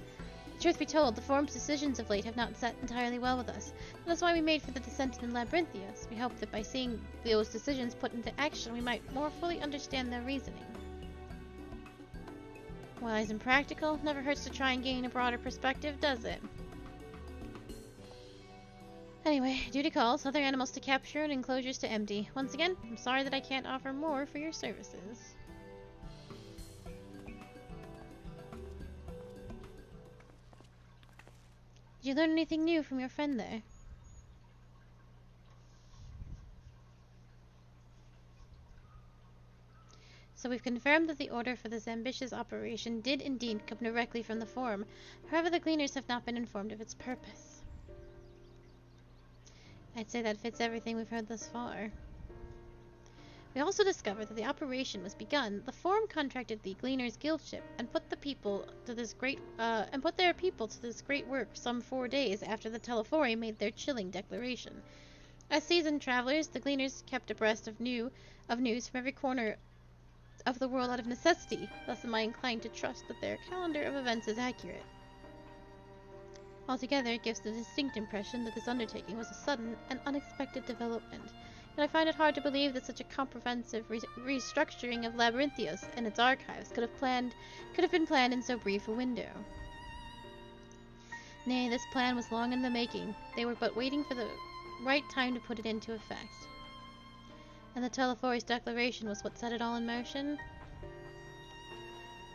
Truth be told, the Forum's decisions of late have not sat entirely well with us. That's why we made for the descent in Labyrinthios. We hoped that by seeing those decisions put into action, we might more fully understand their reasoning. Wise and practical, never hurts to try and gain a broader perspective, does it? Anyway, duty calls, other animals to capture and enclosures to empty. Once again, I'm sorry that I can't offer more for your services. Did you learn anything new from your friend there? So we've confirmed that the order for this ambitious operation did indeed come directly from the Forum. However, the Gleaners have not been informed of its purpose. I'd say that fits everything we've heard thus far. We also discovered that the operation was begun. The Forum contracted the Gleaners Guild ship and put their people to this great work some 4 days after the Nymphorium made their chilling declaration. As seasoned travelers, the Gleaners kept abreast of news from every corner of the world out of necessity. Thus am I inclined to trust that their calendar of events is accurate. Altogether, it gives the distinct impression that this undertaking was a sudden and unexpected development. And I find it hard to believe that such a comprehensive restructuring of Labyrinthios and its archives could have been planned in so brief a window. Nay, this plan was long in the making. They were but waiting for the right time to put it into effect. And the Nymphorium's declaration was what set it all in motion?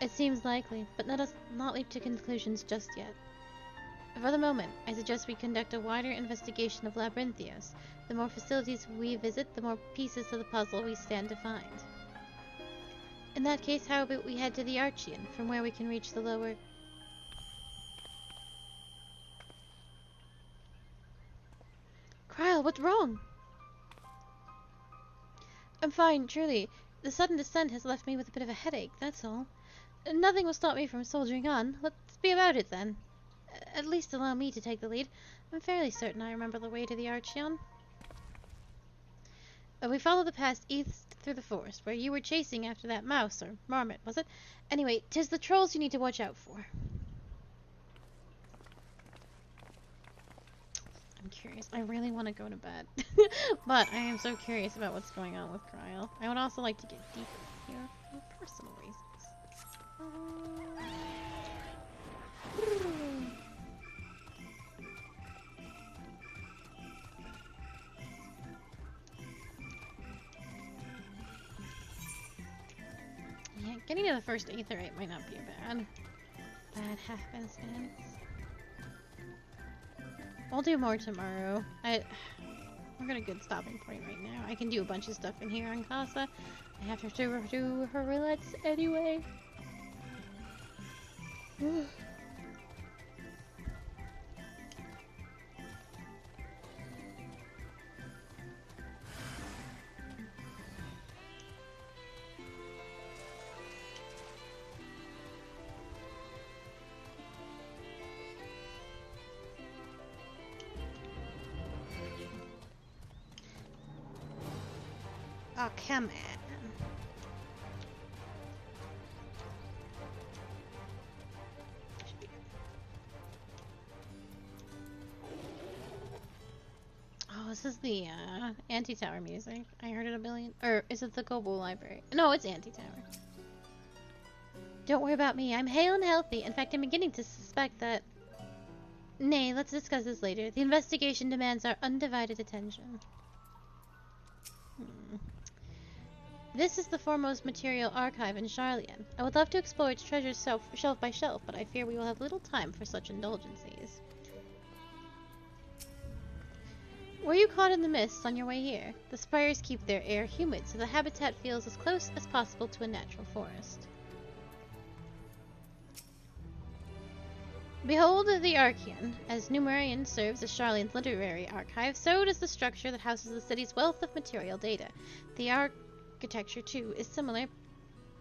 It seems likely, but let us not leap to conclusions just yet. For the moment, I suggest we conduct a wider investigation of Labyrinthios. The more facilities we visit, the more pieces to the puzzle we stand to find. In that case, how about we head to the Archean, from where we can reach the lower... Krile, what's wrong? I'm fine, truly. The sudden descent has left me with a bit of a headache, that's all. Nothing will stop me from soldiering on. Let's be about it, then. At least allow me to take the lead. I'm fairly certain I remember the way to the Archean. We followed the path east through the forest, where you were chasing after that mouse, or marmot, was it? Anyway, 'tis the trolls you need to watch out for. I'm curious. I really want to go to bed. But I am so curious about what's going on with Krile. I would also like to get deeper here for personal reasons. Yeah, getting to the first Aetherite might not be a bad happenstance. I'll do more tomorrow. We're at a good stopping point right now. I can do a bunch of stuff in here on Casa. I have to do her roulette anyway. Oh, come on. Oh, this is the anti-tower music. I heard it a billion. Or is it the Global Library? No, it's anti-tower. Don't worry about me. I'm hale and healthy. In fact, I'm beginning to suspect that... Nay, let's discuss this later. The investigation demands our undivided attention. This is the foremost material archive in Sharlayan. I would love to explore its treasures shelf by shelf, but I fear we will have little time for such indulgences. Were you caught in the mists on your way here? The spires keep their air humid, so the habitat feels as close as possible to a natural forest. Behold the Archean. As Nymphorium serves as Sharlayan's literary archive, so does the structure that houses the city's wealth of material data. The architecture, too, is similar.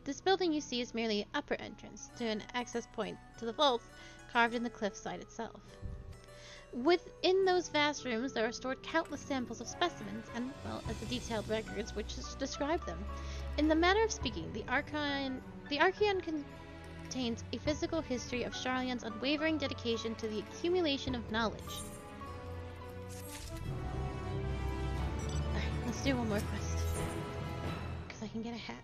This building you see is merely an upper entrance to an access point to the vaults carved in the cliffside itself. Within those vast rooms there are stored countless samples of specimens and, well, as the detailed records which describe them. In the manner of speaking, the Archean contains a physical history of Sharlayan's unwavering dedication to the accumulation of knowledge. Alright, let's do one more quest. Because I can get a hat.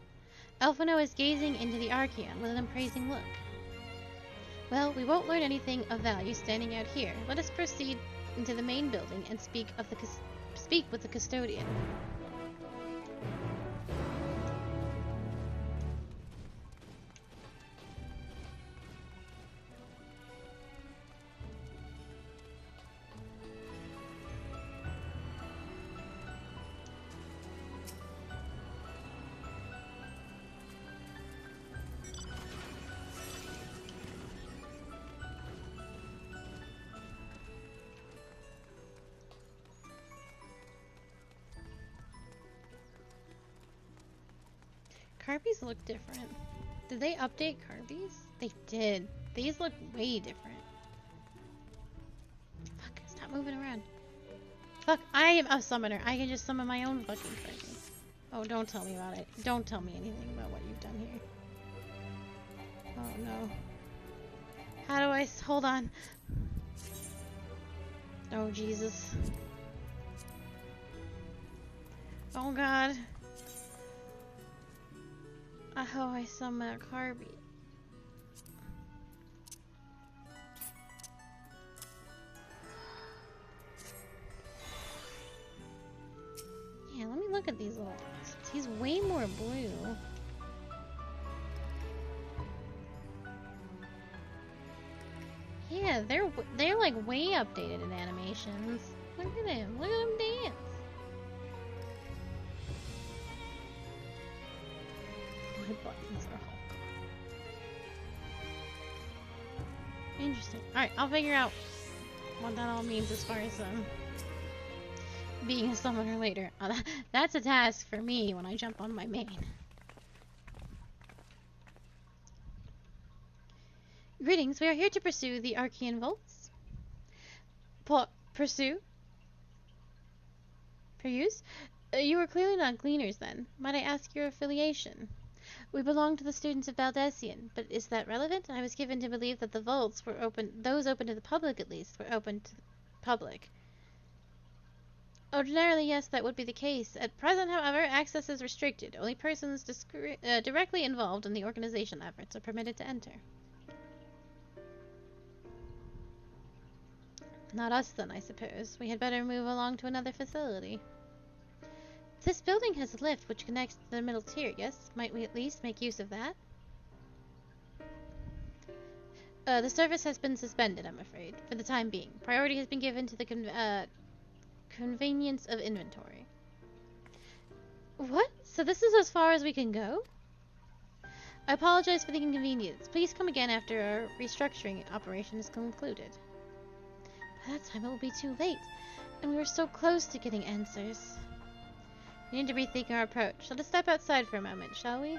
Elfino is gazing into the Archaeon with an appraising look. Well, we won't learn anything of value standing out here. Let us proceed into the main building and speak with the custodian. Carbies look different. Did they update Carbies? They did. These look way different. Fuck, stop moving around. Fuck, I am a summoner. I can just summon my own fucking Carbies. Oh, don't tell me about it. Don't tell me anything about what you've done here. Oh no. How do I... Hold on. Oh, Jesus. Oh god. Oh, I summon a Carbie. Yeah, let me look at these little bastards. He's way more blue. Yeah, they're like way updated in animations. Look at him. Look at him dance. My buttons are all... Interesting. Alright, I'll figure out what that all means as far as being a summoner later. That's a task for me when I jump on my main. Greetings, we are here to pursue the Archaean Vaults. Pursue? Peruse? You are clearly not gleaners then. Might I ask your affiliation? We belong to the students of Baldessian, but is that relevant? I was given to believe that the vaults were open, those open to the public at least, were open to the public. Ordinarily, yes, that would be the case. At present, however, access is restricted. Only persons directly involved in the organization efforts are permitted to enter. Not us then, I suppose. We had better move along to another facility. This building has a lift which connects to the middle tier, yes? Might we at least make use of that? The service has been suspended, I'm afraid, for the time being. Priority has been given to the convenience of inventory. What? So this is as far as we can go? I apologize for the inconvenience. Please come again after our restructuring operation is concluded. By that time it will be too late, and we were so close to getting answers. We need to rethink our approach. Let us step outside for a moment, shall we?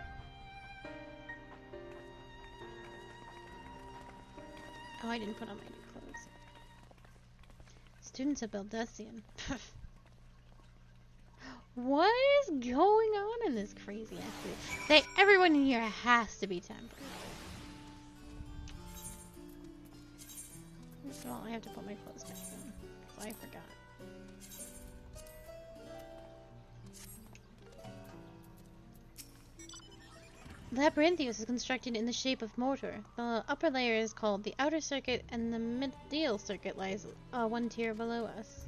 Oh, I didn't put on my new clothes. Students of Baldessian. What is going on in this crazy activity? Everyone in here has to be tempered. Well, I have to put my clothes back on, because I forgot. Labyrinthius is constructed in the shape of mortar. The upper layer is called the outer circuit, and the medial circuit lies one tier below us.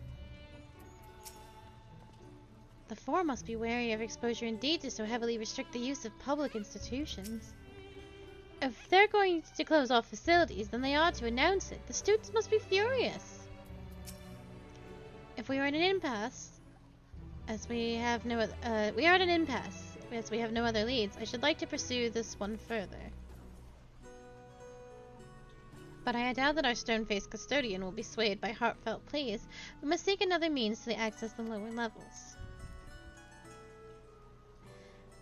The four must be wary of exposure indeed to so heavily restrict the use of public institutions. If they're going to close off facilities, then they ought to announce it. The students must be furious. If we are in an impasse, as we have no other leads, I should like to pursue this one further. But I doubt that our stone-faced custodian will be swayed by heartfelt pleas. We must seek another means to access the lower levels.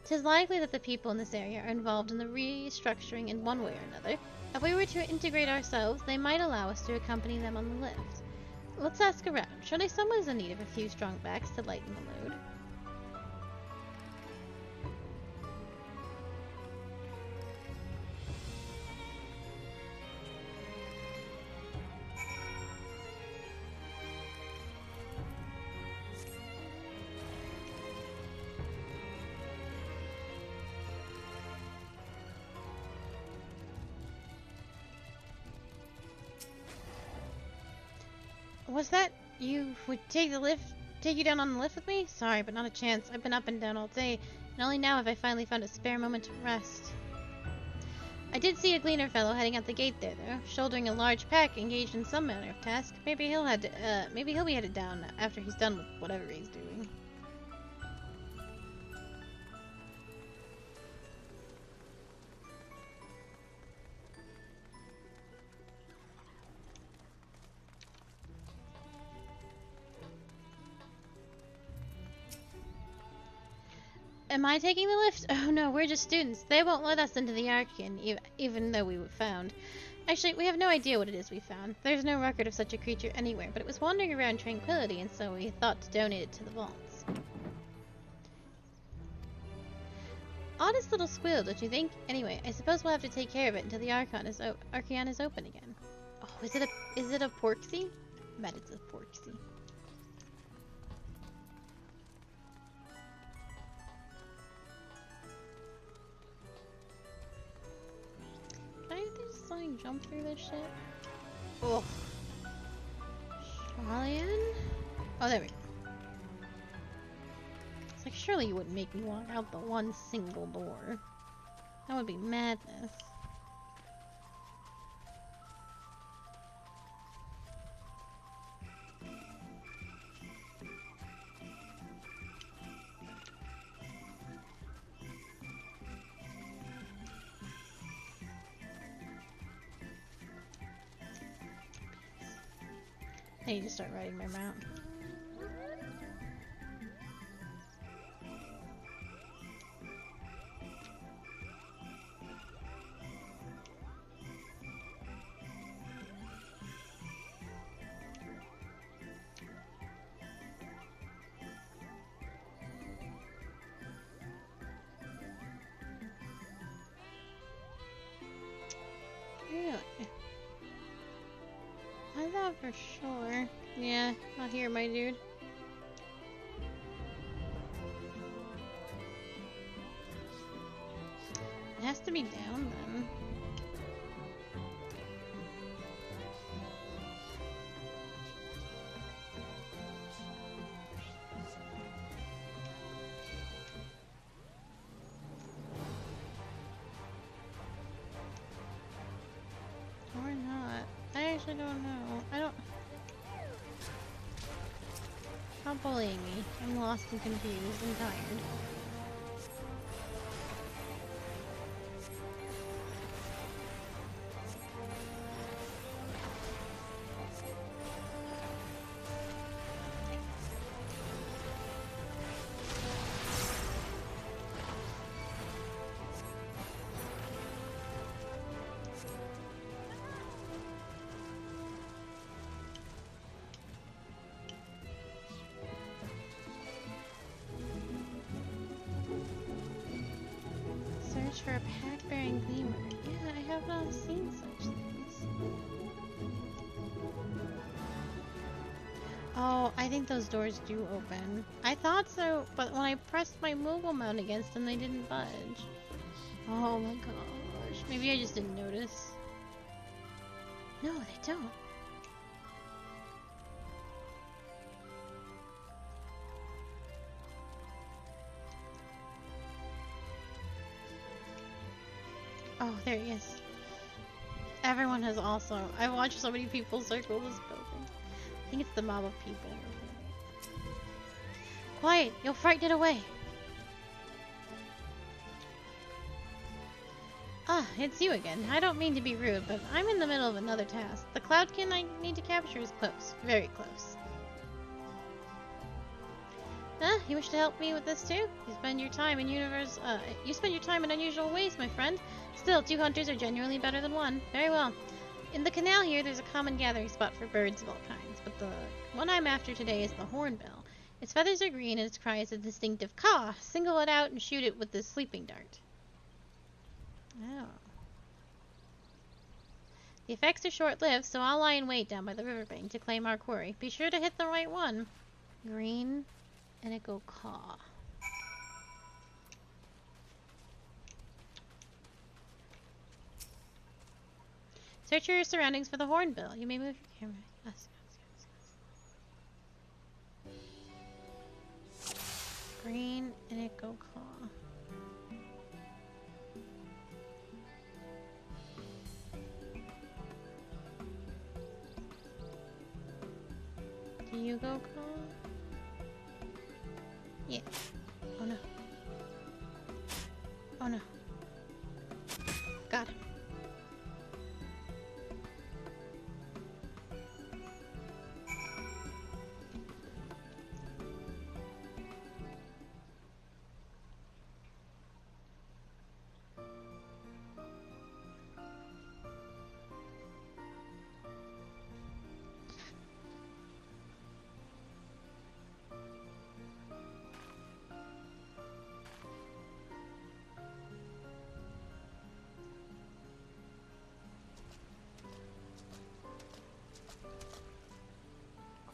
'Tis likely that the people in this area are involved in the restructuring in one way or another. If we were to integrate ourselves, they might allow us to accompany them on the lift. Let's ask around. Surely someone is in need of a few strong backs to lighten the load. Was that you would take you down on the lift with me? Sorry, but not a chance. I've been up and down all day, and only now have I finally found a spare moment to rest. I did see a gleaner fellow heading out the gate there, though, shouldering a large pack, engaged in some manner of task. Maybe he'll be headed down after he's done with whatever he's doing. Am I taking the lift? Oh no, we're just students. They won't let us into the Archean, even though we were found. Actually, we have no idea what it is we found. There's no record of such a creature anywhere, but it was wandering around Tranquility, and so we thought to donate it to the vaults. Oddest little squeal, don't you think? Anyway, I suppose we'll have to take care of it until the Archean is open again. Oh, is it a porksy? I bet it's a porksy. Can I just like jump through this shit? Oh. Sharlayan? Oh, there we go. It's like, surely you wouldn't make me walk out the one single door. That would be madness. I need to start riding my mount. Really? I thought for sure. Yeah, not here, my dude. It has to be down then. Or not. I actually don't know. Stop bullying me. I'm lost and confused and tired. For a pack-bearing gleamer. Yeah, I have not seen such things. Oh, I think those doors do open. I thought so, but when I pressed my mobile mount against them, they didn't budge. Oh my gosh. Maybe I just didn't notice. No, they don't. Oh, there he is. Everyone has also... I've watched so many people circle this building. I think it's the mob of people. Quiet! You'll frighten it away! Ah, it's you again. I don't mean to be rude, but I'm in the middle of another task. The Cloudkin I need to capture is close. Very close. Huh? You wish to help me with this too? You spend your time in unusual ways, my friend. Still, 2 hunters are genuinely better than 1. Very well. In the canal here, there's a common gathering spot for birds of all kinds, but the one I'm after today is the hornbill. Its feathers are green and its cry is a distinctive caw. Single it out and shoot it with this sleeping dart. Oh. The effects are short-lived, so I'll lie in wait down by the riverbank to claim our quarry. Be sure to hit the right one. Green, and it go caw. Search your surroundings for the hornbill. You may move your camera. Yes. Green Inico Claw. Do you go Claw? Yeah. Oh no. Oh no. Got him.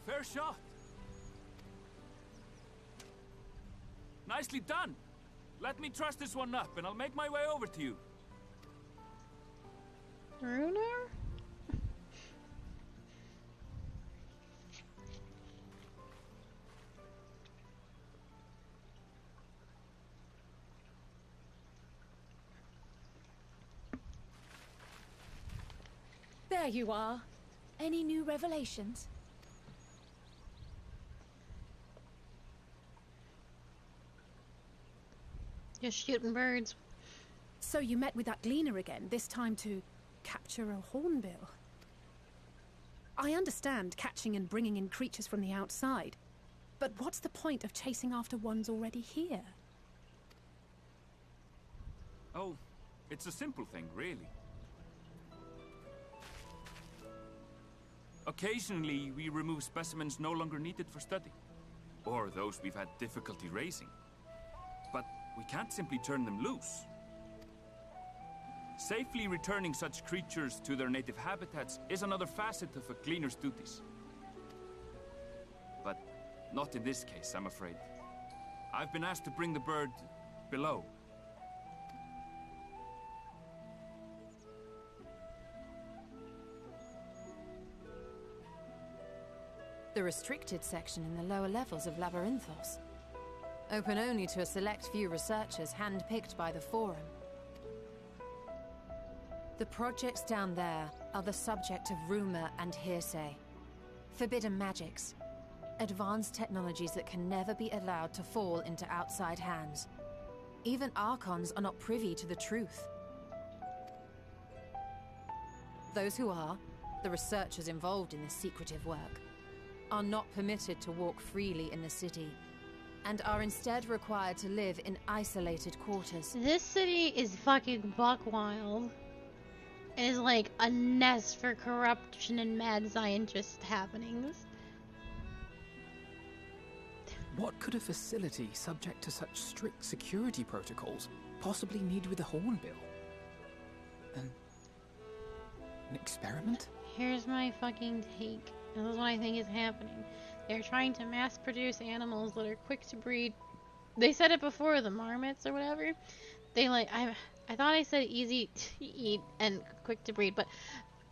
Fair shot. Nicely done. Let me truss this one up, and I'll make my way over to you. Runar? There you are. Any new revelations? Just shooting birds. So you met with that gleaner again, this time to capture a hornbill. I understand catching and bringing in creatures from the outside, but what's the point of chasing after ones already here? Oh, it's a simple thing, really. Occasionally, we remove specimens no longer needed for study, or those we've had difficulty raising. But we can't simply turn them loose. Safely returning such creatures to their native habitats is another facet of a cleaner's duties. But not in this case, I'm afraid. I've been asked to bring the bird below. The restricted section in the lower levels of Labyrinthos. Open only to a select few researchers hand-picked by the Forum. The projects down there are the subject of rumor and hearsay. Forbidden magics. Advanced technologies that can never be allowed to fall into outside hands. Even Archons are not privy to the truth. Those who are, the researchers involved in this secretive work, are not permitted to walk freely in the city, and are instead required to live in isolated quarters. This city is fucking buck wild. It is like a nest for corruption and mad scientist happenings. What could a facility subject to such strict security protocols possibly need with a hornbill? An experiment? Here's my fucking take. This is what I think is happening. They're trying to mass produce animals that are quick to breed. They said it before, the marmots or whatever. They like, I thought I said easy to eat and quick to breed, but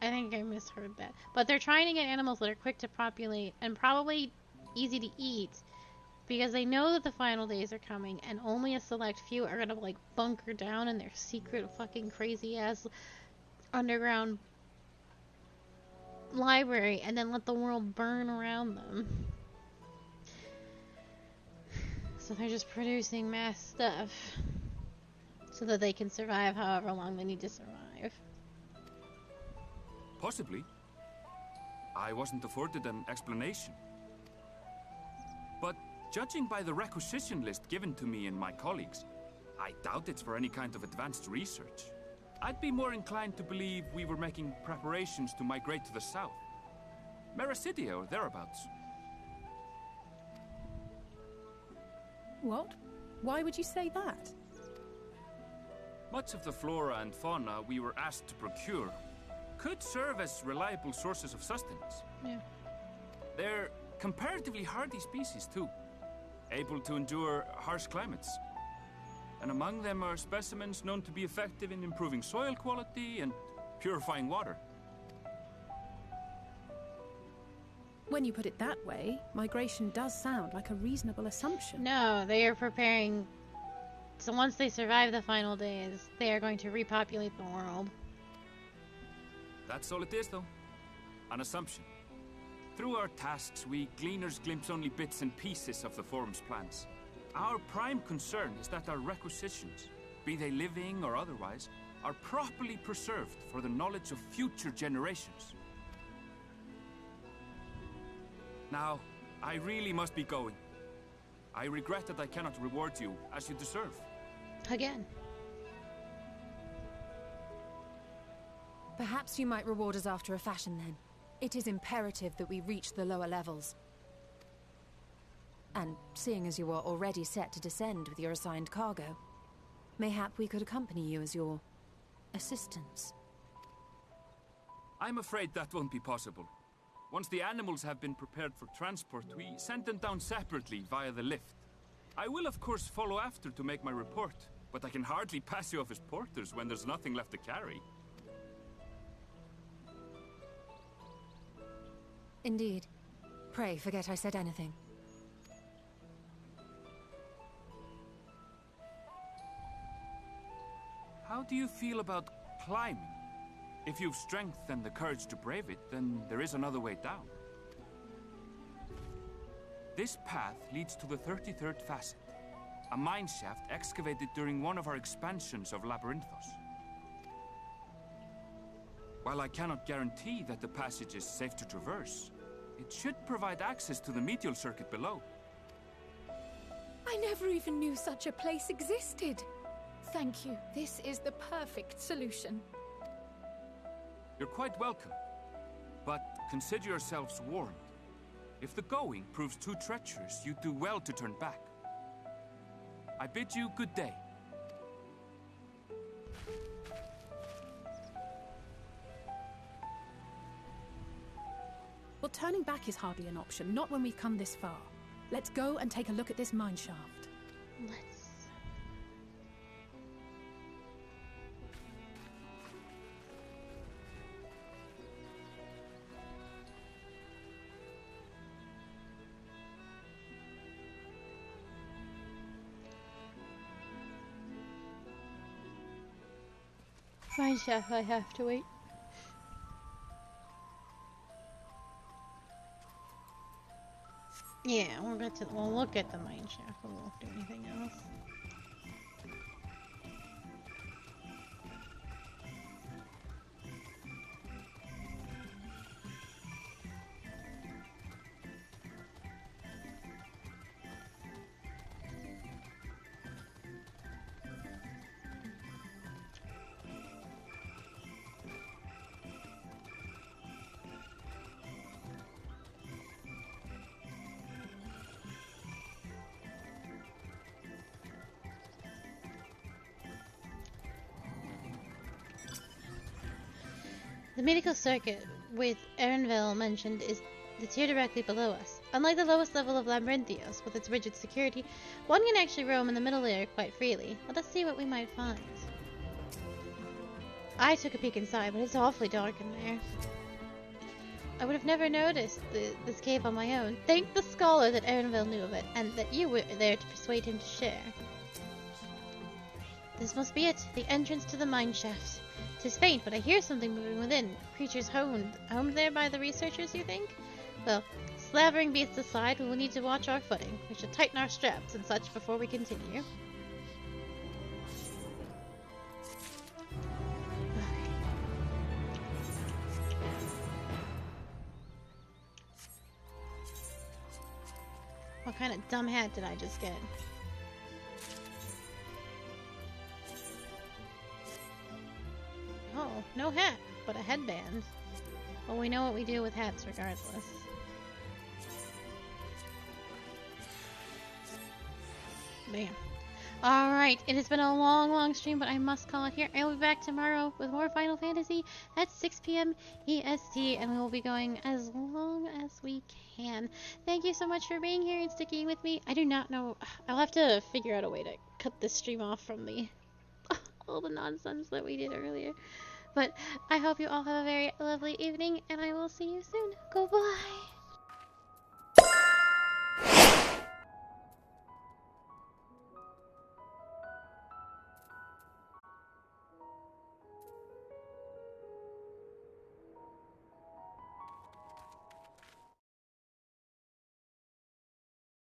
I think I misheard that. But they're trying to get animals that are quick to populate and probably easy to eat, because they know that the final days are coming and only a select few are gonna like bunker down in their secret fucking crazy ass underground library and then let the world burn around them. So they're just producing mass stuff so that they can survive however long they need to survive. Possibly. I wasn't afforded an explanation. But judging by the requisition list given to me and my colleagues, I doubt it's for any kind of advanced research. I'd be more inclined to believe we were making preparations to migrate to the south. Mericidia or thereabouts. What? Why would you say that? Much of the flora and fauna we were asked to procure could serve as reliable sources of sustenance. Yeah. They're comparatively hardy species too, able to endure harsh climates. And among them are specimens known to be effective in improving soil quality and purifying water. When you put it that way, migration does sound like a reasonable assumption. No, they are preparing. So once they survive the final days, they are going to repopulate the world. That's all it is, though. An assumption. Through our tasks, we gleaners glimpse only bits and pieces of the Forum's plans. Our prime concern is that our requisitions, be they living or otherwise, are properly preserved for the knowledge of future generations. Now, I really must be going. I regret that I cannot reward you as you deserve. Again. Perhaps you might reward us after a fashion then. It is imperative that we reach the lower levels. And seeing as you are already set to descend with your assigned cargo, mayhap we could accompany you as your assistants. I'm afraid that won't be possible. Once the animals have been prepared for transport, we send them down separately via the lift. I will of course follow after to make my report, but I can hardly pass you off as porters when there's nothing left to carry. Indeed. Pray forget I said anything. How do you feel about climbing? If you've strength and the courage to brave it, then there is another way down. This path leads to the 33rd facet, a mineshaft excavated during one of our expansions of Labyrinthos. While I cannot guarantee that the passage is safe to traverse, it should provide access to the medial circuit below. I never even knew such a place existed. Thank you. This is the perfect solution. You're quite welcome, but consider yourselves warned. If the going proves too treacherous, you do well to turn back. I bid you good day. Well, turning back is hardly an option, not when we've come this far. Let's go and take a look at this mine shaft. Let's. Mineshaft, I have to wait. Yeah, we'll look at the mineshaft, but we won't do anything else. The medical circuit, with Erenville mentioned, is here directly below us. Unlike the lowest level of Labyrinthios, with its rigid security, one can actually roam in the middle layer quite freely. Let us see what we might find. I took a peek inside, but it's awfully dark in there. I would have never noticed this cave on my own. Thank the scholar that Erenville knew of it, and that you were there to persuade him to share. This must be it, the entrance to the mineshaft. 'Tis faint, but I hear something moving within. Creatures homed there by the researchers, you think? Well, slavering beasts aside, we will need to watch our footing. We should tighten our straps and such before we continue. What kind of dumb hat did I just get? Oh, no hat, but a headband. Well, we know what we do with hats regardless. Bam. Alright, it has been a long stream, but I must call it here. I will be back tomorrow with more Final Fantasy at 6 p.m. EST, and we will be going as long as we can. Thank you so much for being here and sticking with me. I do not know. I'll have to figure out a way to cut this stream off from all the nonsense that we did earlier. But I hope you all have a very lovely evening, and I will see you soon. Goodbye!